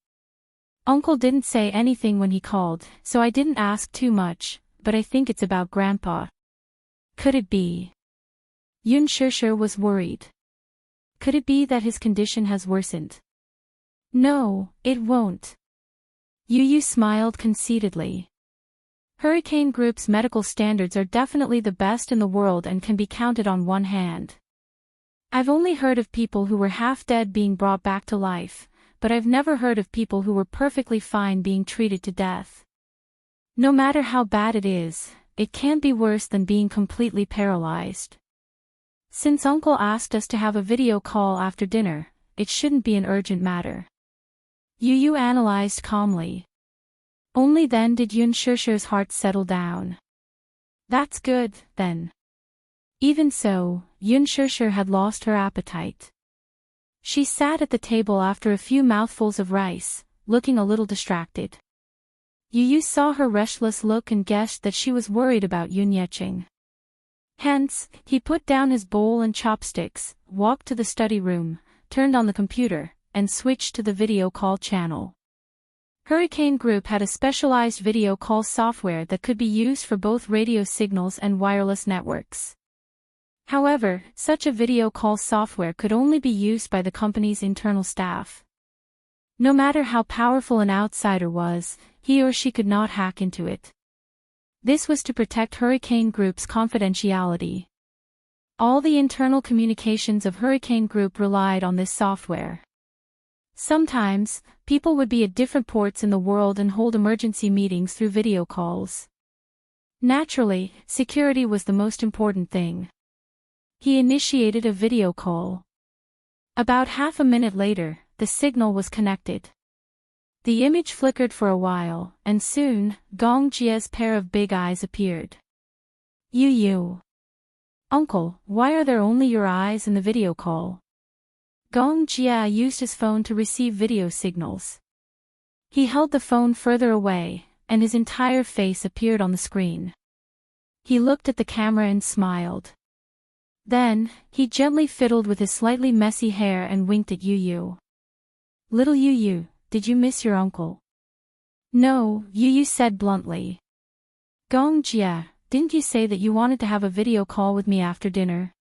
Uncle didn't say anything when he called, so I didn't ask too much, but I think it's about grandpa. Could it be? Yun Shusha was worried. Could it be that his condition has worsened? No, it won't. Yu Yu smiled conceitedly. Hurricane Group's medical standards are definitely the best in the world and can be counted on one hand. I've only heard of people who were half dead being brought back to life, but I've never heard of people who were perfectly fine being treated to death. No matter how bad it is, it can't be worse than being completely paralyzed. Since Uncle asked us to have a video call after dinner, it shouldn't be an urgent matter. Yu Yu analyzed calmly. Only then did Yun Shusha's heart settle down. That's good, then. Even so, Yun Shusha had lost her appetite. She sat at the table after a few mouthfuls of rice, looking a little distracted. Yu Yu saw her restless look and guessed that she was worried about Yun Yecheng. Hence, he put down his bowl and chopsticks, walked to the study room, turned on the computer, and switched to the video call channel. Hurricane Group had a specialized video call software that could be used for both radio signals and wireless networks. However, such a video call software could only be used by the company's internal staff. No matter how powerful an outsider was, he or she could not hack into it. This was to protect Hurricane Group's confidentiality. All the internal communications of Hurricane Group relied on this software. Sometimes, people would be at different ports in the world and hold emergency meetings through video calls. Naturally, security was the most important thing. He initiated a video call. About half a minute later, the signal was connected. The image flickered for a while, and soon, Gong Jie's pair of big eyes appeared. Yu Yu. Uncle, why are there only your eyes in the video call? Gong Jie used his phone to receive video signals. He held the phone further away, and his entire face appeared on the screen. He looked at the camera and smiled. Then, he gently fiddled with his slightly messy hair and winked at Yu Yu. Little Yu Yu, did you miss your uncle? No, Yu Yu said bluntly. Gong Jie, didn't you say that you wanted to have a video call with me after dinner?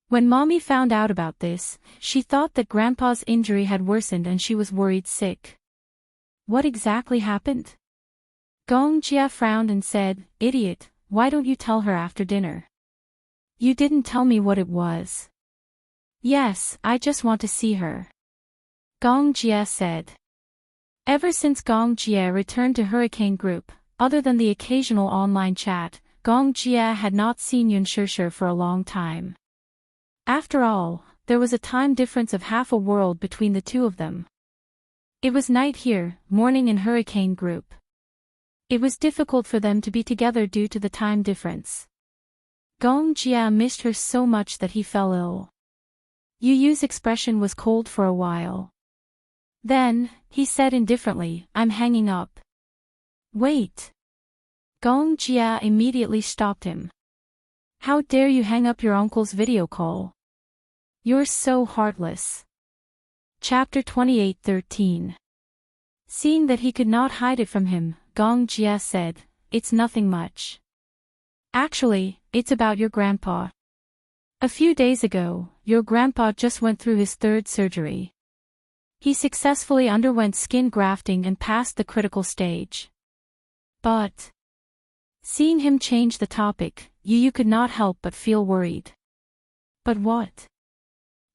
When Mommy found out about this, she thought that Grandpa's injury had worsened and she was worried sick. What exactly happened? Gong Jia frowned and said, "Idiot, why don't you tell her after dinner? You didn't tell me what it was." "Yes, I just want to see her," Gong Jia said. Ever since Gong Jia returned to Hurricane Group, other than the occasional online chat, Gong Jia had not seen Yun Shishir for a long time. After all, there was a time difference of half a world between the two of them. It was night here, morning in Hurricane Group. It was difficult for them to be together due to the time difference. Gong Jia missed her so much that he fell ill. Yu Yu's expression was cold for a while. Then, he said indifferently, "I'm hanging up." "Wait." Gong Jia immediately stopped him. "How dare you hang up your uncle's video call? You're so heartless." Chapter 28:13. Seeing that he could not hide it from him, Gong Jia said, "It's nothing much. Actually, it's about your grandpa. A few days ago, your grandpa just went through his third surgery. He successfully underwent skin grafting and passed the critical stage." But, seeing him change the topic, Yu Yu could not help but feel worried. "But what?"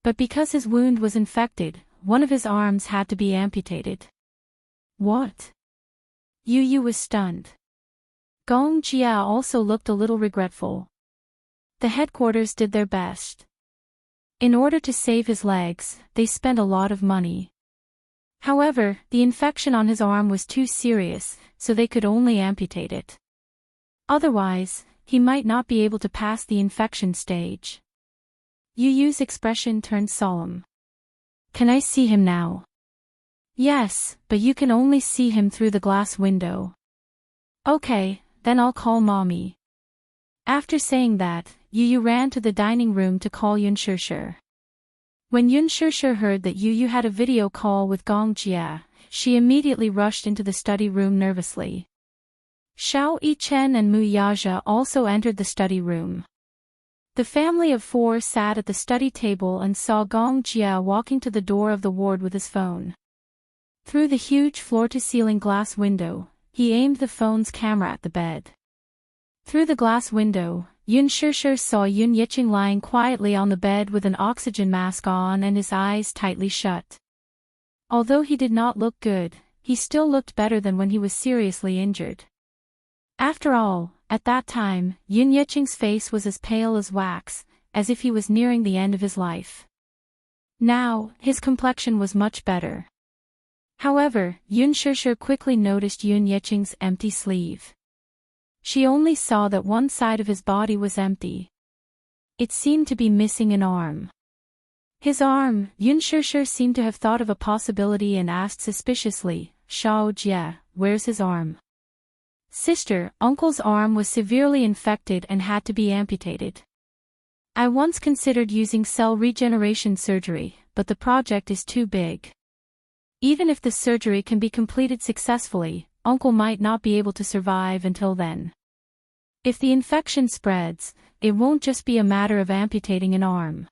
"But because his wound was infected, one of his arms had to be amputated." "What?" Yu Yu was stunned. Gong Jia also looked a little regretful. The headquarters did their best. In order to save his legs, they spent a lot of money. However, the infection on his arm was too serious, so they could only amputate it. Otherwise, he might not be able to pass the infection stage. Yu Yu's expression turned solemn. "Can I see him now?" "Yes, but you can only see him through the glass window." "Okay, then I'll call mommy." After saying that, Yu Yu ran to the dining room to call Yun Shishir. When Yun Shishir heard that Yu Yu had a video call with Gong Jia, she immediately rushed into the study room nervously. Xiao Yichen and Mu Yaja also entered the study room. The family of four sat at the study table and saw Gong Jia walking to the door of the ward with his phone. Through the huge floor-to-ceiling glass window, he aimed the phone's camera at the bed. Through the glass window, Yun Shishir saw Yun Yicheng lying quietly on the bed with an oxygen mask on and his eyes tightly shut. Although he did not look good, he still looked better than when he was seriously injured. After all, at that time, Yun Yicheng's face was as pale as wax, as if he was nearing the end of his life. Now, his complexion was much better. However, Yun Shishir quickly noticed Yun Yicheng's empty sleeve. She only saw that one side of his body was empty. It seemed to be missing an arm. His arm, Yun Shishir seemed to have thought of a possibility and asked suspiciously, "Xiao Jia, where's his arm?" "Sister, uncle's arm was severely infected and had to be amputated. I once considered using cell regeneration surgery, but the project is too big. Even if the surgery can be completed successfully, uncle might not be able to survive until then. If the infection spreads, it won't just be a matter of amputating an arm."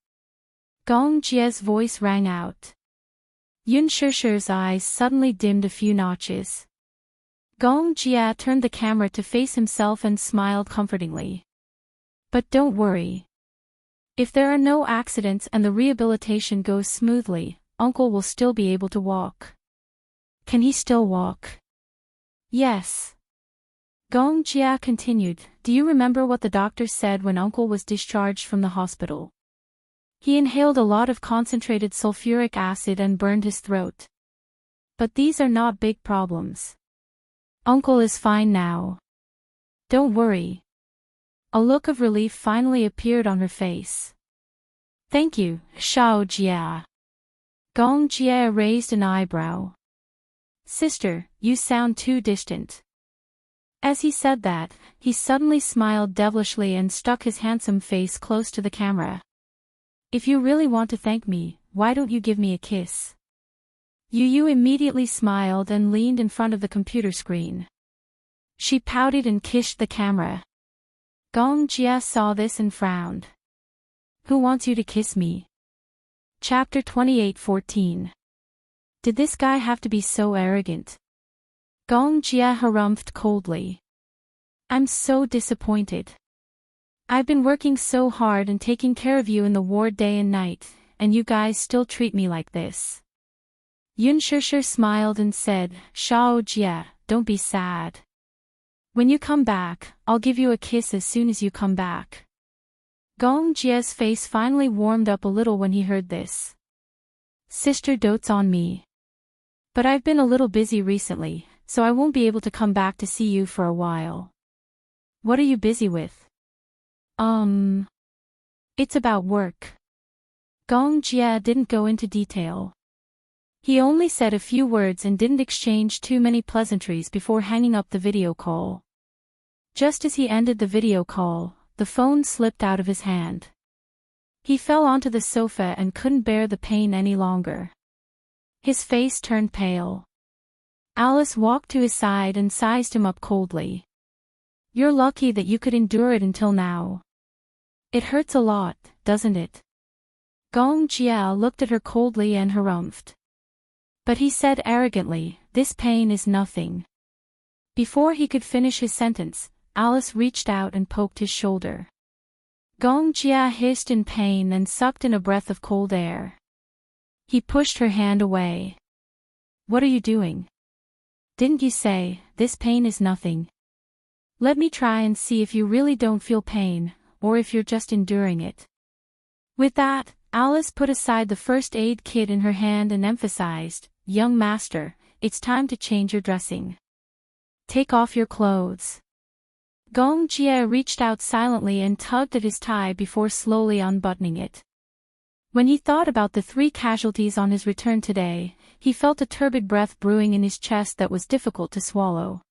Gong Jia's voice rang out. Yun Shishir's eyes suddenly dimmed a few notches. Gong Jia turned the camera to face himself and smiled comfortingly. "But don't worry. If there are no accidents and the rehabilitation goes smoothly, uncle will still be able to walk." "Can he still walk?" "Yes." Gong Jia continued, "Do you remember what the doctor said when uncle was discharged from the hospital? He inhaled a lot of concentrated sulfuric acid and burned his throat. But these are not big problems. Uncle is fine now. Don't worry." A look of relief finally appeared on her face. "Thank you, Xiao Jia." Gong Jia raised an eyebrow. "Sister, you sound too distant." As he said that, he suddenly smiled devilishly and stuck his handsome face close to the camera. "If you really want to thank me, why don't you give me a kiss?" Yu Yu immediately smiled and leaned in front of the computer screen. She pouted and kissed the camera. Gong Jia saw this and frowned. "Who wants you to kiss me?" Chapter 28:14. Did this guy have to be so arrogant? Gong Jia harumphed coldly. I'm so disappointed. I've been working so hard and taking care of you in the ward day and night, and you guys still treat me like this. Yun Shishir smiled and said, Shao Jia, don't be sad. When you come back, I'll give you a kiss as soon as you come back. Gong Jia's face finally warmed up a little when he heard this. Sister dotes on me. But I've been a little busy recently, so I won't be able to come back to see you for a while. What are you busy with? It's about work. Gong Jia didn't go into detail. He only said a few words and didn't exchange too many pleasantries before hanging up the video call. Just as he ended the video call, the phone slipped out of his hand. He fell onto the sofa and couldn't bear the pain any longer. His face turned pale. Alice walked to his side and sized him up coldly. You're lucky that you could endure it until now. It hurts a lot, doesn't it? Gong Jia looked at her coldly and harumphed. But he said arrogantly, this pain is nothing. Before he could finish his sentence, Alice reached out and poked his shoulder. Gong Jia hissed in pain and sucked in a breath of cold air. He pushed her hand away. What are you doing? Didn't you say, this pain is nothing? Let me try and see if you really don't feel pain, or if you're just enduring it. With that, Alice put aside the first aid kit in her hand and emphasized, Young master, it's time to change your dressing. Take off your clothes. Gong Jia reached out silently and tugged at his tie before slowly unbuttoning it. When he thought about the 3 casualties on his return today, he felt a turbid breath brewing in his chest that was difficult to swallow.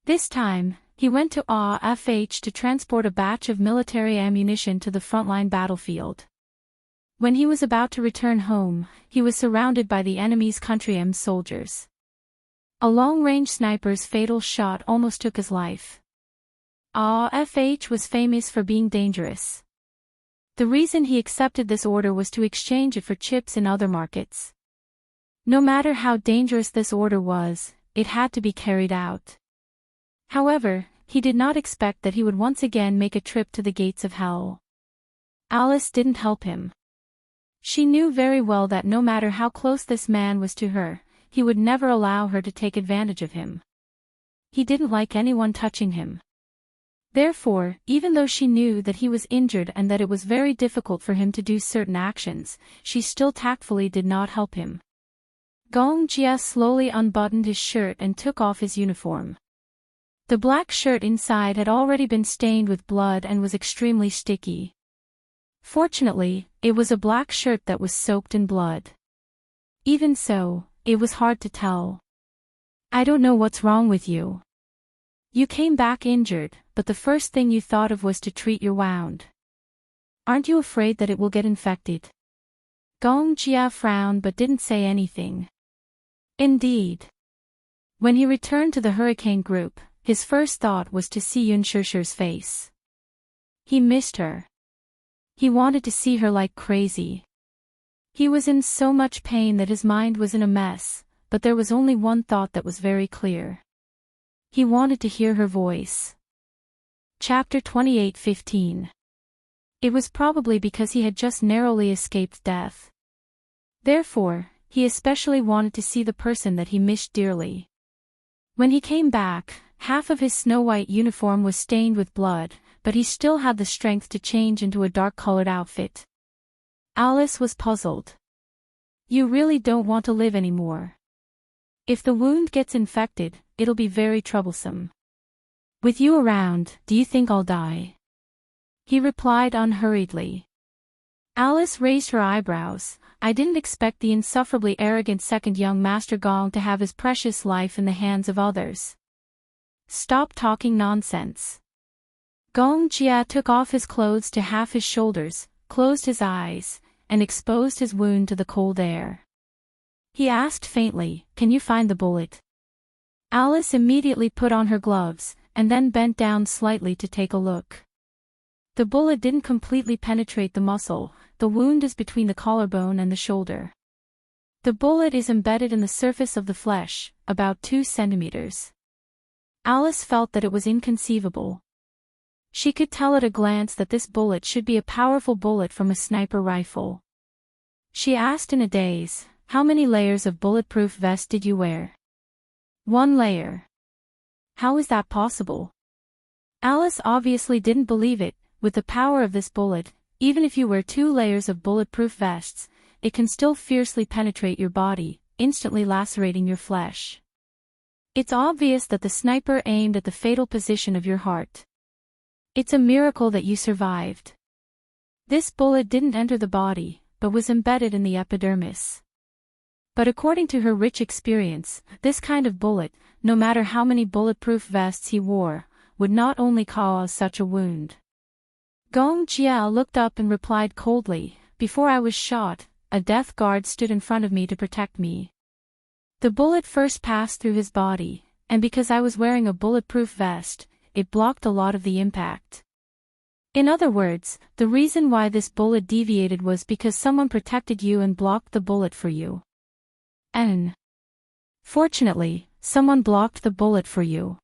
This time, he went to AFH to transport a batch of military ammunition to the frontline battlefield. When he was about to return home, he was surrounded by the enemy's country M soldiers. A long-range sniper's fatal shot almost took his life. AFH was famous for being dangerous. The reason he accepted this order was to exchange it for chips in other markets. No matter how dangerous this order was, it had to be carried out. However, he did not expect that he would once again make a trip to the gates of hell. Alice didn't help him. She knew very well that no matter how close this man was to her, he would never allow her to take advantage of him. He didn't like anyone touching him. Therefore, even though she knew that he was injured and that it was very difficult for him to do certain actions, she still tactfully did not help him. Gong Jia slowly unbuttoned his shirt and took off his uniform. The black shirt inside had already been stained with blood and was extremely sticky. Fortunately, it was a black shirt that was soaked in blood. Even so, it was hard to tell. I don't know what's wrong with you. You came back injured, but the first thing you thought of was to treat your wound. Aren't you afraid that it will get infected? Gong Jia frowned but didn't say anything. Indeed. When he returned to the hurricane group, his first thought was to see Yun Shishir's face. He missed her. He wanted to see her like crazy. He was in so much pain that his mind was in a mess, but there was only one thought that was very clear. He wanted to hear her voice. Chapter 28:15. It was probably because he had just narrowly escaped death. Therefore, he especially wanted to see the person that he missed dearly. When he came back, half of his snow-white uniform was stained with blood, but he still had the strength to change into a dark-colored outfit. Alice was puzzled. You really don't want to live anymore. If the wound gets infected, it'll be very troublesome. With you around, do you think I'll die? He replied unhurriedly. Alice raised her eyebrows. I didn't expect the insufferably arrogant second young Master Gong to have his precious life in the hands of others. Stop talking nonsense. Gong Jia took off his clothes to half his shoulders, closed his eyes, and exposed his wound to the cold air. He asked faintly, Can you find the bullet? Alice immediately put on her gloves, and then bent down slightly to take a look. The bullet didn't completely penetrate the muscle, the wound is between the collarbone and the shoulder. The bullet is embedded in the surface of the flesh, about 2 centimeters. Alice felt that it was inconceivable. She could tell at a glance that this bullet should be a powerful bullet from a sniper rifle. She asked in a daze, "How many layers of bulletproof vest did you wear?" "1 layer." "How is that possible?" Alice obviously didn't believe it. With the power of this bullet, even if you wear 2 layers of bulletproof vests, it can still fiercely penetrate your body, instantly lacerating your flesh. It's obvious that the sniper aimed at the fatal position of your heart. It's a miracle that you survived. This bullet didn't enter the body, but was embedded in the epidermis. But according to her rich experience, this kind of bullet, no matter how many bulletproof vests he wore, would not only cause such a wound. Gong Jia looked up and replied coldly, "Before I was shot, a death guard stood in front of me to protect me. The bullet first passed through his body, and because I was wearing a bulletproof vest, it blocked a lot of the impact." In other words, the reason why this bullet deviated was because someone protected you and blocked the bullet for you. Fortunately, someone blocked the bullet for you.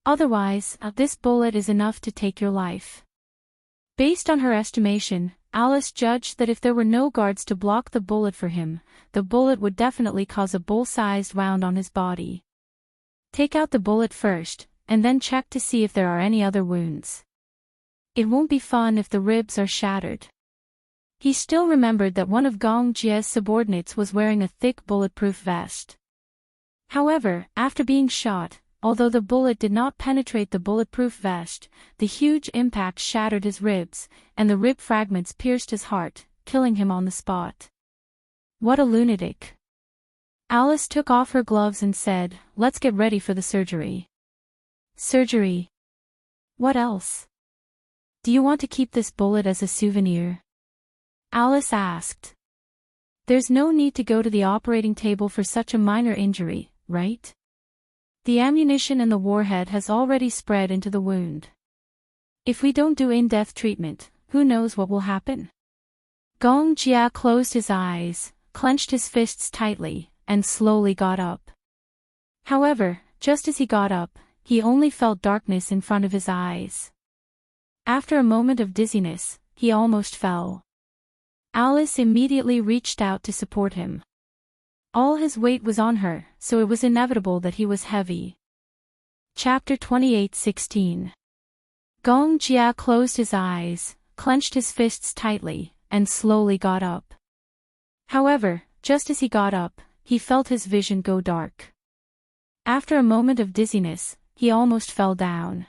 Otherwise, this bullet is enough to take your life. Based on her estimation, Alice judged that if there were no guards to block the bullet for him, the bullet would definitely cause a bull-sized wound on his body. Take out the bullet first, and then check to see if there are any other wounds. It won't be fun if the ribs are shattered. He still remembered that one of Gong Jia's subordinates was wearing a thick bulletproof vest. However, after being shot, although the bullet did not penetrate the bulletproof vest, the huge impact shattered his ribs, and the rib fragments pierced his heart, killing him on the spot. What a lunatic. Alice took off her gloves and said, "Let's get ready for the surgery." "Surgery? What else? Do you want to keep this bullet as a souvenir?" Alice asked. "There's no need to go to the operating table for such a minor injury, right? The ammunition and the warhead has already spread into the wound. If we don't do in-depth treatment, who knows what will happen?" Gong Jia closed his eyes, clenched his fists tightly, and slowly got up. However, just as he got up, he only felt darkness in front of his eyes. After a moment of dizziness, he almost fell. Alice immediately reached out to support him. All his weight was on her, so it was inevitable that he was heavy. Chapter 28:16. Gong Jia closed his eyes, clenched his fists tightly, and slowly got up. However, just as he got up, he felt his vision go dark. After a moment of dizziness, he almost fell down.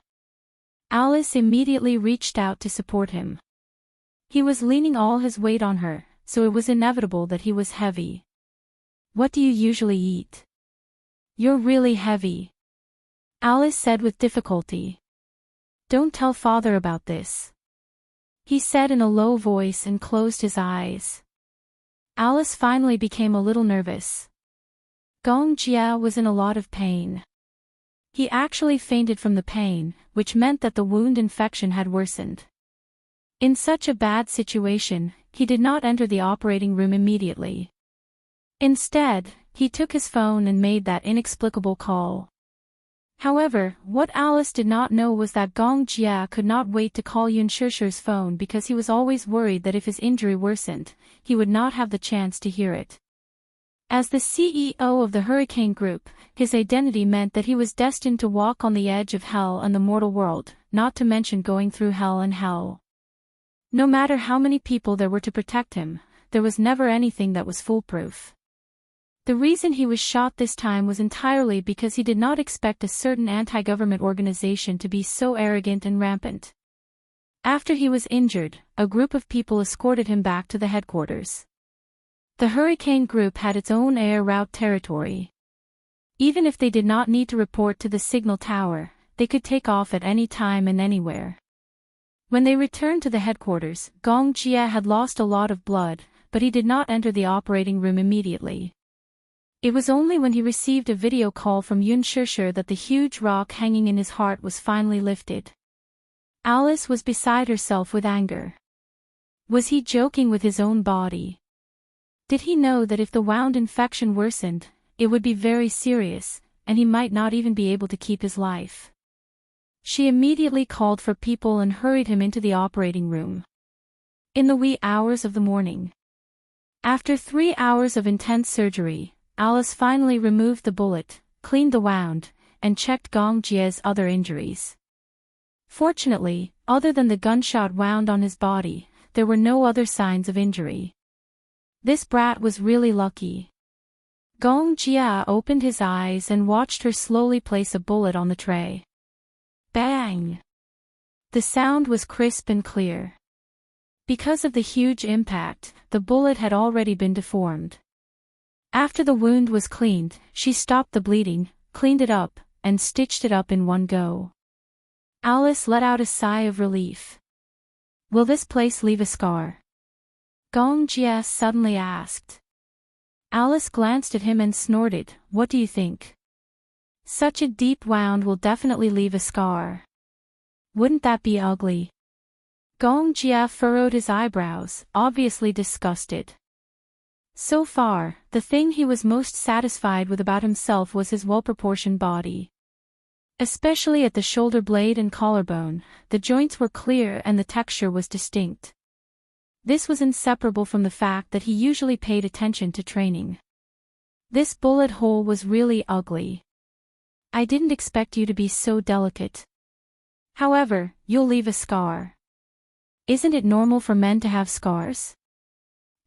Alice immediately reached out to support him. He was leaning all his weight on her, so it was inevitable that he was heavy. "What do you usually eat?" "You're really heavy," Alice said with difficulty. "Don't tell father about this," he said in a low voice and closed his eyes. Alice finally became a little nervous. Gong Jia was in a lot of pain. He actually fainted from the pain, which meant that the wound infection had worsened. In such a bad situation, he did not enter the operating room immediately. Instead, he took his phone and made that inexplicable call. However, what Alice did not know was that Gong Jia could not wait to call Yun Shishir's phone because he was always worried that if his injury worsened, he would not have the chance to hear it. As the CEO of the Hurricane Group, his identity meant that he was destined to walk on the edge of hell and the mortal world, not to mention going through hell and hell. No matter how many people there were to protect him, there was never anything that was foolproof. The reason he was shot this time was entirely because he did not expect a certain anti-government organization to be so arrogant and rampant. After he was injured, a group of people escorted him back to the headquarters. The Hurricane Group had its own air route territory. Even if they did not need to report to the signal tower, they could take off at any time and anywhere. When they returned to the headquarters, Gong Jia had lost a lot of blood, but he did not enter the operating room immediately. It was only when he received a video call from Yun Shishir that the huge rock hanging in his heart was finally lifted. Alice was beside herself with anger. Was he joking with his own body? Did he know that if the wound infection worsened, it would be very serious, and he might not even be able to keep his life? She immediately called for people and hurried him into the operating room. In the wee hours of the morning. After 3 hours of intense surgery, Alice finally removed the bullet, cleaned the wound, and checked Gong Jie's other injuries. Fortunately, other than the gunshot wound on his body, there were no other signs of injury. This brat was really lucky. Gong Jia opened his eyes and watched her slowly place a bullet on the tray. Bang! The sound was crisp and clear. Because of the huge impact, the bullet had already been deformed. After the wound was cleaned, she stopped the bleeding, cleaned it up, and stitched it up in one go. Alice let out a sigh of relief. Will this place leave a scar? Gong Jia suddenly asked. Alice glanced at him and snorted, what do you think? Such a deep wound will definitely leave a scar. Wouldn't that be ugly? Gong Jia furrowed his eyebrows, obviously disgusted. So far, the thing he was most satisfied with about himself was his well-proportioned body. Especially at the shoulder blade and collarbone, the joints were clear and the texture was distinct. This was inseparable from the fact that he usually paid attention to training. This bullet hole was really ugly. I didn't expect you to be so delicate. However, you'll leave a scar. Isn't it normal for men to have scars?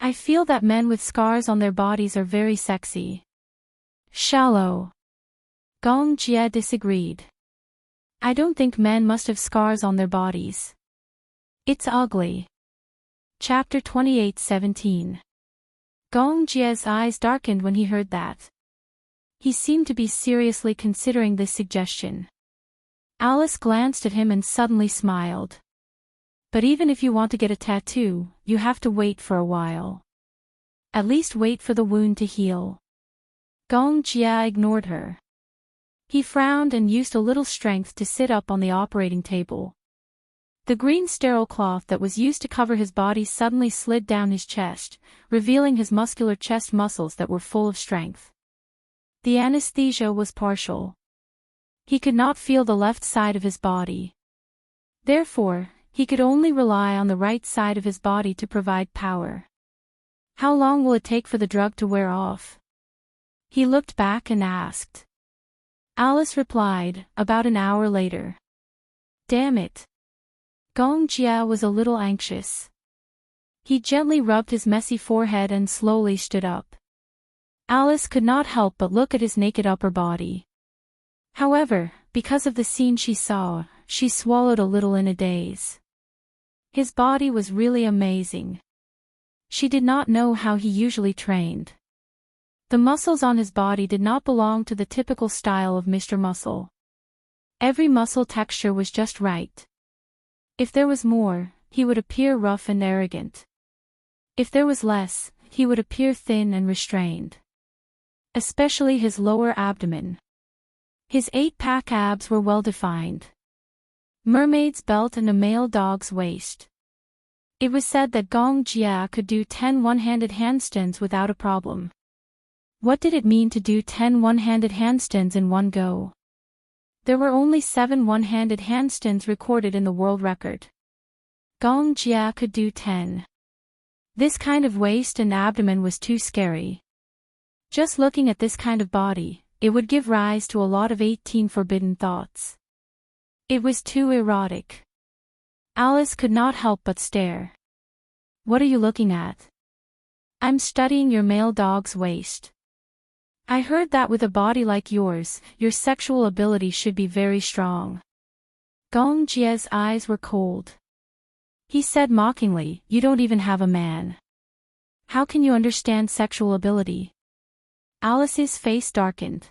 I feel that men with scars on their bodies are very sexy. Shallow. Gong Jia disagreed. I don't think men must have scars on their bodies. It's ugly. Chapter 28:17. Gong Jia's eyes darkened when he heard that. He seemed to be seriously considering this suggestion. Alice glanced at him and suddenly smiled. But even if you want to get a tattoo, you have to wait for a while. At least wait for the wound to heal. Gong Jia ignored her. He frowned and used a little strength to sit up on the operating table. The green sterile cloth that was used to cover his body suddenly slid down his chest, revealing his muscular chest muscles that were full of strength. The anesthesia was partial. He could not feel the left side of his body. Therefore, he could only rely on the right side of his body to provide power. How long will it take for the drug to wear off? He looked back and asked. Alice replied, about an hour later. Damn it. Gong Jia was a little anxious. He gently rubbed his messy forehead and slowly stood up. Alice could not help but look at his naked upper body. However, because of the scene she saw, she swallowed a little in a daze. His body was really amazing. She did not know how he usually trained. The muscles on his body did not belong to the typical style of Mr. Muscle. Every muscle texture was just right. If there was more, he would appear rough and arrogant. If there was less, he would appear thin and restrained. Especially his lower abdomen. His 8-pack abs were well defined. Mermaid's belt and a male dog's waist. It was said that Gong Jia could do 10 one-handed handstands without a problem. What did it mean to do 10 one-handed handstands in one go? There were only 7 one-handed handstands recorded in the world record. Gong Jia could do 10. This kind of waist and abdomen was too scary. Just looking at this kind of body, it would give rise to a lot of 18 forbidden thoughts. It was too erotic. Alice could not help but stare. What are you looking at? I'm studying your male dog's waist. I heard that with a body like yours, your sexual ability should be very strong. Gong Jia's eyes were cold. He said mockingly, you don't even have a man. How can you understand sexual ability? Alice's face darkened.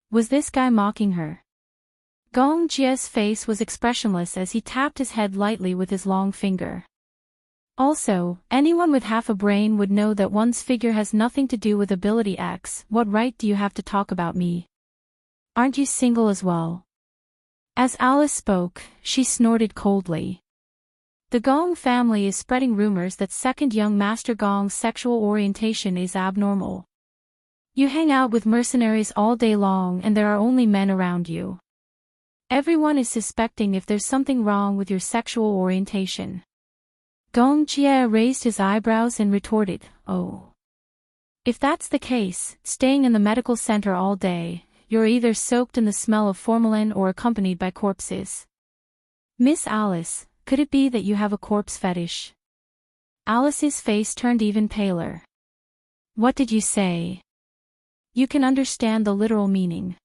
Was this guy mocking her? Gong Jia's face was expressionless as he tapped his head lightly with his long finger. Also, anyone with half a brain would know that one's figure has nothing to do with ability X. What right do you have to talk about me? Aren't you single as well? As Alice spoke, she snorted coldly. The Gong family is spreading rumors that second young Master Gong's sexual orientation is abnormal. You hang out with mercenaries all day long and there are only men around you. Everyone is suspecting if there's something wrong with your sexual orientation. Gong Jie raised his eyebrows and retorted, "Oh. If that's the case, staying in the medical center all day, you're either soaked in the smell of formalin or accompanied by corpses. Miss Alice, could it be that you have a corpse fetish?" Alice's face turned even paler. "What did you say?" "You can understand the literal meaning.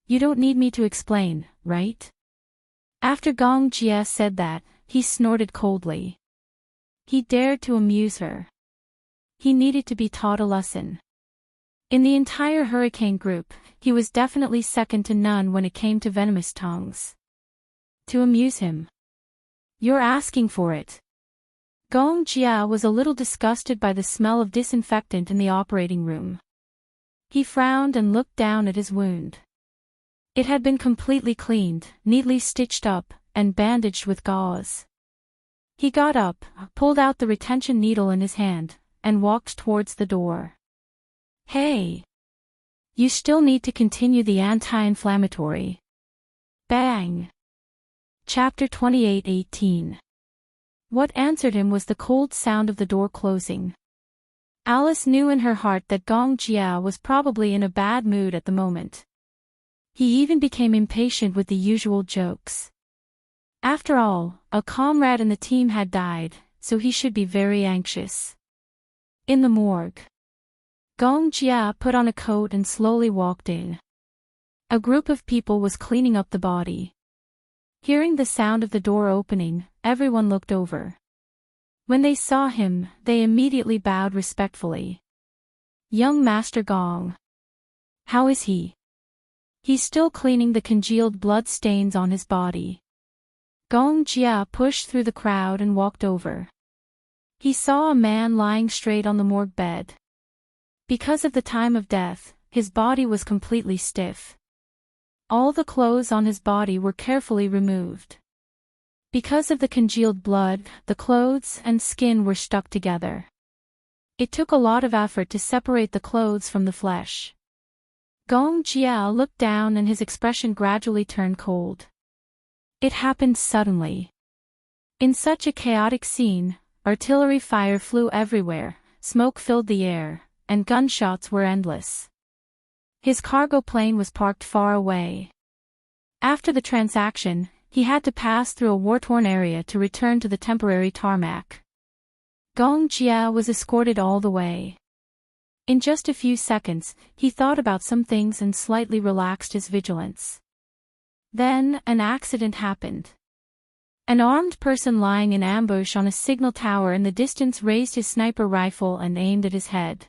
You don't need me to explain, right?" After Gong Jie said that, he snorted coldly. He dared to amuse her. He needed to be taught a lesson. In the entire hurricane group, he was definitely second to none when it came to venomous tongues. To amuse him. You're asking for it. Gong Jia was a little disgusted by the smell of disinfectant in the operating room. He frowned and looked down at his wound. It had been completely cleaned, neatly stitched up, and bandaged with gauze. He got up, pulled out the retention needle in his hand, and walked towards the door. "Hey! You still need to continue the anti-inflammatory." Bang! Chapter 28:18. What answered him was the cold sound of the door closing. Alice knew in her heart that Gong Jia was probably in a bad mood at the moment. He even became impatient with the usual jokes. After all, a comrade in the team had died, so he should be very anxious. In the morgue. Gong Jia put on a coat and slowly walked in. A group of people was cleaning up the body. Hearing the sound of the door opening, everyone looked over. When they saw him, they immediately bowed respectfully. "Young Master Gong. How is he?" "He's still cleaning the congealed blood stains on his body." Gong Jia pushed through the crowd and walked over. He saw a man lying straight on the morgue bed. Because of the time of death, his body was completely stiff. All the clothes on his body were carefully removed. Because of the congealed blood, the clothes and skin were stuck together. It took a lot of effort to separate the clothes from the flesh. Gong Jia looked down and his expression gradually turned cold. It happened suddenly. In such a chaotic scene, artillery fire flew everywhere, smoke filled the air, and gunshots were endless. His cargo plane was parked far away. After the transaction, he had to pass through a war-torn area to return to the temporary tarmac. Gong Jia was escorted all the way. In just a few seconds, he thought about some things and slightly relaxed his vigilance. Then, an accident happened. An armed person lying in ambush on a signal tower in the distance raised his sniper rifle and aimed at his head.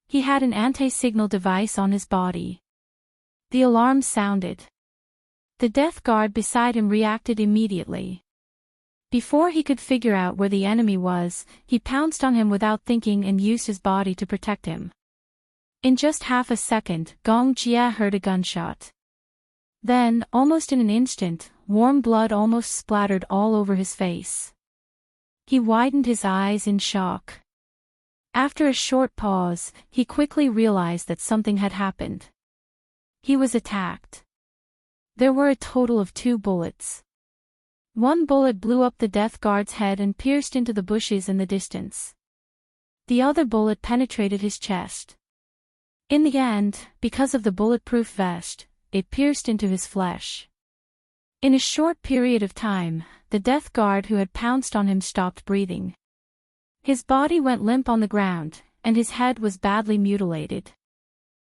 He had an anti-signal device on his body. The alarm sounded. The death guard beside him reacted immediately. Before he could figure out where the enemy was, he pounced on him without thinking and used his body to protect him. In just half a second, Gong Jia heard a gunshot. Then, almost in an instant, warm blood almost splattered all over his face. He widened his eyes in shock. After a short pause, he quickly realized that something had happened. He was attacked. There were a total of 2 bullets. One bullet blew up the death guard's head and pierced into the bushes in the distance. The other bullet penetrated his chest. In the end, because of the bulletproof vest, it pierced into his flesh. In a short period of time, the death guard who had pounced on him stopped breathing. His body went limp on the ground, and his head was badly mutilated.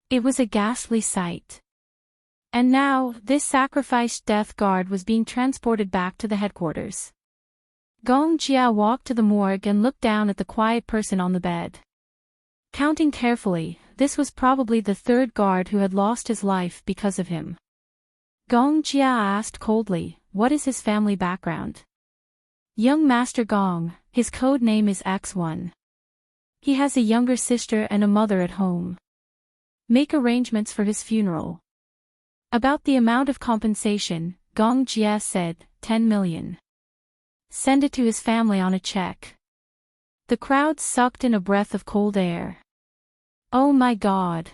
It was a ghastly sight. And now, this sacrificed death guard was being transported back to the headquarters. Gong Jia walked to the morgue and looked down at the quiet person on the bed. Counting carefully, this was probably the 3rd guard who had lost his life because of him. Gong Jia asked coldly, "What is his family background?" "Young Master Gong, his code name is X1. He has a younger sister and a mother at home. Make arrangements for his funeral." About the amount of compensation, Gong Jia said, 10 million. Send it to his family on a check. The crowd sucked in a breath of cold air. Oh my God.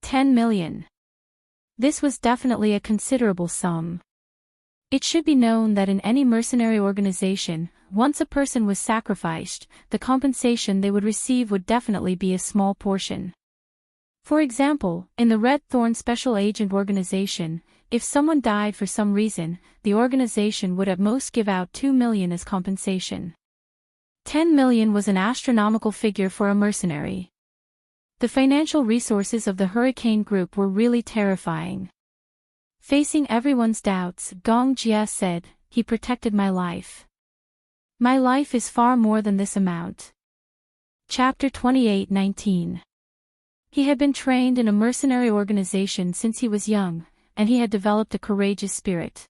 10 million. This was definitely a considerable sum. It should be known that in any mercenary organization, once a person was sacrificed, the compensation they would receive would definitely be a small portion. For example, in the Red Thorn Special Agent Organization, if someone died for some reason, the organization would at most give out 2 million as compensation. 10 million was an astronomical figure for a mercenary. The financial resources of the Hurricane Group were really terrifying. Facing everyone's doubts, Gong Jia said, "He protected my life. My life is far more than this amount." Chapter 28:19. He had been trained in a mercenary organization since he was young, and he had developed a courageous spirit.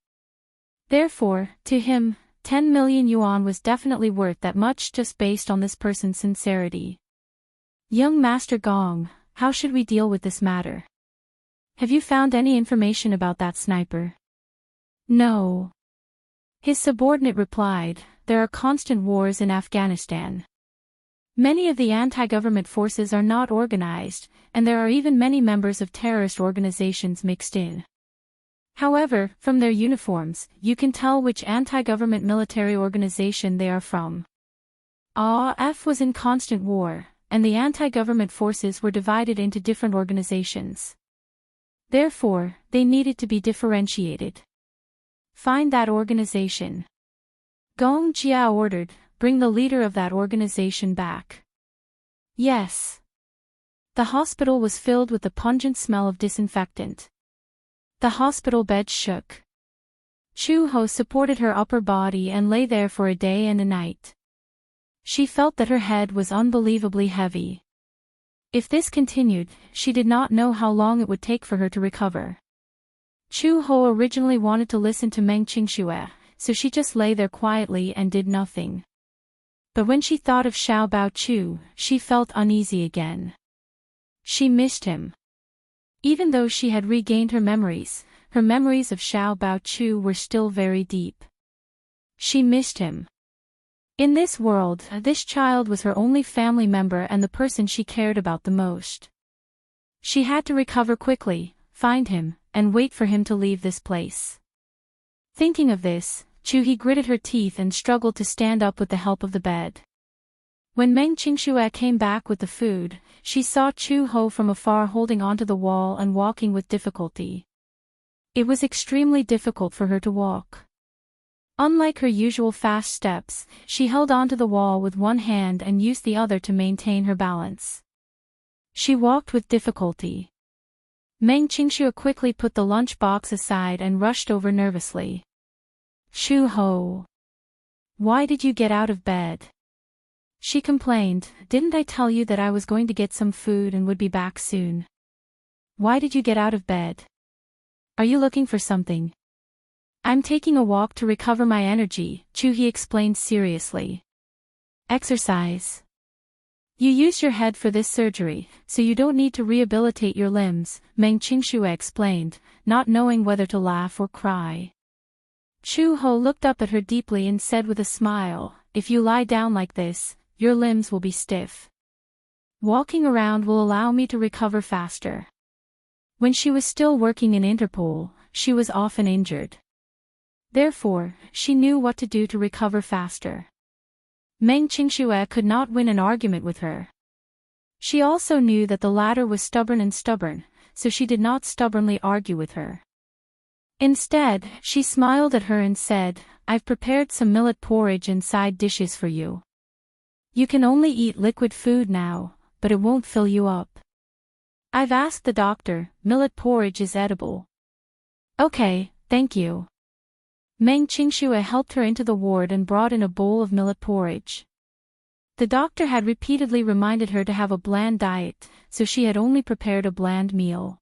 Therefore, to him, 10 million yuan was definitely worth that much just based on this person's sincerity. Young Master Gong, how should we deal with this matter? Have you found any information about that sniper? No. His subordinate replied, there are constant wars in Afghanistan. Many of the anti-government forces are not organized, and there are even many members of terrorist organizations mixed in. However, from their uniforms, you can tell which anti-government military organization they are from. AF was in constant war, and the anti-government forces were divided into different organizations. Therefore, they needed to be differentiated. Find that organization. Gong Jia ordered, bring the leader of that organization back. Yes. The hospital was filled with the pungent smell of disinfectant. The hospital bed shook. Chu Ho supported her upper body and lay there for a day and a night. She felt that her head was unbelievably heavy. If this continued, she did not know how long it would take for her to recover. Chu Ho originally wanted to listen to Meng Qingxue, so she just lay there quietly and did nothing. But when she thought of Xiao Baochu, she felt uneasy again. She missed him. Even though she had regained her memories of Xiao Baochu were still very deep. She missed him. In this world, this child was her only family member and the person she cared about the most. She had to recover quickly, find him, and wait for him to leave this place. Thinking of this, Chu-hee gritted her teeth and struggled to stand up with the help of the bed. When Meng Qingxue came back with the food, she saw Chu Ho from afar holding onto the wall and walking with difficulty. It was extremely difficult for her to walk. Unlike her usual fast steps, she held onto the wall with one hand and used the other to maintain her balance. She walked with difficulty. Meng Qingxue quickly put the lunch box aside and rushed over nervously. Chu Ho. Why did you get out of bed? She complained, didn't I tell you that I was going to get some food and would be back soon? Why did you get out of bed? Are you looking for something? I'm taking a walk to recover my energy, Chu-hee explained seriously. Exercise. You use your head for this surgery, so you don't need to rehabilitate your limbs, Meng Qingxue explained, not knowing whether to laugh or cry. Chu Ho looked up at her deeply and said with a smile, if you lie down like this, your limbs will be stiff. Walking around will allow me to recover faster. When she was still working in Interpol, she was often injured. Therefore, she knew what to do to recover faster. Meng Qingxue could not win an argument with her. She also knew that the latter was stubborn, so she did not stubbornly argue with her. Instead, she smiled at her and said, I've prepared some millet porridge and side dishes for you. You can only eat liquid food now, but it won't fill you up. I've asked the doctor, millet porridge is edible. Okay, thank you. Meng Qingxue helped her into the ward and brought in a bowl of millet porridge. The doctor had repeatedly reminded her to have a bland diet, so she had only prepared a bland meal.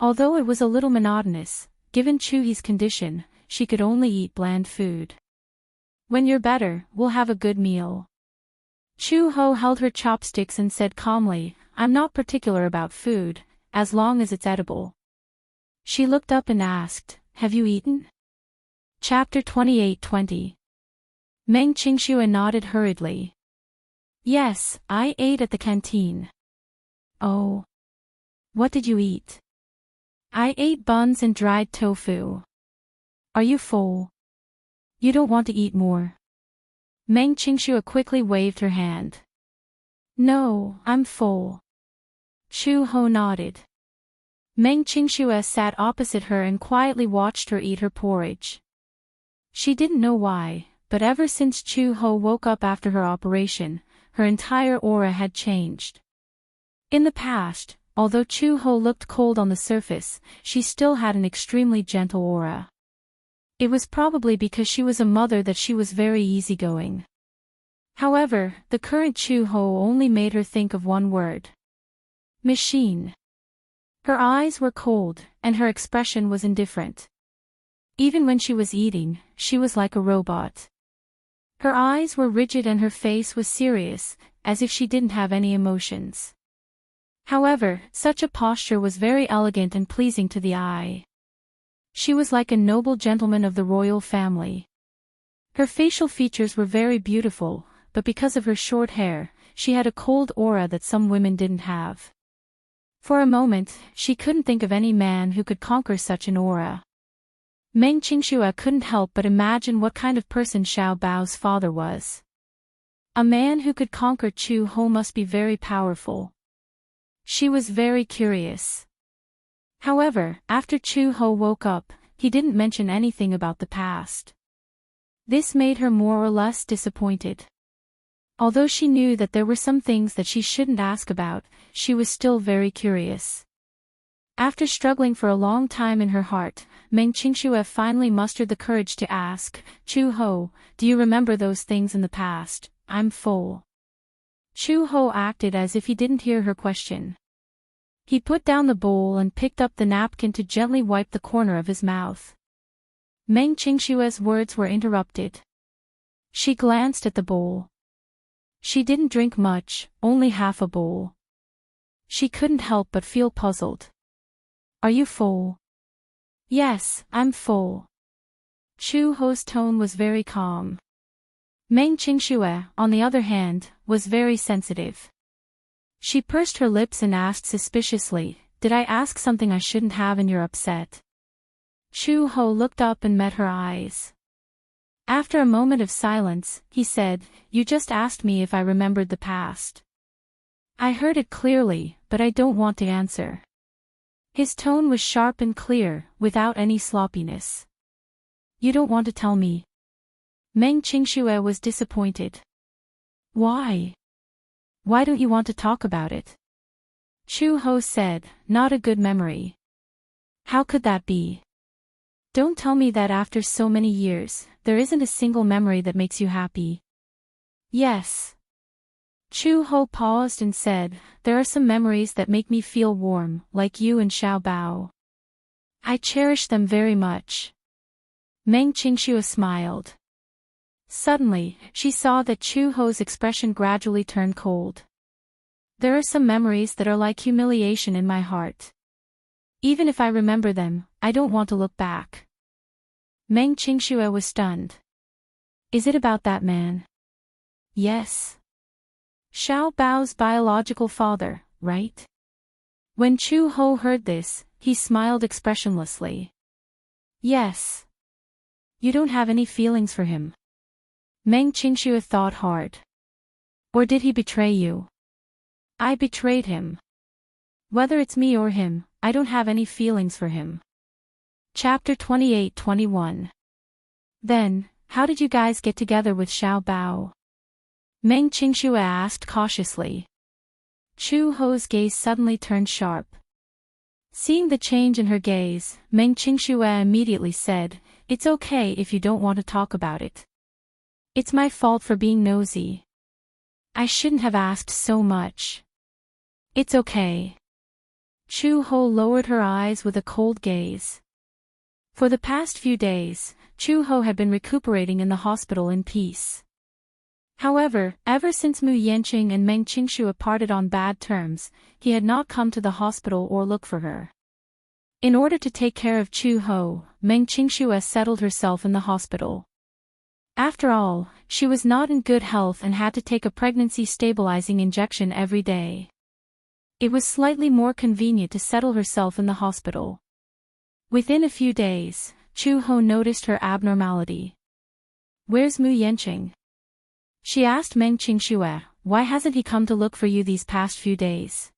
Although it was a little monotonous, given Chu-hee's condition, she could only eat bland food. When you're better, we'll have a good meal. Chu Ho held her chopsticks and said calmly, I'm not particular about food, as long as it's edible. She looked up and asked, have you eaten? Chapter 28:20. Meng Qingxue nodded hurriedly. Yes, I ate at the canteen. Oh. What did you eat? I ate buns and dried tofu. Are you full? You don't want to eat more? Meng Qingxue quickly waved her hand. No, I'm full. Chu Ho nodded. Meng Qingxue sat opposite her and quietly watched her eat her porridge. She didn't know why, but ever since Chu Ho woke up after her operation, her entire aura had changed. In the past, although Chu Ho looked cold on the surface, she still had an extremely gentle aura. It was probably because she was a mother that she was very easygoing. However, the current Chu Ho only made her think of one word. Machine. Her eyes were cold, and her expression was indifferent. Even when she was eating, she was like a robot. Her eyes were rigid and her face was serious, as if she didn't have any emotions. However, such a posture was very elegant and pleasing to the eye. She was like a noble gentleman of the royal family. Her facial features were very beautiful, but because of her short hair, she had a cold aura that some women didn't have. For a moment, she couldn't think of any man who could conquer such an aura. Meng Qingxue couldn't help but imagine what kind of person Xiao Bao's father was. A man who could conquer Chu Ho must be very powerful. She was very curious. However, after Chu Ho woke up, he didn't mention anything about the past. This made her more or less disappointed. Although she knew that there were some things that she shouldn't ask about, she was still very curious. After struggling for a long time in her heart, Meng Qingxue finally mustered the courage to ask, Chu Ho, do you remember those things in the past? I'm full. Chu Ho acted as if he didn't hear her question. He put down the bowl and picked up the napkin to gently wipe the corner of his mouth. Meng Qingxue's words were interrupted. She glanced at the bowl. She didn't drink much, only half a bowl. She couldn't help but feel puzzled. Are you full? Yes, I'm full. Chu Ho's tone was very calm. Meng Qingxue, on the other hand, was very sensitive. She pursed her lips and asked suspiciously, did I ask something I shouldn't have and you're upset? Chu Ho looked up and met her eyes. After a moment of silence, he said, you just asked me if I remembered the past. I heard it clearly, but I don't want to answer. His tone was sharp and clear, without any sloppiness. You don't want to tell me? Meng Qingxue was disappointed. Why? Why don't you want to talk about it? Chu Ho said, not a good memory. How could that be? Don't tell me that after so many years, there isn't a single memory that makes you happy. Yes. Chu Ho paused and said, there are some memories that make me feel warm, like you and Xiao Bao. I cherish them very much. Meng Qingxue smiled. Suddenly, she saw that Chu Ho's expression gradually turned cold. There are some memories that are like humiliation in my heart. Even if I remember them, I don't want to look back. Meng Qingxue was stunned. Is it about that man? Yes. Xiao Bao's biological father, right? When Chu Ho heard this, he smiled expressionlessly. Yes. You don't have any feelings for him. Meng Qingxue thought hard. Or did he betray you? I betrayed him. Whether it's me or him, I don't have any feelings for him. Chapter 28-21. Then, how did you guys get together with Xiao Bao? Meng Qingxue asked cautiously. Chu Ho's gaze suddenly turned sharp. Seeing the change in her gaze, Meng Qingxue immediately said, it's okay if you don't want to talk about it. It's my fault for being nosy. I shouldn't have asked so much. It's okay. Chu Ho lowered her eyes with a cold gaze. For the past few days, Chu Ho had been recuperating in the hospital in peace. However, ever since Mu Yanqing and Meng Qingxue parted on bad terms, he had not come to the hospital or look for her. In order to take care of Chu Ho, Meng Qingxue settled herself in the hospital. After all, she was not in good health and had to take a pregnancy-stabilizing injection every day. It was slightly more convenient to settle herself in the hospital. Within a few days, Chu-ho noticed her abnormality. "Where's Mu Yanqing?" she asked Meng Qingxue. "Why hasn't he come to look for you these past few days?"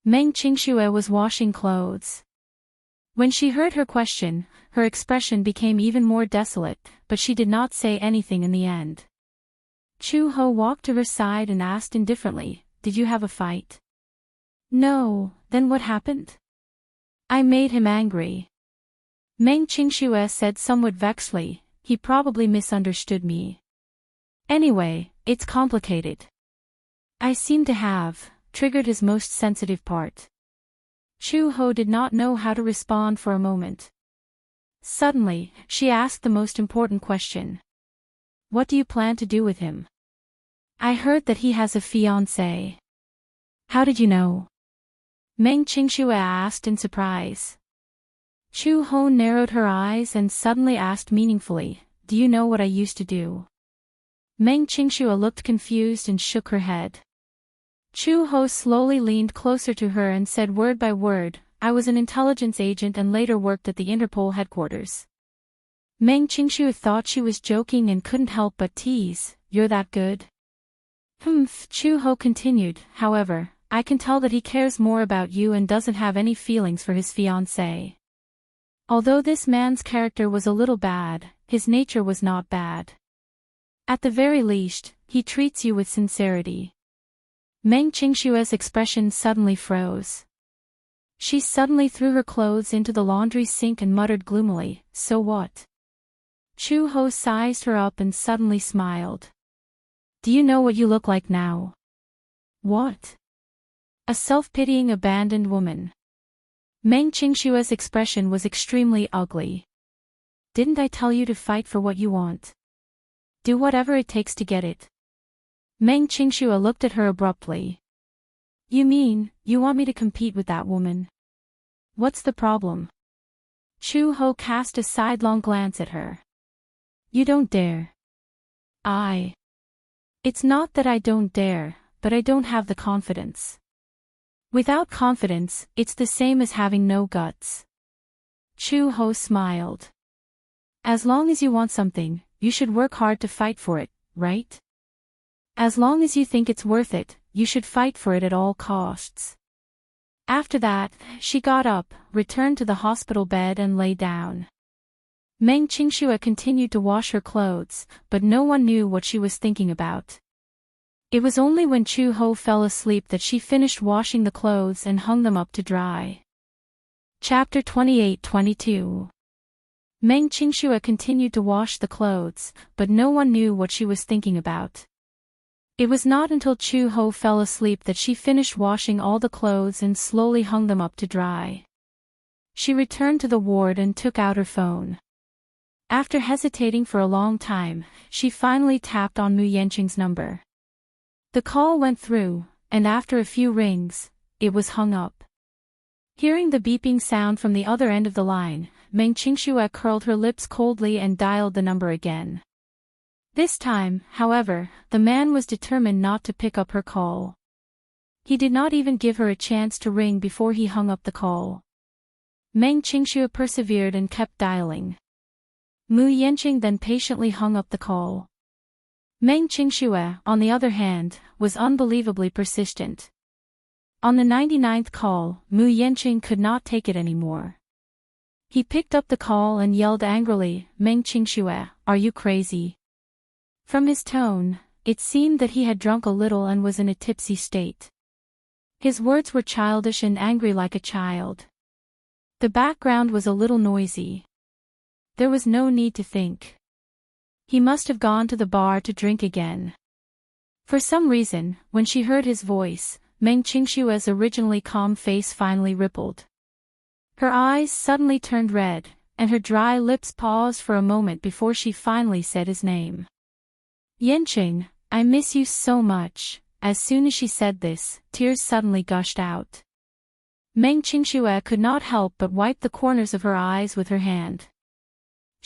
Meng Qingxue was washing clothes. When she heard her question, her expression became even more desolate, but she did not say anything in the end. Chu-ho walked to her side and asked indifferently, "Did you have a fight?" "No." "Then what happened?" "I made him angry." Meng Qingxue said somewhat vexedly, "He probably misunderstood me. Anyway, it's complicated. I seem to have triggered his most sensitive part." Chu-ho did not know how to respond for a moment. Suddenly, she asked the most important question. "What do you plan to do with him?" "I heard that he has a fiancé." "How did you know?" Meng Qingxue asked in surprise. Chu-ho narrowed her eyes and suddenly asked meaningfully, "Do you know what I used to do?" Meng Qingxue looked confused and shook her head. Chu-ho slowly leaned closer to her and said word by word, "I was an intelligence agent and later worked at the Interpol headquarters." Meng Qingxue thought she was joking and couldn't help but tease, "You're that good?" Chu-ho continued, "However, I can tell that he cares more about you and doesn't have any feelings for his fiancée. Although this man's character was a little bad, his nature was not bad. At the very least, he treats you with sincerity." Meng Qingxue's expression suddenly froze. She suddenly threw her clothes into the laundry sink and muttered gloomily, "So what?" Chu-ho sized her up and suddenly smiled. "Do you know what you look like now?" "What?" "A self-pitying abandoned woman." Meng Qingxue's expression was extremely ugly. "Didn't I tell you to fight for what you want? Do whatever it takes to get it." Meng Qingxue looked at her abruptly. "You mean, you want me to compete with that woman? What's the problem?" Chu-ho cast a sidelong glance at her. "You don't dare." It's not that I don't dare, but I don't have the confidence." "Without confidence, it's the same as having no guts." Chu-ho smiled. "As long as you want something, you should work hard to fight for it, right? As long as you think it's worth it, you should fight for it at all costs." After that, she got up, returned to the hospital bed and lay down. Meng Qingxue continued to wash her clothes, but no one knew what she was thinking about. It was only when Chu-ho fell asleep that she finished washing the clothes and hung them up to dry. Chapter 28-22. Meng Qingxue continued to wash the clothes, but no one knew what she was thinking about. It was not until Chu-ho fell asleep that she finished washing all the clothes and slowly hung them up to dry. She returned to the ward and took out her phone. After hesitating for a long time, she finally tapped on Mu Yanqing's number. The call went through, and after a few rings, it was hung up. Hearing the beeping sound from the other end of the line, Meng Qingxue curled her lips coldly and dialed the number again. This time, however, the man was determined not to pick up her call. He did not even give her a chance to ring before he hung up the call. Meng Qingxue persevered and kept dialing. Mu Yanqing then patiently hung up the call. Meng Qingxue, on the other hand, was unbelievably persistent. On the 99th call, Mu Yanqing could not take it anymore. He picked up the call and yelled angrily, "Meng Qingxue, are you crazy?" From his tone, it seemed that he had drunk a little and was in a tipsy state. His words were childish and angry like a child. The background was a little noisy. There was no need to think. He must have gone to the bar to drink again. For some reason, when she heard his voice, Meng Qingxue's originally calm face finally rippled. Her eyes suddenly turned red, and her dry lips paused for a moment before she finally said his name. "Yanqing, I miss you so much." As soon as she said this, tears suddenly gushed out. Meng Qingxue could not help but wipe the corners of her eyes with her hand.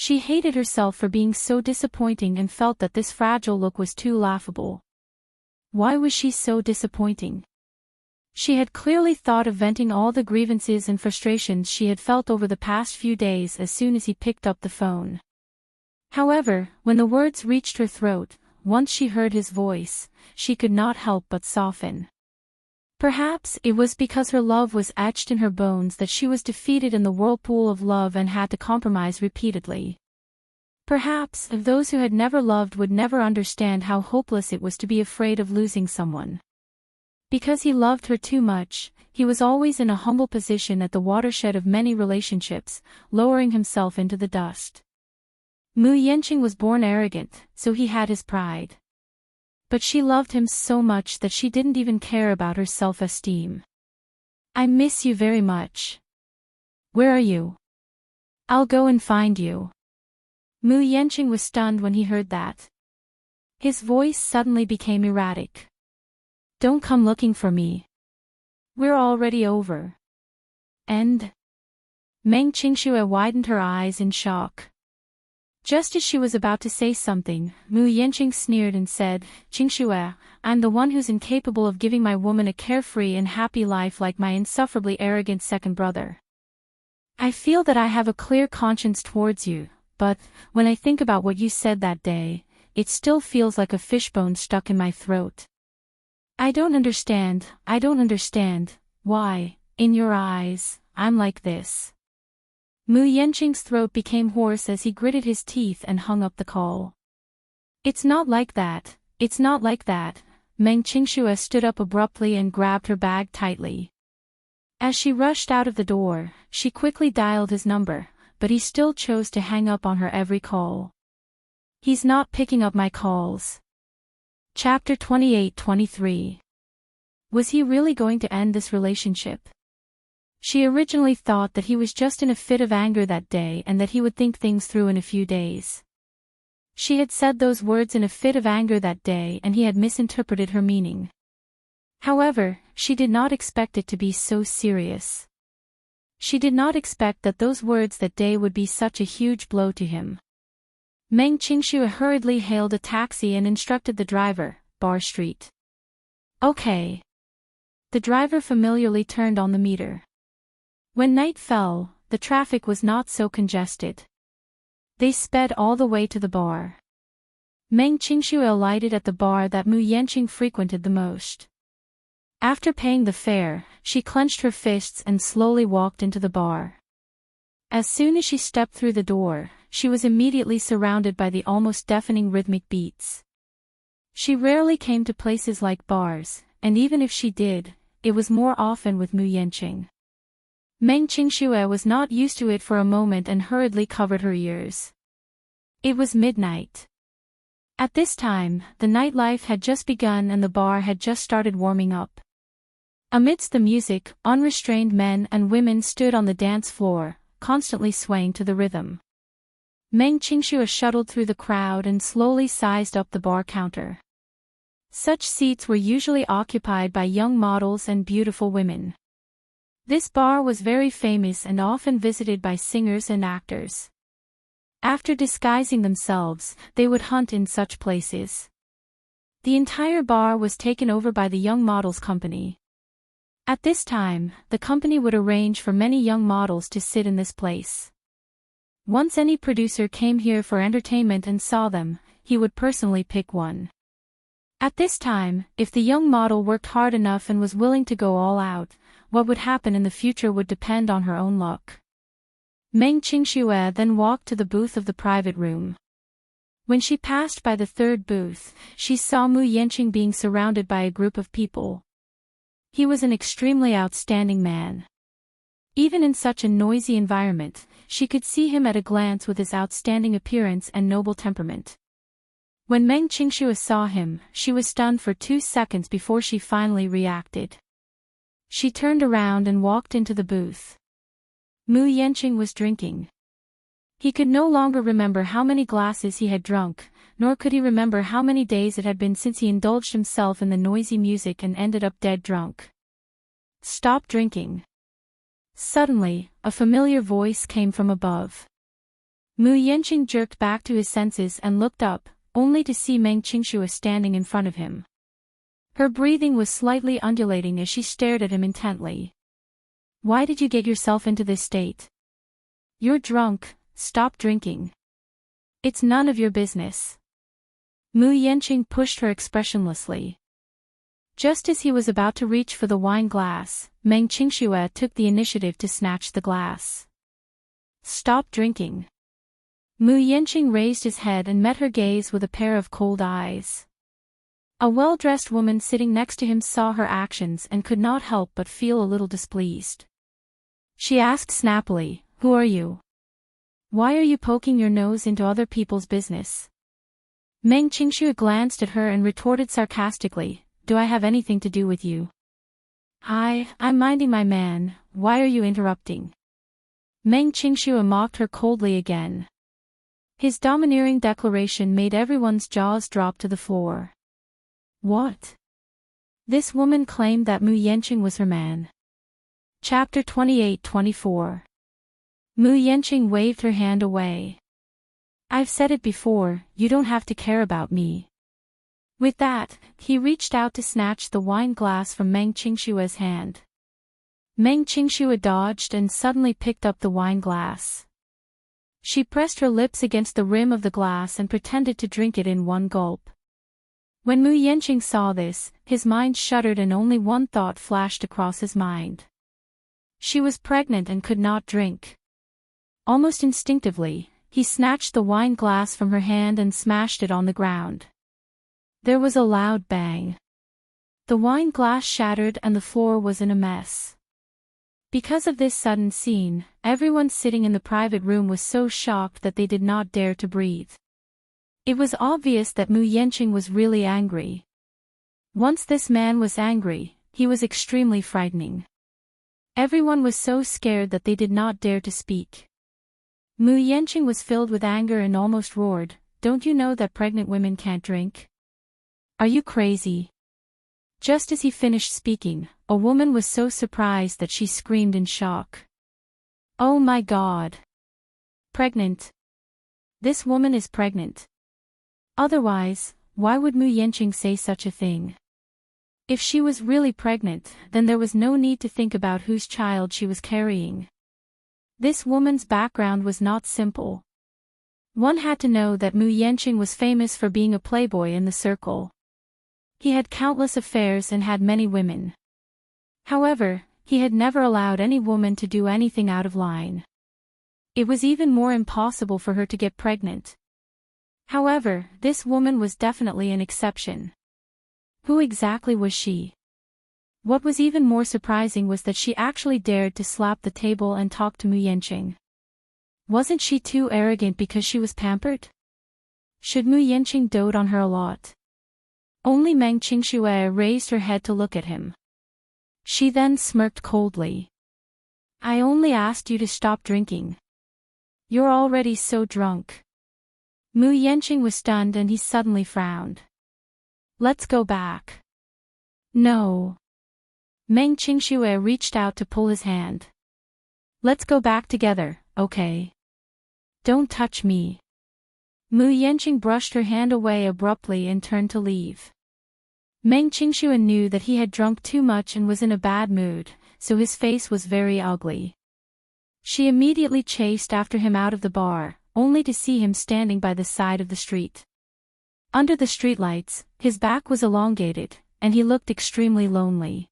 She hated herself for being so disappointing and felt that this fragile look was too laughable. Why was she so disappointing? She had clearly thought of venting all the grievances and frustrations she had felt over the past few days as soon as he picked up the phone. However, when the words reached her throat, once she heard his voice, she could not help but soften. Perhaps it was because her love was etched in her bones that she was defeated in the whirlpool of love and had to compromise repeatedly. Perhaps if those who had never loved would never understand how hopeless it was to be afraid of losing someone. Because he loved her too much, he was always in a humble position at the watershed of many relationships, lowering himself into the dust. Mu Yanqing was born arrogant, so he had his pride. But she loved him so much that she didn't even care about her self-esteem. I miss you very much. Where are you? I'll go and find you. Mu Yanqing was stunned when he heard that. His voice suddenly became erratic. Don't come looking for me. We're already over. And? Meng Qingxue widened her eyes in shock. Just as she was about to say something, Mu Yanqing sneered and said, Qingxue, I'm the one who's incapable of giving my woman a carefree and happy life like my insufferably arrogant second brother. I feel that I have a clear conscience towards you, but, when I think about what you said that day, it still feels like a fishbone stuck in my throat. I don't understand, why, in your eyes, I'm like this. Mu Yanqing's throat became hoarse as he gritted his teeth and hung up the call. It's not like that, Meng Qingxue stood up abruptly and grabbed her bag tightly. As she rushed out of the door, she quickly dialed his number, but he still chose to hang up on her every call. He's not picking up my calls. Chapter 28-23. Was he really going to end this relationship? She originally thought that he was just in a fit of anger that day and that he would think things through in a few days. She had said those words in a fit of anger that day and he had misinterpreted her meaning. However, she did not expect it to be so serious. She did not expect that those words that day would be such a huge blow to him. Meng Qingxue hurriedly hailed a taxi and instructed the driver, Bar Street. Okay. The driver familiarly turned on the meter. When night fell, the traffic was not so congested. They sped all the way to the bar. Meng Qingxue alighted at the bar that Mu Yanqing frequented the most. After paying the fare, she clenched her fists and slowly walked into the bar. As soon as she stepped through the door, she was immediately surrounded by the almost deafening rhythmic beats. She rarely came to places like bars, and even if she did, it was more often with Mu Yanqing. Meng Qingxue was not used to it for a moment and hurriedly covered her ears. It was midnight. At this time, the nightlife had just begun and the bar had just started warming up. Amidst the music, unrestrained men and women stood on the dance floor, constantly swaying to the rhythm. Meng Qingxue shuttled through the crowd and slowly sized up the bar counter. Such seats were usually occupied by young models and beautiful women. This bar was very famous and often visited by singers and actors. After disguising themselves, they would hunt in such places. The entire bar was taken over by the Young Models Company. At this time, the company would arrange for many young models to sit in this place. Once any producer came here for entertainment and saw them, he would personally pick one. At this time, if the young model worked hard enough and was willing to go all out, what would happen in the future would depend on her own luck. Meng Qingxue then walked to the booth of the private room. When she passed by the third booth, she saw Mu Yanqing being surrounded by a group of people. He was an extremely outstanding man. Even in such a noisy environment, she could see him at a glance with his outstanding appearance and noble temperament. When Meng Qingxue saw him, she was stunned for 2 seconds before she finally reacted. She turned around and walked into the booth. Mu Yanqing was drinking. He could no longer remember how many glasses he had drunk, nor could he remember how many days it had been since he indulged himself in the noisy music and ended up dead drunk. Stop drinking. Suddenly, a familiar voice came from above. Mu Yanqing jerked back to his senses and looked up, only to see Meng Qingxue standing in front of him. Her breathing was slightly undulating as she stared at him intently. Why did you get yourself into this state? You're drunk, stop drinking. It's none of your business. Mu Yanqing pushed her expressionlessly. Just as he was about to reach for the wine glass, Meng Qingxue took the initiative to snatch the glass. Stop drinking. Mu Yanqing raised his head and met her gaze with a pair of cold eyes. A well-dressed woman sitting next to him saw her actions and could not help but feel a little displeased. She asked snappily, "Who are you? Why are you poking your nose into other people's business?" Meng Qingxue glanced at her and retorted sarcastically, "Do I have anything to do with you? I'm minding my man, why are you interrupting?" Meng Qingxue mocked her coldly again. His domineering declaration made everyone's jaws drop to the floor. What? This woman claimed that Mu Yanqing was her man. Chapter 28-24. Mu Yanqing waved her hand away. I've said it before, you don't have to care about me. With that, he reached out to snatch the wine glass from Meng Qingshue's hand. Meng Qingxue dodged and suddenly picked up the wine glass. She pressed her lips against the rim of the glass and pretended to drink it in one gulp. When Mu Yanqing saw this, his mind shuddered and only one thought flashed across his mind. She was pregnant and could not drink. Almost instinctively, he snatched the wine glass from her hand and smashed it on the ground. There was a loud bang. The wine glass shattered and the floor was in a mess. Because of this sudden scene, everyone sitting in the private room was so shocked that they did not dare to breathe. It was obvious that Mu Yanqing was really angry. Once this man was angry, he was extremely frightening. Everyone was so scared that they did not dare to speak. Mu Yanqing was filled with anger and almost roared, "Don't you know that pregnant women can't drink? Are you crazy?" Just as he finished speaking, a woman was so surprised that she screamed in shock. "Oh my God! Pregnant! This woman is pregnant. Otherwise, why would Mu Yanqing say such a thing? If she was really pregnant, then there was no need to think about whose child she was carrying. This woman's background was not simple. One had to know that Mu Yanqing was famous for being a playboy in the circle. He had countless affairs and had many women. However, he had never allowed any woman to do anything out of line. It was even more impossible for her to get pregnant. However, this woman was definitely an exception. Who exactly was she? What was even more surprising was that she actually dared to slap the table and talk to Mu Yanqing. Wasn't she too arrogant because she was pampered? Should Mu Yanqing dote on her a lot? Only Meng Qingxue raised her head to look at him. She then smirked coldly. "I only asked you to stop drinking. You're already so drunk." Mu Yanqing was stunned and he suddenly frowned. "Let's go back." "No." Meng Qingxue reached out to pull his hand. "Let's go back together, okay? Don't touch me." Mu Yanqing brushed her hand away abruptly and turned to leave. Meng Qingxue knew that he had drunk too much and was in a bad mood, so his face was very ugly. She immediately chased after him out of the bar, only to see him standing by the side of the street. Under the streetlights, his back was elongated, and he looked extremely lonely.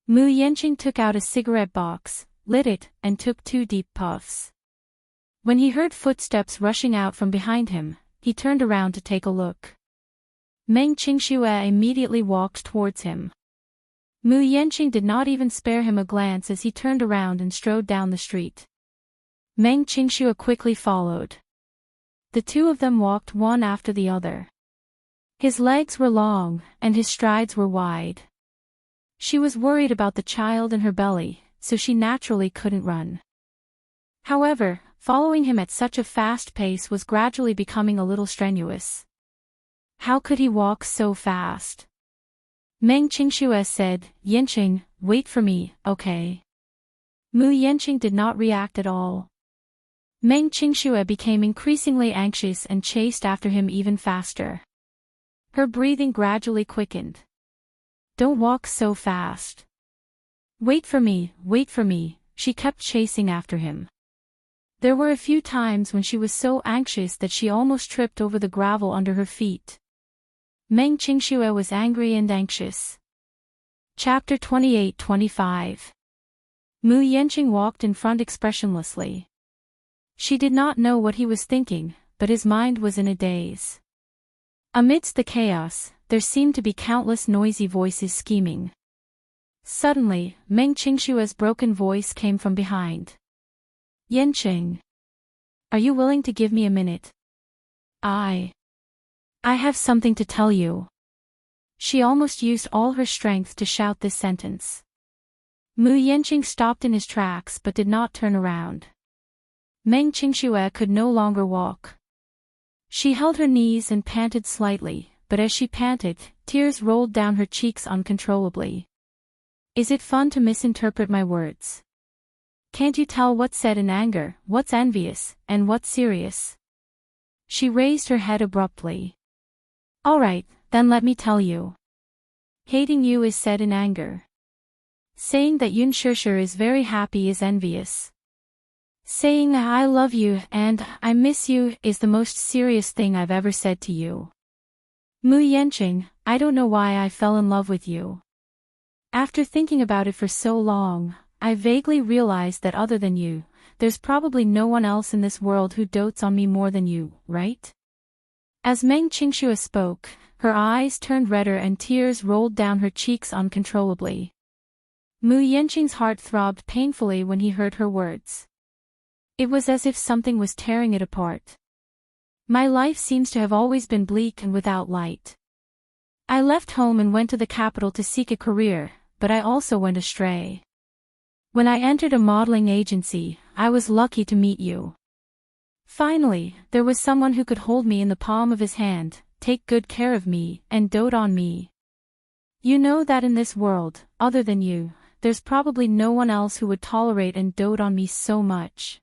Mu Yanqing took out a cigarette box, lit it, and took 2 deep puffs. When he heard footsteps rushing out from behind him, he turned around to take a look. Meng Qingxue immediately walked towards him. Mu Yanqing did not even spare him a glance as he turned around and strode down the street. Meng Qingxue quickly followed. The two of them walked one after the other. His legs were long, and his strides were wide. She was worried about the child in her belly, so she naturally couldn't run. However, following him at such a fast pace was gradually becoming a little strenuous. How could he walk so fast? Meng Qingxue said, "Yanqing, wait for me, okay?" Mu Yanqing did not react at all. Meng Qingxue became increasingly anxious and chased after him even faster. Her breathing gradually quickened. "Don't walk so fast. Wait for me, she kept chasing after him. There were a few times when she was so anxious that she almost tripped over the gravel under her feet. Meng Qingxue was angry and anxious. Chapter 28-25. Mu Yanqing walked in front expressionlessly. She did not know what he was thinking, but his mind was in a daze. Amidst the chaos, there seemed to be countless noisy voices scheming. Suddenly, Meng Qingshue's broken voice came from behind. "Yanqing. Are you willing to give me a minute? I have something to tell you." She almost used all her strength to shout this sentence. Mu Yanqing stopped in his tracks but did not turn around. Meng Qingxue could no longer walk. She held her knees and panted slightly, but as she panted, tears rolled down her cheeks uncontrollably. "Is it fun to misinterpret my words? Can't you tell what's said in anger, what's envious, and what's serious?" She raised her head abruptly. "All right, then let me tell you. Hating you is said in anger. Saying that Yun Shishir is very happy is envious. Saying I love you and I miss you is the most serious thing I've ever said to you. Mu Yanqing, I don't know why I fell in love with you. After thinking about it for so long, I vaguely realized that other than you, there's probably no one else in this world who dotes on me more than you, right?" As Meng Qingxue spoke, her eyes turned redder and tears rolled down her cheeks uncontrollably. Mu Yanqing's heart throbbed painfully when he heard her words. It was as if something was tearing it apart. "My life seems to have always been bleak and without light. I left home and went to the capital to seek a career, but I also went astray. When I entered a modeling agency, I was lucky to meet you. Finally, there was someone who could hold me in the palm of his hand, take good care of me, and dote on me. You know that in this world, other than you, there's probably no one else who would tolerate and dote on me so much.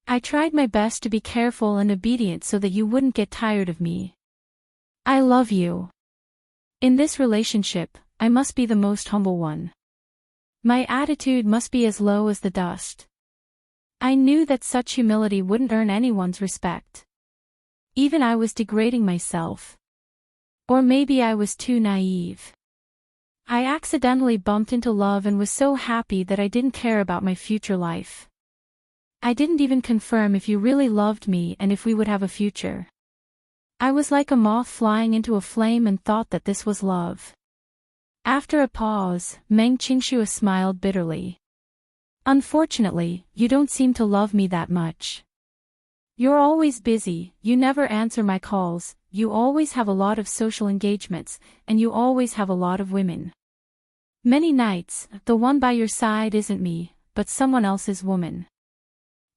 I tried my best to be careful and obedient so that you wouldn't get tired of me. I love you. In this relationship, I must be the most humble one. My attitude must be as low as the dust. I knew that such humility wouldn't earn anyone's respect. Even I was degrading myself. Or maybe I was too naive. I accidentally bumped into love and was so happy that I didn't care about my future life. I didn't even confirm if you really loved me and if we would have a future. I was like a moth flying into a flame and thought that this was love." After a pause, Meng Qingxue smiled bitterly. "Unfortunately, you don't seem to love me that much. You're always busy, you never answer my calls, you always have a lot of social engagements, and you always have a lot of women. Many nights, the one by your side isn't me, but someone else's woman.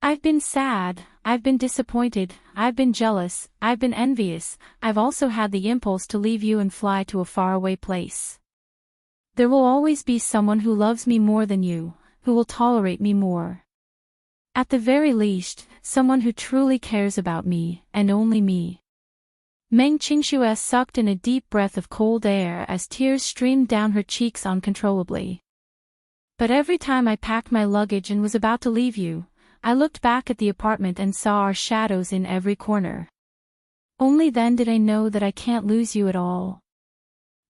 I've been sad, I've been disappointed, I've been jealous, I've been envious, I've also had the impulse to leave you and fly to a faraway place. There will always be someone who loves me more than you, who will tolerate me more. At the very least, someone who truly cares about me, and only me." Meng Qingxue sucked in a deep breath of cold air as tears streamed down her cheeks uncontrollably. "But every time I packed my luggage and was about to leave you, I looked back at the apartment and saw our shadows in every corner. Only then did I know that I can't lose you at all.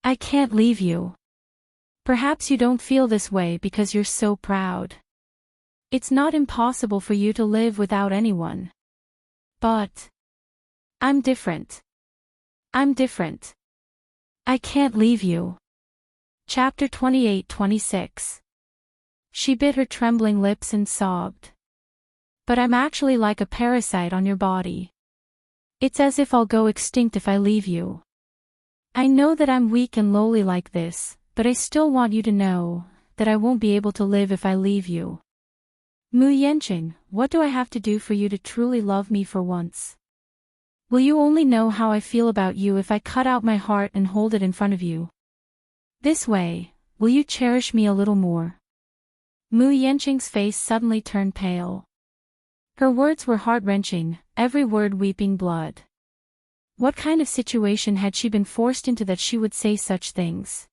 I can't leave you. Perhaps you don't feel this way because you're so proud. It's not impossible for you to live without anyone. But I'm different. I'm different. I can't leave you." Chapter 28-26. She bit her trembling lips and sobbed. "But I'm actually like a parasite on your body. It's as if I'll go extinct if I leave you. I know that I'm weak and lowly like this, but I still want you to know that I won't be able to live if I leave you. Mu Yanqing, what do I have to do for you to truly love me for once? Will you only know how I feel about you if I cut out my heart and hold it in front of you? This way, will you cherish me a little more?" Mu Yanqing's face suddenly turned pale. Her words were heart-wrenching, every word weeping blood. What kind of situation had she been forced into that she would say such things?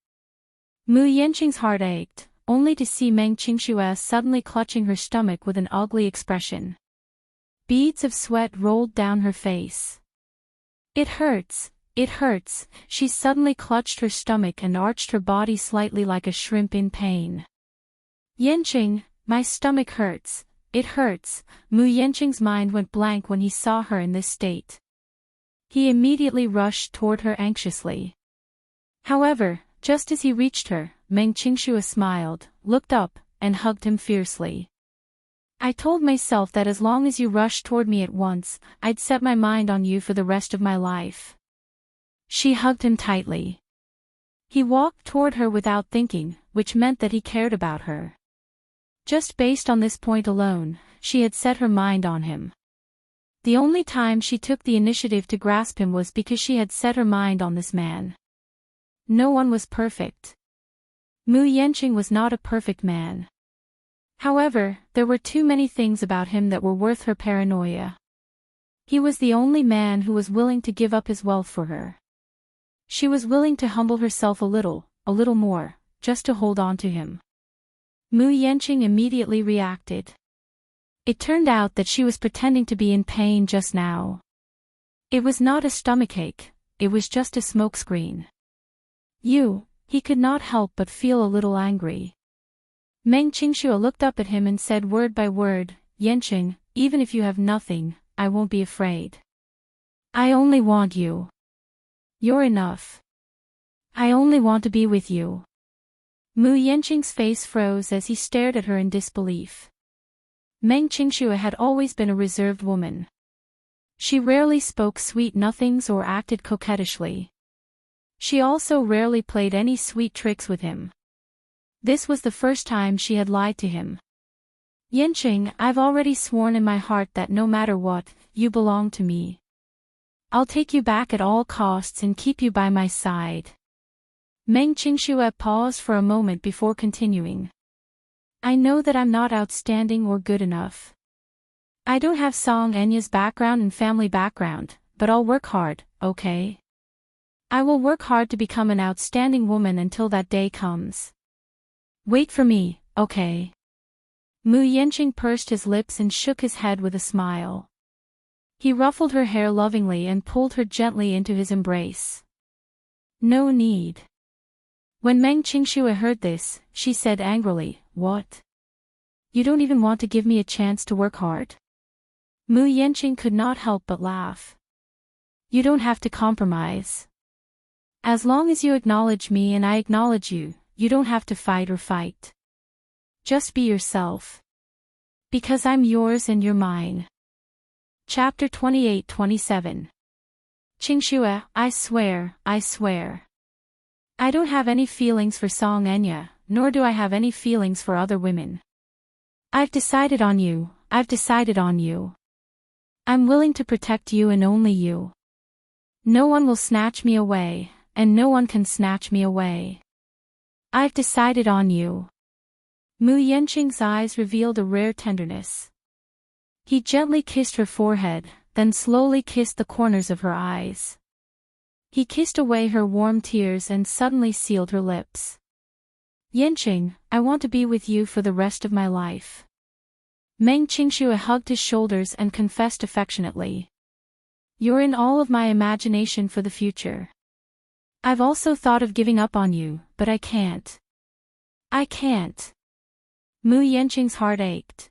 Mu Yanqing's heart ached, only to see Meng Qingxue suddenly clutching her stomach with an ugly expression. Beads of sweat rolled down her face. It hurts, she suddenly clutched her stomach and arched her body slightly like a shrimp in pain. Yanqing, my stomach hurts, it hurts. Mu Yanqing's mind went blank when he saw her in this state. He immediately rushed toward her anxiously. However, just as he reached her, Meng Qingxue smiled, looked up, and hugged him fiercely. I told myself that as long as you rushed toward me at once, I'd set my mind on you for the rest of my life. She hugged him tightly. He walked toward her without thinking, which meant that he cared about her. Just based on this point alone, she had set her mind on him. The only time she took the initiative to grasp him was because she had set her mind on this man. No one was perfect. Mu Yanqing was not a perfect man. However, there were too many things about him that were worth her paranoia. He was the only man who was willing to give up his wealth for her. She was willing to humble herself a little more, just to hold on to him. Mu Yanqing immediately reacted. It turned out that she was pretending to be in pain just now. It was not a stomachache, it was just a smokescreen. He could not help but feel a little angry. Meng Qingxue looked up at him and said word by word, Yanqing, even if you have nothing, I won't be afraid. I only want you. You're enough. I only want to be with you. Mu Yanqing's face froze as he stared at her in disbelief. Meng Qingxue had always been a reserved woman. She rarely spoke sweet nothings or acted coquettishly. She also rarely played any sweet tricks with him. This was the first time she had lied to him. Yanqing, I've already sworn in my heart that no matter what, you belong to me. I'll take you back at all costs and keep you by my side. Meng Qingxue paused for a moment before continuing. I know that I'm not outstanding or good enough. I don't have Song Enya's background and family background, but I'll work hard, okay? I will work hard to become an outstanding woman until that day comes. Wait for me, okay? Mu Yanqing pursed his lips and shook his head with a smile. He ruffled her hair lovingly and pulled her gently into his embrace. No need. When Meng Qingxue heard this, she said angrily, What? You don't even want to give me a chance to work hard? Mu Yanqing could not help but laugh. You don't have to compromise. As long as you acknowledge me and I acknowledge you, you don't have to fight or fight. Just be yourself. Because I'm yours and you're mine. Chapter 28-27. Qingxue, I swear. I don't have any feelings for Song Enya, nor do I have any feelings for other women. I've decided on you. I'm willing to protect you and only you. No one will snatch me away, and no one can snatch me away. I've decided on you. Mu Yanqing's eyes revealed a rare tenderness. He gently kissed her forehead, then slowly kissed the corners of her eyes. He kissed away her warm tears and suddenly sealed her lips. Yanqing, I want to be with you for the rest of my life. Meng Qingxue hugged his shoulders and confessed affectionately. You're in all of my imagination for the future. I've also thought of giving up on you, but I can't. Mu Yanqing's heart ached.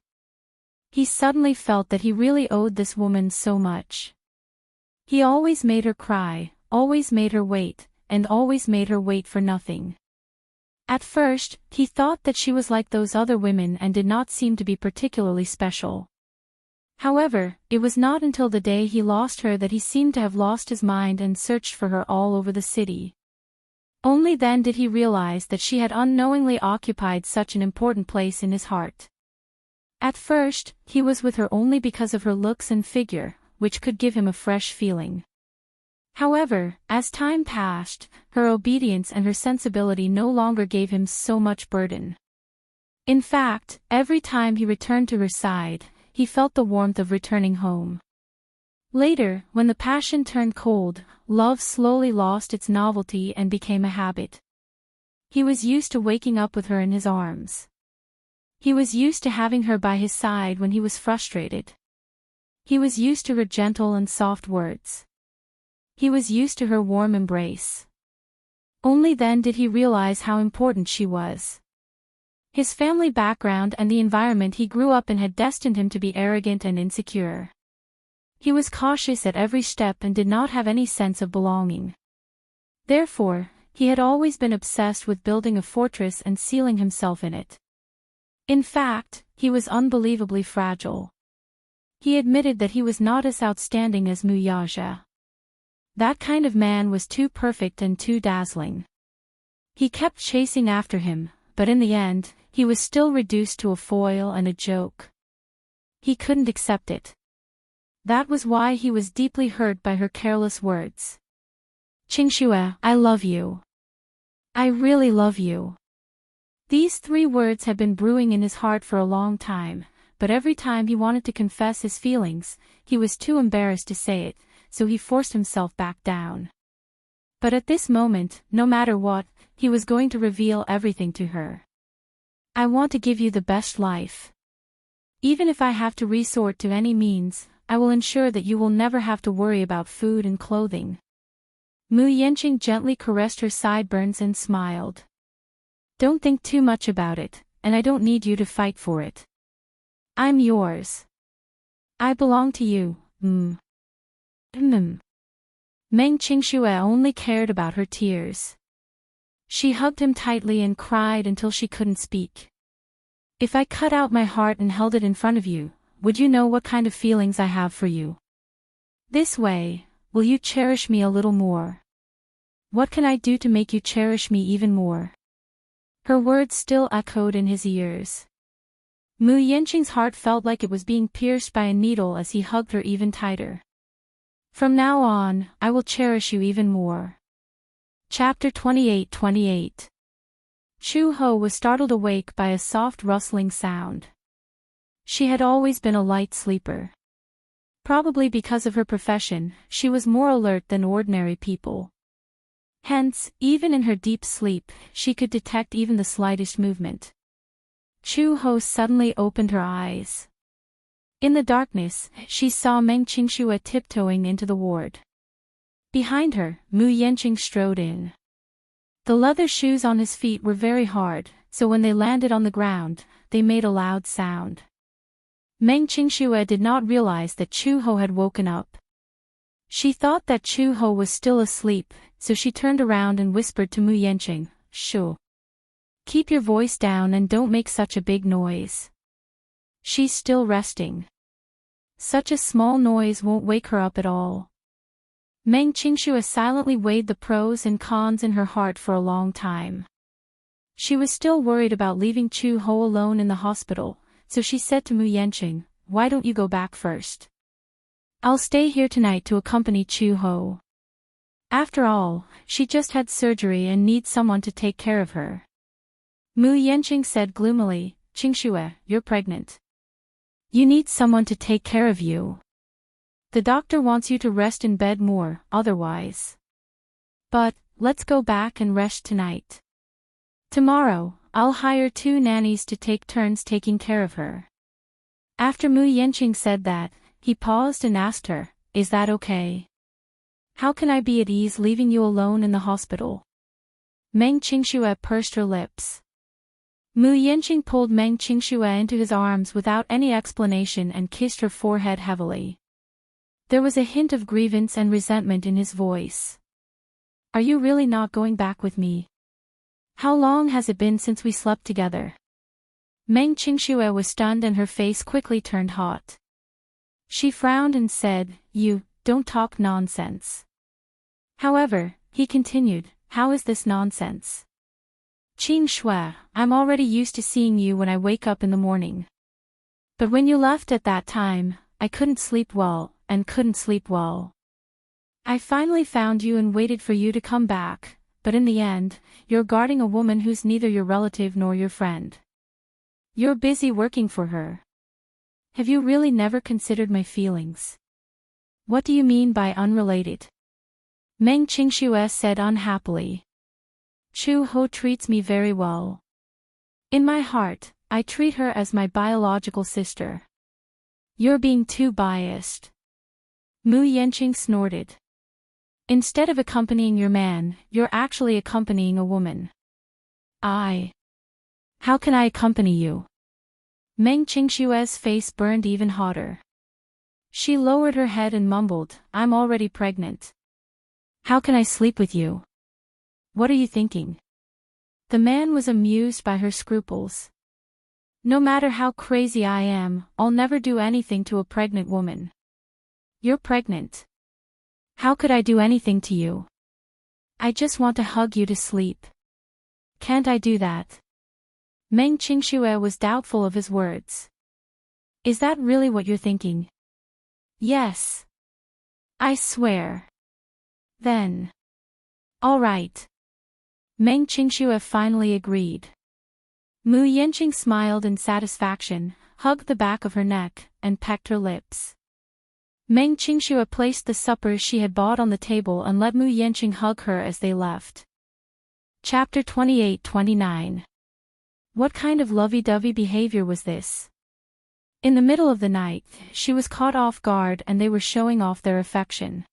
He suddenly felt that he really owed this woman so much. He always made her cry, always made her wait, and always made her wait for nothing. At first, he thought that she was like those other women and did not seem to be particularly special. However, it was not until the day he lost her that he seemed to have lost his mind and searched for her all over the city. Only then did he realize that she had unknowingly occupied such an important place in his heart. At first, he was with her only because of her looks and figure, which could give him a fresh feeling. However, as time passed, her obedience and her sensibility no longer gave him so much burden. In fact, every time he returned to her side, he felt the warmth of returning home. Later, when the passion turned cold, love slowly lost its novelty and became a habit. He was used to waking up with her in his arms. He was used to having her by his side when he was frustrated. He was used to her gentle and soft words. He was used to her warm embrace. Only then did he realize how important she was. His family background and the environment he grew up in had destined him to be arrogant and insecure. He was cautious at every step and did not have any sense of belonging. Therefore, he had always been obsessed with building a fortress and sealing himself in it. In fact, he was unbelievably fragile. He admitted that he was not as outstanding as Muyaja. That kind of man was too perfect and too dazzling. He kept chasing after him, but in the end, he was still reduced to a foil and a joke. He couldn't accept it. That was why he was deeply hurt by her careless words. "Qingxue, I love you. I really love you." These 3 words had been brewing in his heart for a long time, but every time he wanted to confess his feelings, he was too embarrassed to say it, so he forced himself back down. But at this moment, no matter what, he was going to reveal everything to her. "I want to give you the best life. Even if I have to resort to any means, I will ensure that you will never have to worry about food and clothing." Mu Yanqing gently caressed her sideburns and smiled. "Don't think too much about it, and I don't need you to fight for it. I'm yours. I belong to you, Meng Qingxue only cared about her tears. She hugged him tightly and cried until she couldn't speak. "If I cut out my heart and held it in front of you, would you know what kind of feelings I have for you? This way, will you cherish me a little more? What can I do to make you cherish me even more?" Her words still echoed in his ears. Mu Yanqing's heart felt like it was being pierced by a needle as he hugged her even tighter. "From now on, I will cherish you even more." Chapter 28. Chu Ho was startled awake by a soft rustling sound. She had always been a light sleeper. Probably because of her profession, she was more alert than ordinary people. Hence, even in her deep sleep, she could detect even the slightest movement. Chu Ho suddenly opened her eyes. In the darkness, she saw Meng Qingxue tiptoeing into the ward. Behind her, Mu Yanqing strode in. The leather shoes on his feet were very hard, so when they landed on the ground, they made a loud sound. Meng Qingxue did not realize that Chu Ho had woken up. She thought that Chu Ho was still asleep, so she turned around and whispered to Mu Yanqing, "Shoo. Keep your voice down and don't make such a big noise. She's still resting. Such a small noise won't wake her up at all." Meng Qingxue silently weighed the pros and cons in her heart for a long time. She was still worried about leaving Chu Ho alone in the hospital, so she said to Mu Yanqing, "Why don't you go back first? I'll stay here tonight to accompany Chu Ho. After all, she just had surgery and needs someone to take care of her." Mu Yanqing said gloomily, "Qingxue, you're pregnant. You need someone to take care of you. The doctor wants you to rest in bed more, otherwise. But, let's go back and rest tonight. Tomorrow, I'll hire 2 nannies to take turns taking care of her." After Mu Yanqing said that, he paused and asked her, "Is that okay? How can I be at ease leaving you alone in the hospital?" Meng Qingxue pursed her lips. Mu Yanqing pulled Meng Qingxue into his arms without any explanation and kissed her forehead heavily. There was a hint of grievance and resentment in his voice. "Are you really not going back with me? How long has it been since we slept together?" Meng Qingxue was stunned and her face quickly turned hot. She frowned and said, "You, don't talk nonsense." However, he continued, "How is this nonsense? Qingxue, I'm already used to seeing you when I wake up in the morning. But when you left at that time, I couldn't sleep well, and couldn't sleep well. I finally found you and waited for you to come back, but in the end, you're guarding a woman who's neither your relative nor your friend. You're busy working for her." Have you really never considered my feelings? What do you mean by unrelated? Meng Qingxue said unhappily. Chu Ho treats me very well. In my heart, I treat her as my biological sister. You're being too biased. Mu Yanqing snorted. Instead of accompanying your man, you're actually accompanying a woman. How can I accompany you? Meng Qingshue's face burned even hotter. She lowered her head and mumbled, I'm already pregnant. How can I sleep with you? What are you thinking? The man was amused by her scruples. No matter how crazy I am, I'll never do anything to a pregnant woman. You're pregnant. How could I do anything to you? I just want to hug you to sleep. Can't I do that? Meng Qingxue was doubtful of his words. Is that really what you're thinking? Yes. I swear. Then. All right. Meng Qingxue finally agreed. Mu Yanqing smiled in satisfaction, hugged the back of her neck, and pecked her lips. Meng Qingxue placed the supper she had bought on the table and let Mu Yanqing hug her as they left. Chapter 28-29. What kind of lovey-dovey behavior was this? In the middle of the night, she was caught off guard and they were showing off their affection.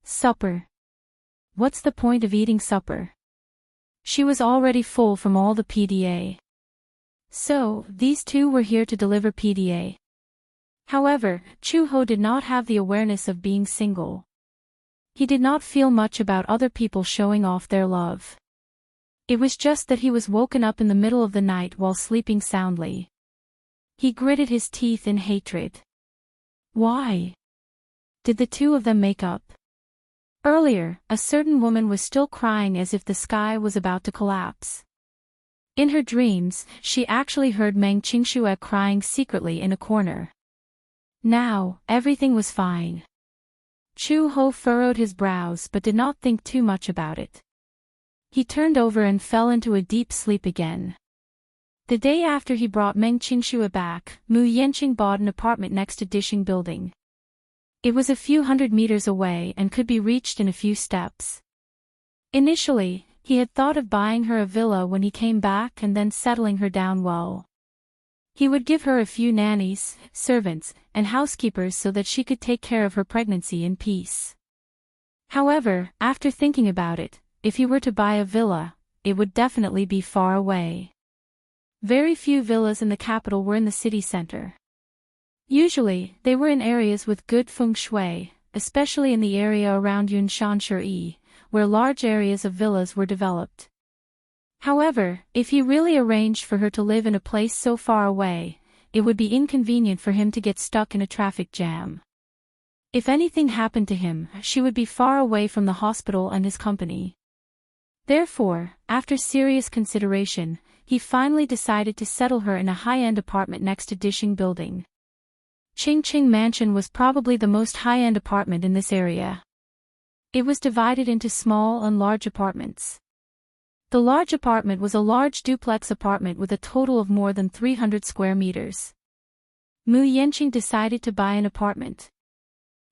Supper. What's the point of eating supper? She was already full from all the PDA. So, these two were here to deliver PDA. However, Chu Ho did not have the awareness of being single. He did not feel much about other people showing off their love. It was just that he was woken up in the middle of the night while sleeping soundly. He gritted his teeth in hatred. Why? Did the two of them make up? Earlier, a certain woman was still crying as if the sky was about to collapse. In her dreams, she actually heard Meng Qingxue crying secretly in a corner. Now, everything was fine. Chu Ho furrowed his brows but did not think too much about it. He turned over and fell into a deep sleep again. The day after he brought Meng Qingxue back, Mu Yanqing bought an apartment next to Dishing Building. It was a few hundred meters away and could be reached in a few steps. Initially, he had thought of buying her a villa when he came back and then settling her down well. He would give her a few nannies, servants, and housekeepers so that she could take care of her pregnancy in peace. However, after thinking about it, if he were to buy a villa, it would definitely be far away. Very few villas in the capital were in the city center. Usually, they were in areas with good feng shui, especially in the area around Yunshan-Shi, where large areas of villas were developed. However, if he really arranged for her to live in a place so far away, it would be inconvenient for him to get stuck in a traffic jam. If anything happened to him, she would be far away from the hospital and his company. Therefore, after serious consideration, he finally decided to settle her in a high-end apartment next to Dishing Building. Qingqing Mansion was probably the most high-end apartment in this area. It was divided into small and large apartments. The large apartment was a large duplex apartment with a total of more than 300 square meters. Mu Yanqing decided to buy an apartment.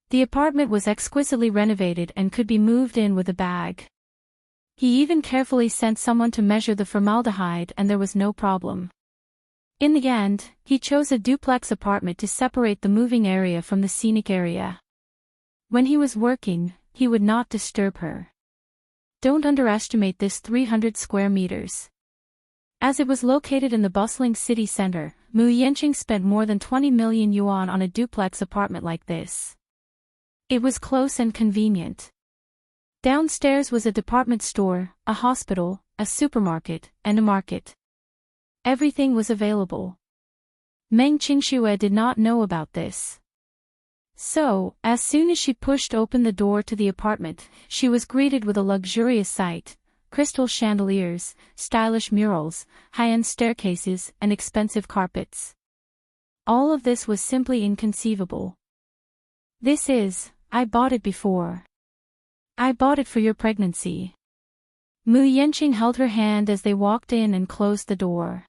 The apartment was exquisitely renovated and could be moved in with a bag. He even carefully sent someone to measure the formaldehyde and there was no problem. In the end, he chose a duplex apartment to separate the moving area from the scenic area. When he was working, he would not disturb her. Don't underestimate this 300 square meters. As it was located in the bustling city center, Mu Yanqing spent more than 20 million yuan on a duplex apartment like this. It was close and convenient. Downstairs was a department store, a hospital, a supermarket, and a market. Everything was available. Meng Qingxue did not know about this. So, as soon as she pushed open the door to the apartment, she was greeted with a luxurious sight: crystal chandeliers, stylish murals, high-end staircases, and expensive carpets. All of this was simply inconceivable. I bought it before. I bought it for your pregnancy. Mu Yanqing held her hand as they walked in and closed the door.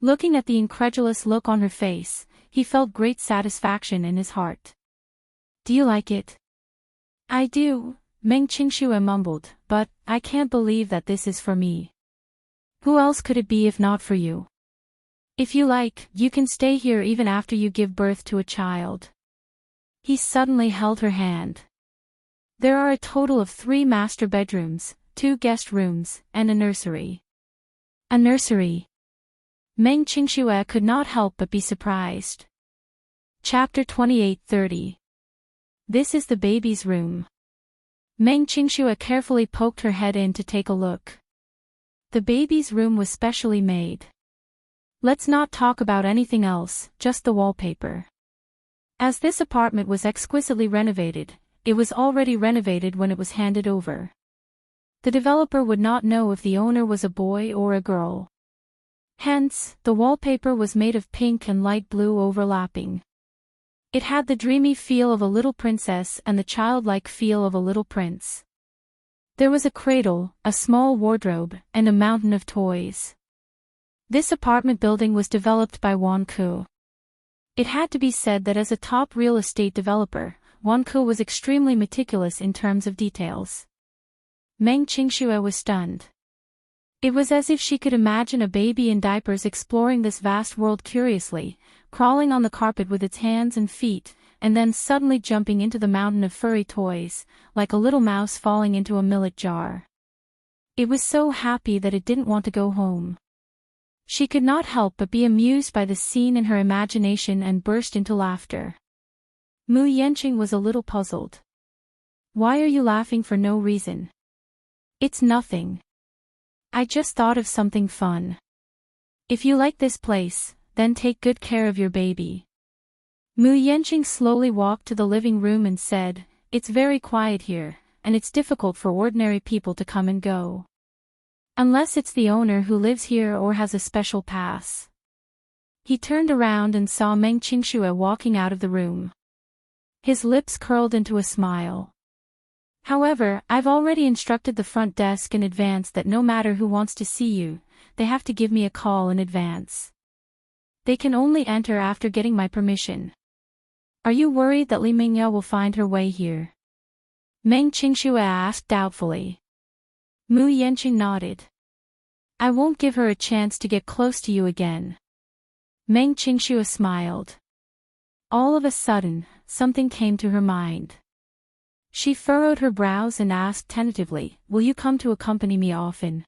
Looking at the incredulous look on her face, he felt great satisfaction in his heart. Do you like it? I do, Meng Qingxue mumbled, but I can't believe that this is for me. Who else could it be if not for you? If you like, you can stay here even after you give birth to a child. He suddenly held her hand. There are a total of 3 master bedrooms, 2 guest rooms, and a nursery. A nursery. Meng Qingxue could not help but be surprised. Chapter 28:30. This is the baby's room. Meng Qingxue carefully poked her head in to take a look. The baby's room was specially made. Let's not talk about anything else, just the wallpaper. As this apartment was exquisitely renovated, it was already renovated when it was handed over. The developer would not know if the owner was a boy or a girl. Hence, the wallpaper was made of pink and light blue overlapping. It had the dreamy feel of a little princess and the childlike feel of a little prince. There was a cradle, a small wardrobe, and a mountain of toys. This apartment building was developed by Wan Ku. It had to be said that as a top real estate developer, Wan Ku was extremely meticulous in terms of details. Meng Qingxue was stunned. It was as if she could imagine a baby in diapers exploring this vast world curiously, crawling on the carpet with its hands and feet, and then suddenly jumping into the mountain of furry toys, like a little mouse falling into a millet jar. It was so happy that it didn't want to go home. She could not help but be amused by the scene in her imagination and burst into laughter. Mu Yanqing was a little puzzled. Why are you laughing for no reason? It's nothing. I just thought of something fun. If you like this place, then take good care of your baby. Mu Yanqing slowly walked to the living room and said, It's very quiet here, and it's difficult for ordinary people to come and go. Unless it's the owner who lives here or has a special pass. He turned around and saw Meng Qingxue walking out of the room. His lips curled into a smile. However, I've already instructed the front desk in advance that no matter who wants to see you, they have to give me a call in advance. They can only enter after getting my permission. Are you worried that Li Mingya will find her way here? Meng Qingxue asked doubtfully. Mu Yanqing nodded. I won't give her a chance to get close to you again. Meng Qingxue smiled. All of a sudden, something came to her mind. She furrowed her brows and asked tentatively, Will you come to accompany me often?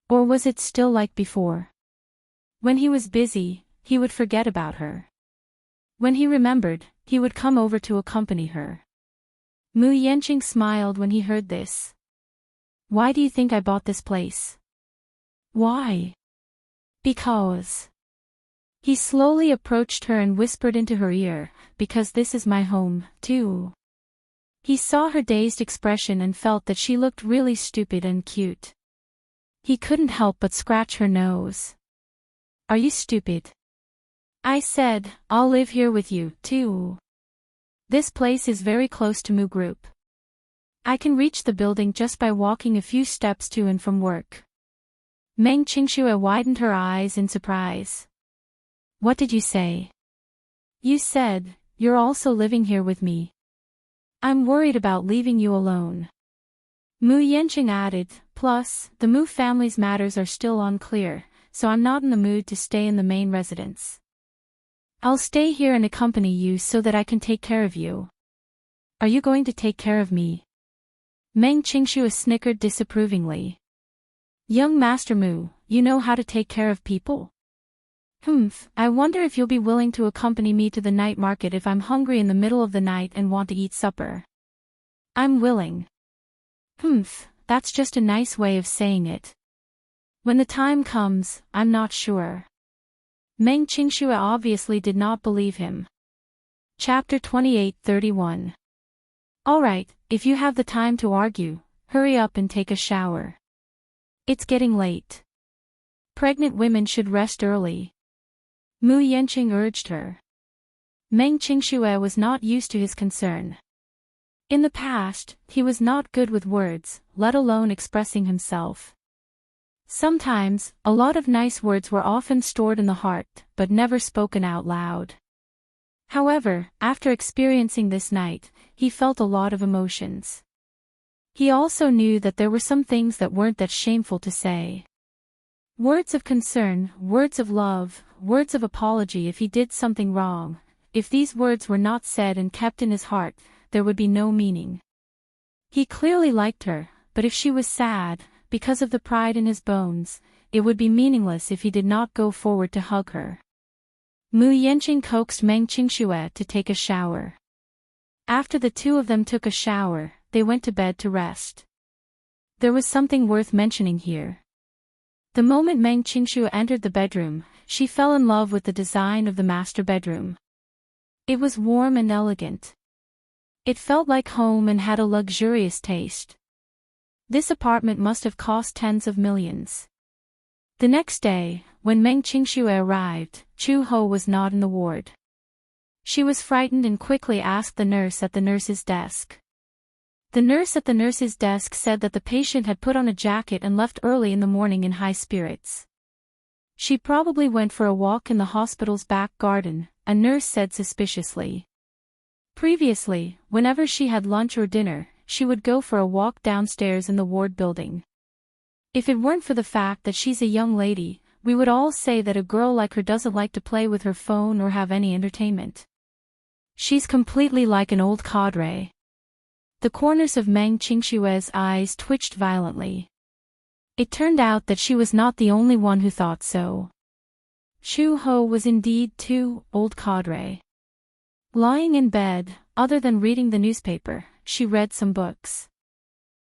Or was it still like before? When he was busy, he would forget about her. When he remembered, he would come over to accompany her. Mu Yanqing smiled when he heard this. Why do you think I bought this place? Why? Because. He slowly approached her and whispered into her ear, Because this is my home, too. He saw her dazed expression and felt that she looked really stupid and cute. He couldn't help but scratch her nose. Are you stupid? I said, I'll live here with you, too. This place is very close to Mu Group. I can reach the building just by walking a few steps to and from work. Meng Qingxue widened her eyes in surprise. What did you say? You said, you're also living here with me. I'm worried about leaving you alone. Mu Yanqing added, plus, the Mu family's matters are still unclear, so I'm not in the mood to stay in the main residence. I'll stay here and accompany you so that I can take care of you. Are you going to take care of me? Meng Qingxue snickered disapprovingly. Young Master Mu, you know how to take care of people? I wonder if you'll be willing to accompany me to the night market if I'm hungry in the middle of the night and want to eat supper. I'm willing. That's just a nice way of saying it. When the time comes, I'm not sure. Meng Qingxue obviously did not believe him. Chapter 28:31. Alright, if you have the time to argue, hurry up and take a shower. It's getting late. Pregnant women should rest early. Mu Yanqing urged her. Meng Qingxue was not used to his concern. In the past, he was not good with words, let alone expressing himself. Sometimes, a lot of nice words were often stored in the heart, but never spoken out loud. However, after experiencing this night, he felt a lot of emotions. He also knew that there were some things that weren't that shameful to say. Words of concern, words of love, words of apology if he did something wrong. If these words were not said and kept in his heart, there would be no meaning. He clearly liked her, but if she was sad, because of the pride in his bones, it would be meaningless if he did not go forward to hug her. Mu Yanqing coaxed Meng Qingxue to take a shower. After the two of them took a shower, they went to bed to rest. There was something worth mentioning here. The moment Meng Qingxue entered the bedroom, she fell in love with the design of the master bedroom. It was warm and elegant. It felt like home and had a luxurious taste. This apartment must have cost tens of millions. The next day, when Meng Qingxue arrived, Chu Ho was not in the ward. She was frightened and quickly asked the nurse at the nurse's desk. The nurse at the nurse's desk said that the patient had put on a jacket and left early in the morning in high spirits. She probably went for a walk in the hospital's back garden, a nurse said suspiciously. Previously, whenever she had lunch or dinner, she would go for a walk downstairs in the ward building. If it weren't for the fact that she's a young lady, we would all say that a girl like her doesn't like to play with her phone or have any entertainment. She's completely like an old cadre. The corners of Meng Qingxue's eyes twitched violently. It turned out that she was not the only one who thought so. Chu Ho was indeed too old cadre. Lying in bed, other than reading the newspaper, she read some books.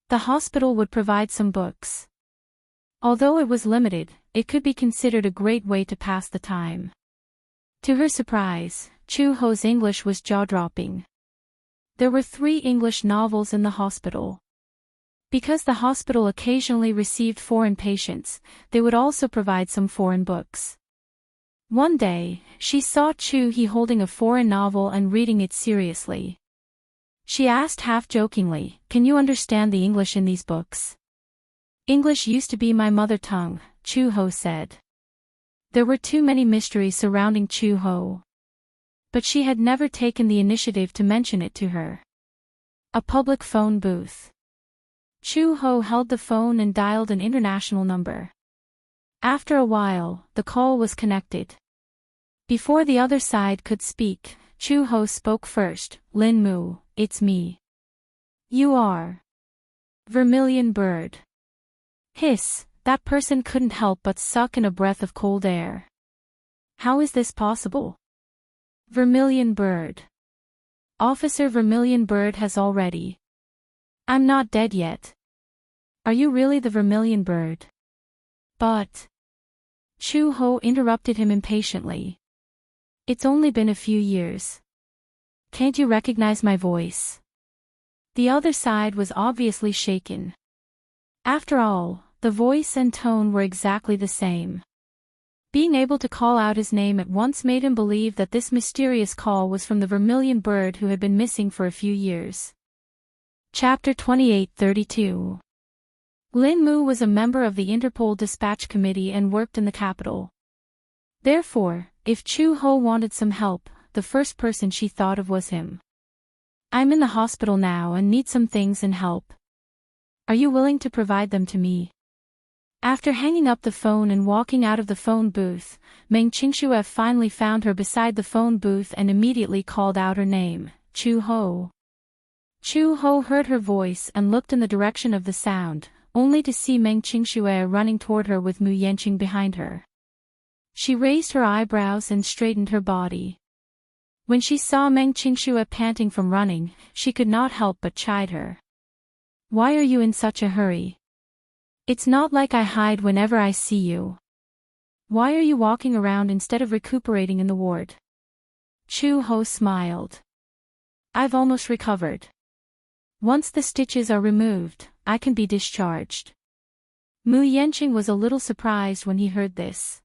The hospital would provide some books. Although it was limited, it could be considered a great way to pass the time. To her surprise, Chu Ho's English was jaw-dropping. There were 3 English novels in the hospital. Because the hospital occasionally received foreign patients, they would also provide some foreign books. One day, she saw Chu He holding a foreign novel and reading it seriously. She asked half-jokingly, "Can you understand the English in these books?" "English used to be my mother tongue," Chu Ho said. There were too many mysteries surrounding Chu Ho. But she had never taken the initiative to mention it to her. A public phone booth. Chu Ho held the phone and dialed an international number. After a while, the call was connected. Before the other side could speak, Chu Ho spoke first. "Lin Mu, it's me." "You are Vermilion Bird." Hiss, that person couldn't help but suck in a breath of cold air. "How is this possible?" "Vermilion Bird. Officer Vermilion Bird has already. I'm not dead yet." "Are you really the Vermilion Bird?" "But..." Chu Ho interrupted him impatiently. "It's only been a few years. Can't you recognize my voice?" The other side was obviously shaken. After all, the voice and tone were exactly the same. Being able to call out his name at once made him believe that this mysterious call was from the Vermilion Bird who had been missing for a few years. Chapter 2832. Lin Mu was a member of the Interpol Dispatch Committee and worked in the capital. Therefore, if Chu Ho wanted some help, the first person she thought of was him. "I'm in the hospital now and need some things and help. Are you willing to provide them to me?" After hanging up the phone and walking out of the phone booth, Meng Qingxue finally found her beside the phone booth and immediately called out her name, "Chu Ho." Chu Ho heard her voice and looked in the direction of the sound, only to see Meng Qingxue running toward her with Mu Yanqing behind her. She raised her eyebrows and straightened her body. When she saw Meng Qingxue panting from running, she could not help but chide her. "Why are you in such a hurry? It's not like I hide whenever I see you. Why are you walking around instead of recuperating in the ward?" Chu Ho smiled. "I've almost recovered. Once the stitches are removed, I can be discharged." Mu Yanqing was a little surprised when he heard this.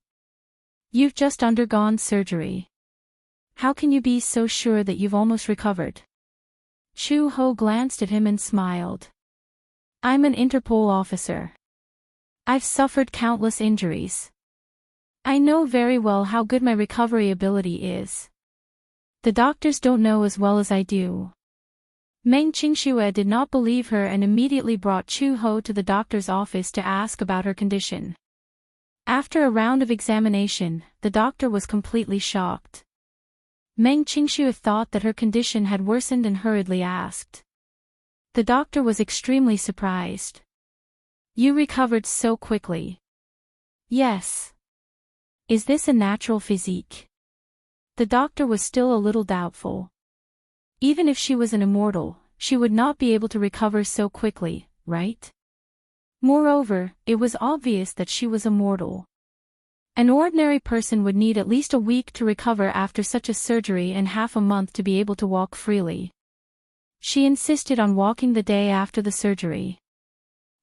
"You've just undergone surgery. How can you be so sure that you've almost recovered?" Chu Ho glanced at him and smiled. "I'm an Interpol officer. I've suffered countless injuries. I know very well how good my recovery ability is. The doctors don't know as well as I do. Meng Qingxue did not believe her and immediately brought Chu Ho to the doctor's office to ask about her condition. After a round of examination, the doctor was completely shocked. Meng Qingxue thought that her condition had worsened and hurriedly asked. The doctor was extremely surprised. You recovered so quickly. Yes. Is this a natural physique? The doctor was still a little doubtful. Even if she was an immortal, she would not be able to recover so quickly, right? Moreover, it was obvious that she was immortal. An ordinary person would need at least a week to recover after such a surgery and half a month to be able to walk freely. She insisted on walking the day after the surgery.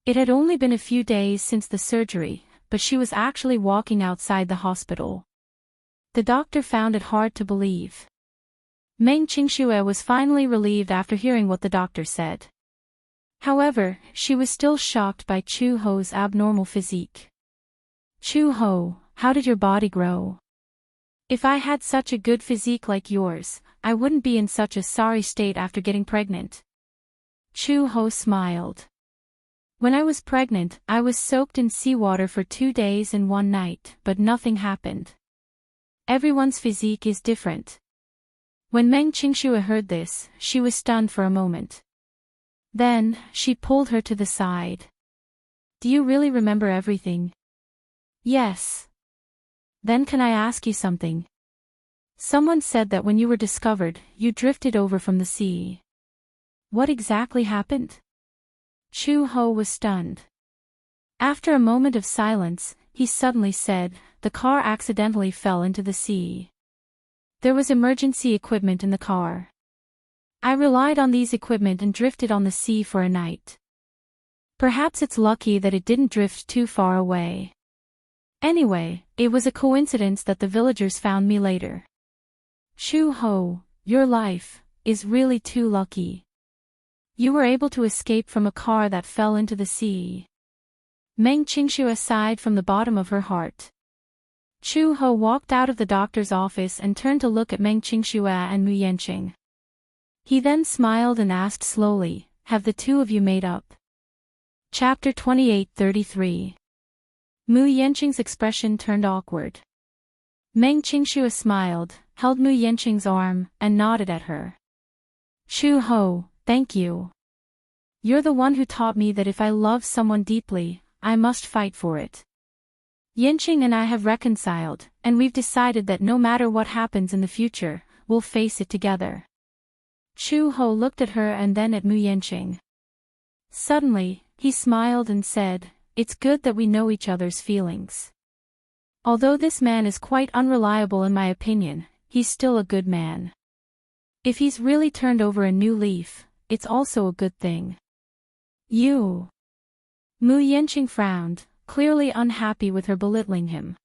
It had only been a few days since the surgery, but she was actually walking outside the hospital. The doctor found it hard to believe. Meng Qingxue was finally relieved after hearing what the doctor said. However, she was still shocked by Chu Ho's abnormal physique. Chu Ho, how did your body grow? If I had such a good physique like yours, I wouldn't be in such a sorry state after getting pregnant. Chu Ho smiled. When I was pregnant, I was soaked in seawater for 2 days and 1 night, but nothing happened. Everyone's physique is different. When Meng Qingxue heard this, she was stunned for a moment. Then, she pulled her to the side. Do you really remember everything? Yes. Then can I ask you something? Someone said that when you were discovered, you drifted over from the sea. What exactly happened? Chu Ho was stunned. After a moment of silence, he suddenly said, the car accidentally fell into the sea. There was emergency equipment in the car. I relied on these equipment and drifted on the sea for a night. Perhaps it's lucky that it didn't drift too far away. Anyway, it was a coincidence that the villagers found me later. Chu Ho, your life is really too lucky. You were able to escape from a car that fell into the sea. Meng Qingxue sighed from the bottom of her heart. Chu Ho walked out of the doctor's office and turned to look at Meng Qingxue and Mu Yanqing. He then smiled and asked slowly, have the two of you made up? Chapter 28:33. Mu Yanqing's expression turned awkward. Meng Qingxue smiled, held Mu Yanqing's arm, and nodded at her. Chu Ho, thank you. You're the one who taught me that if I love someone deeply, I must fight for it. Yanqing and I have reconciled, and we've decided that no matter what happens in the future, we'll face it together. Chu Ho looked at her and then at Mu Yanqing. Suddenly, he smiled and said, it's good that we know each other's feelings. Although this man is quite unreliable in my opinion, he's still a good man. If he's really turned over a new leaf, it's also a good thing. You. Mu Yanqing frowned, clearly unhappy with her belittling him.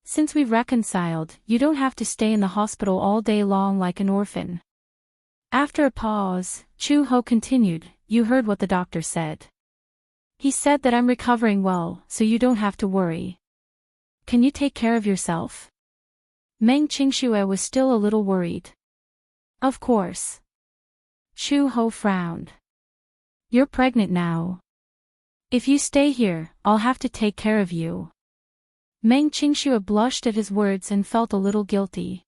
Since we've reconciled, you don't have to stay in the hospital all day long like an orphan. After a pause, Chu Ho continued, you heard what the doctor said. He said that I'm recovering well, so you don't have to worry. Can you take care of yourself? Meng Qingxue was still a little worried. Of course. Chu Ho frowned. You're pregnant now. If you stay here, I'll have to take care of you. Meng Qingxue blushed at his words and felt a little guilty.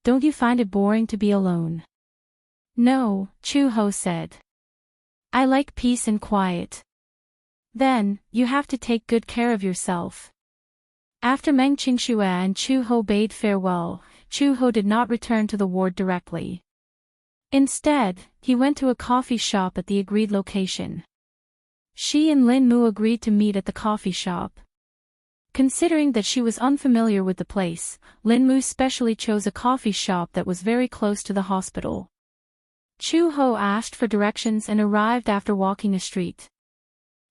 Don't you find it boring to be alone? No, Chu Ho said. I like peace and quiet. Then, you have to take good care of yourself. After Meng Qingxue and Chu Ho bade farewell, Chu Ho did not return to the ward directly. Instead, he went to a coffee shop at the agreed location. She and Lin Mu agreed to meet at the coffee shop. Considering that she was unfamiliar with the place, Lin Mu specially chose a coffee shop that was very close to the hospital. Chu Ho asked for directions and arrived after walking a street.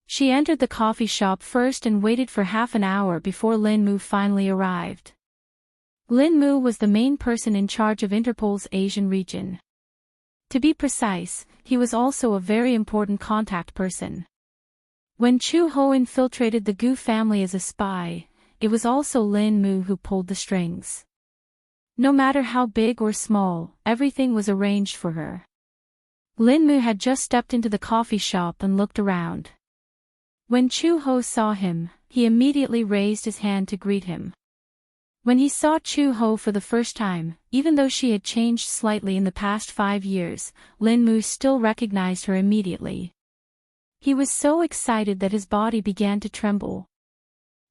She entered the coffee shop first and waited for half an hour before Lin Mu finally arrived. Lin Mu was the main person in charge of Interpol's Asian region. To be precise, he was also a very important contact person. When Chu Ho infiltrated the Gu family as a spy, it was also Lin Mu who pulled the strings. No matter how big or small, everything was arranged for her. Lin Mu had just stepped into the coffee shop and looked around. When Chu Ho saw him, he immediately raised his hand to greet him. When he saw Chu Ho for the first time, even though she had changed slightly in the past 5 years, Lin Mu still recognized her immediately. He was so excited that his body began to tremble.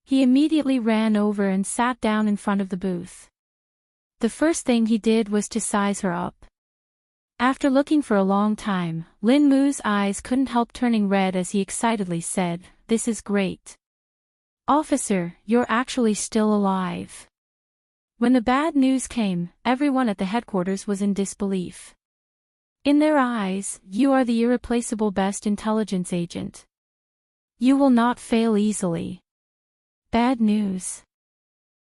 He immediately ran over and sat down in front of the booth. The first thing he did was to size her up. After looking for a long time, Lin Mu's eyes couldn't help turning red as he excitedly said, "This is great. Officer, you're actually still alive." When the bad news came, everyone at the headquarters was in disbelief. In their eyes, you are the irreplaceable best intelligence agent. You will not fail easily. Bad news?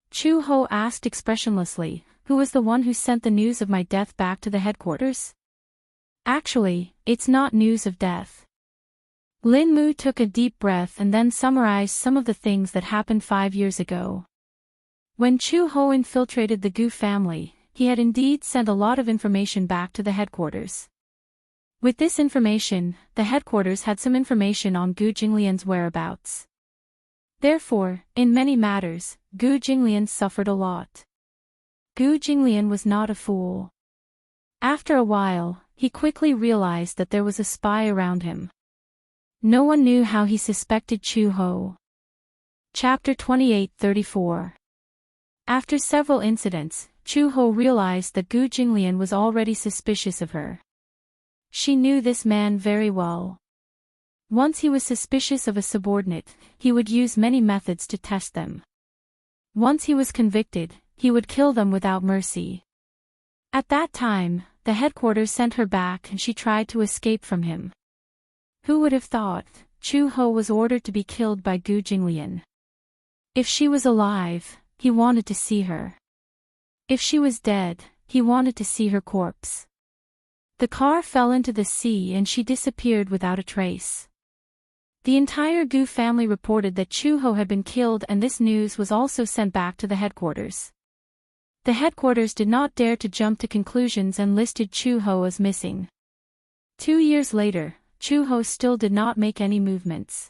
Chu Ho asked expressionlessly, who was the one who sent the news of my death back to the headquarters? Actually, it's not news of death. Lin Mu took a deep breath and then summarized some of the things that happened 5 years ago. When Chu Ho infiltrated the Gu family, he had indeed sent a lot of information back to the headquarters. With this information, the headquarters had some information on Gu Jinglian's whereabouts. Therefore, in many matters, Gu Jinglian suffered a lot. Gu Jinglian was not a fool. After a while, he quickly realized that there was a spy around him. No one knew how he suspected Chu Ho. Chapter 28-34. After several incidents, Chu Ho realized that Gu Jinglian was already suspicious of her. She knew this man very well. Once he was suspicious of a subordinate, he would use many methods to test them. Once he was convicted, he would kill them without mercy. At that time, the headquarters sent her back and she tried to escape from him. Who would have thought, Chu Ho was ordered to be killed by Gu Jinglian. If she was alive, he wanted to see her. If she was dead, he wanted to see her corpse. The car fell into the sea and she disappeared without a trace. The entire Gu family reported that Chu Ho had been killed and this news was also sent back to the headquarters. The headquarters did not dare to jump to conclusions and listed Chu Ho as missing. 2 years later, Chu Ho still did not make any movements.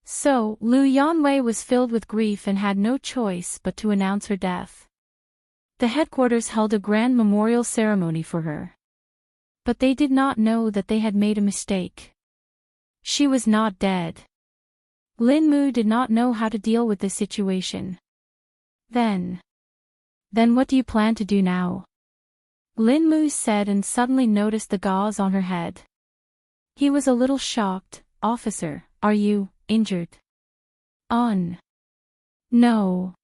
So, Liu Yanwei was filled with grief and had no choice but to announce her death. The headquarters held a grand memorial ceremony for her. But they did not know that they had made a mistake. She was not dead. Lin Mu did not know how to deal with this situation. Then what do you plan to do now? Lin Mu said and suddenly noticed the gauze on her head. He was a little shocked. Officer, are you injured? No.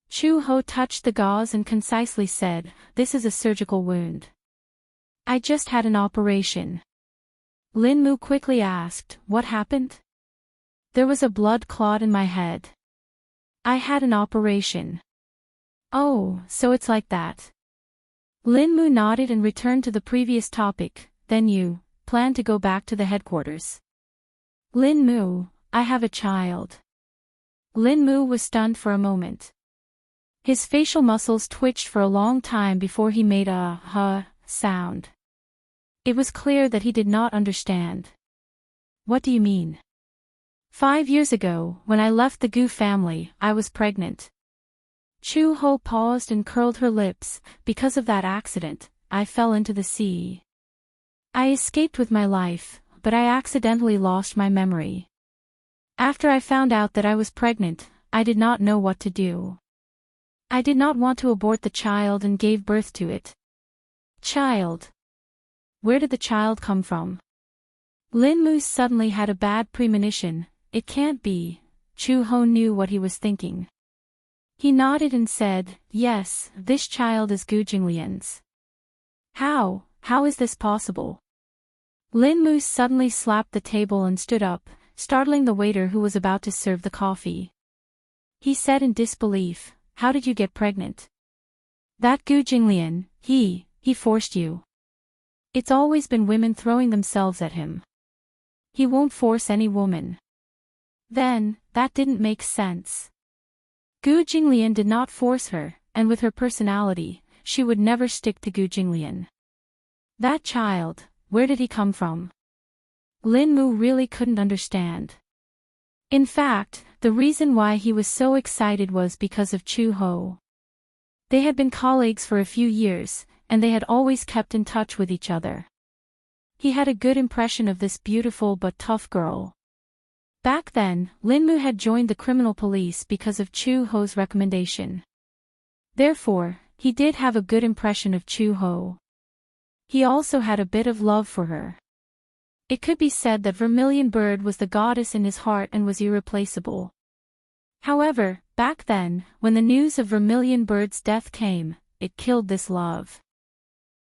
Chu Ho touched the gauze and concisely said, "This is a surgical wound. I just had an operation." Lin Mu quickly asked, "What happened?" "There was a blood clot in my head. I had an operation." "Oh, so it's like that." Lin Mu nodded and returned to the previous topic. "Then you plan to go back to the headquarters?" "Lin Mu, I have a child." Lin Mu was stunned for a moment. His facial muscles twitched for a long time before he made a "huh" sound. It was clear that he did not understand. "What do you mean?" "5 years ago, when I left the Gu family, I was pregnant." Chu Ho paused and curled her lips. "Because of that accident, I fell into the sea. I escaped with my life, but I accidentally lost my memory. After I found out that I was pregnant, I did not know what to do. I did not want to abort the child and gave birth to it." "Child? Where did the child come from?" Lin Mu suddenly had a bad premonition. It can't be. Chu Ho knew what he was thinking. He nodded and said, "Yes, this child is Gu Jinglian's." How is this possible?" Lin Mu suddenly slapped the table and stood up, startling the waiter who was about to serve the coffee. He said in disbelief, "How did you get pregnant?" "That Gu Jinglian, he forced you. It's always been women throwing themselves at him. He won't force any woman." Then, that didn't make sense. Gu Jinglian did not force her, and with her personality, she would never stick to Gu Jinglian. That child, where did he come from? Lin Mu really couldn't understand. In fact, the reason why he was so excited was because of Chu Ho. They had been colleagues for a few years, and they had always kept in touch with each other. He had a good impression of this beautiful but tough girl. Back then, Lin Mu had joined the criminal police because of Chu Ho's recommendation. Therefore, he did have a good impression of Chu Ho. He also had a bit of love for her. It could be said that Vermilion Bird was the goddess in his heart and was irreplaceable. However, back then, when the news of Vermilion Bird's death came, it killed this love.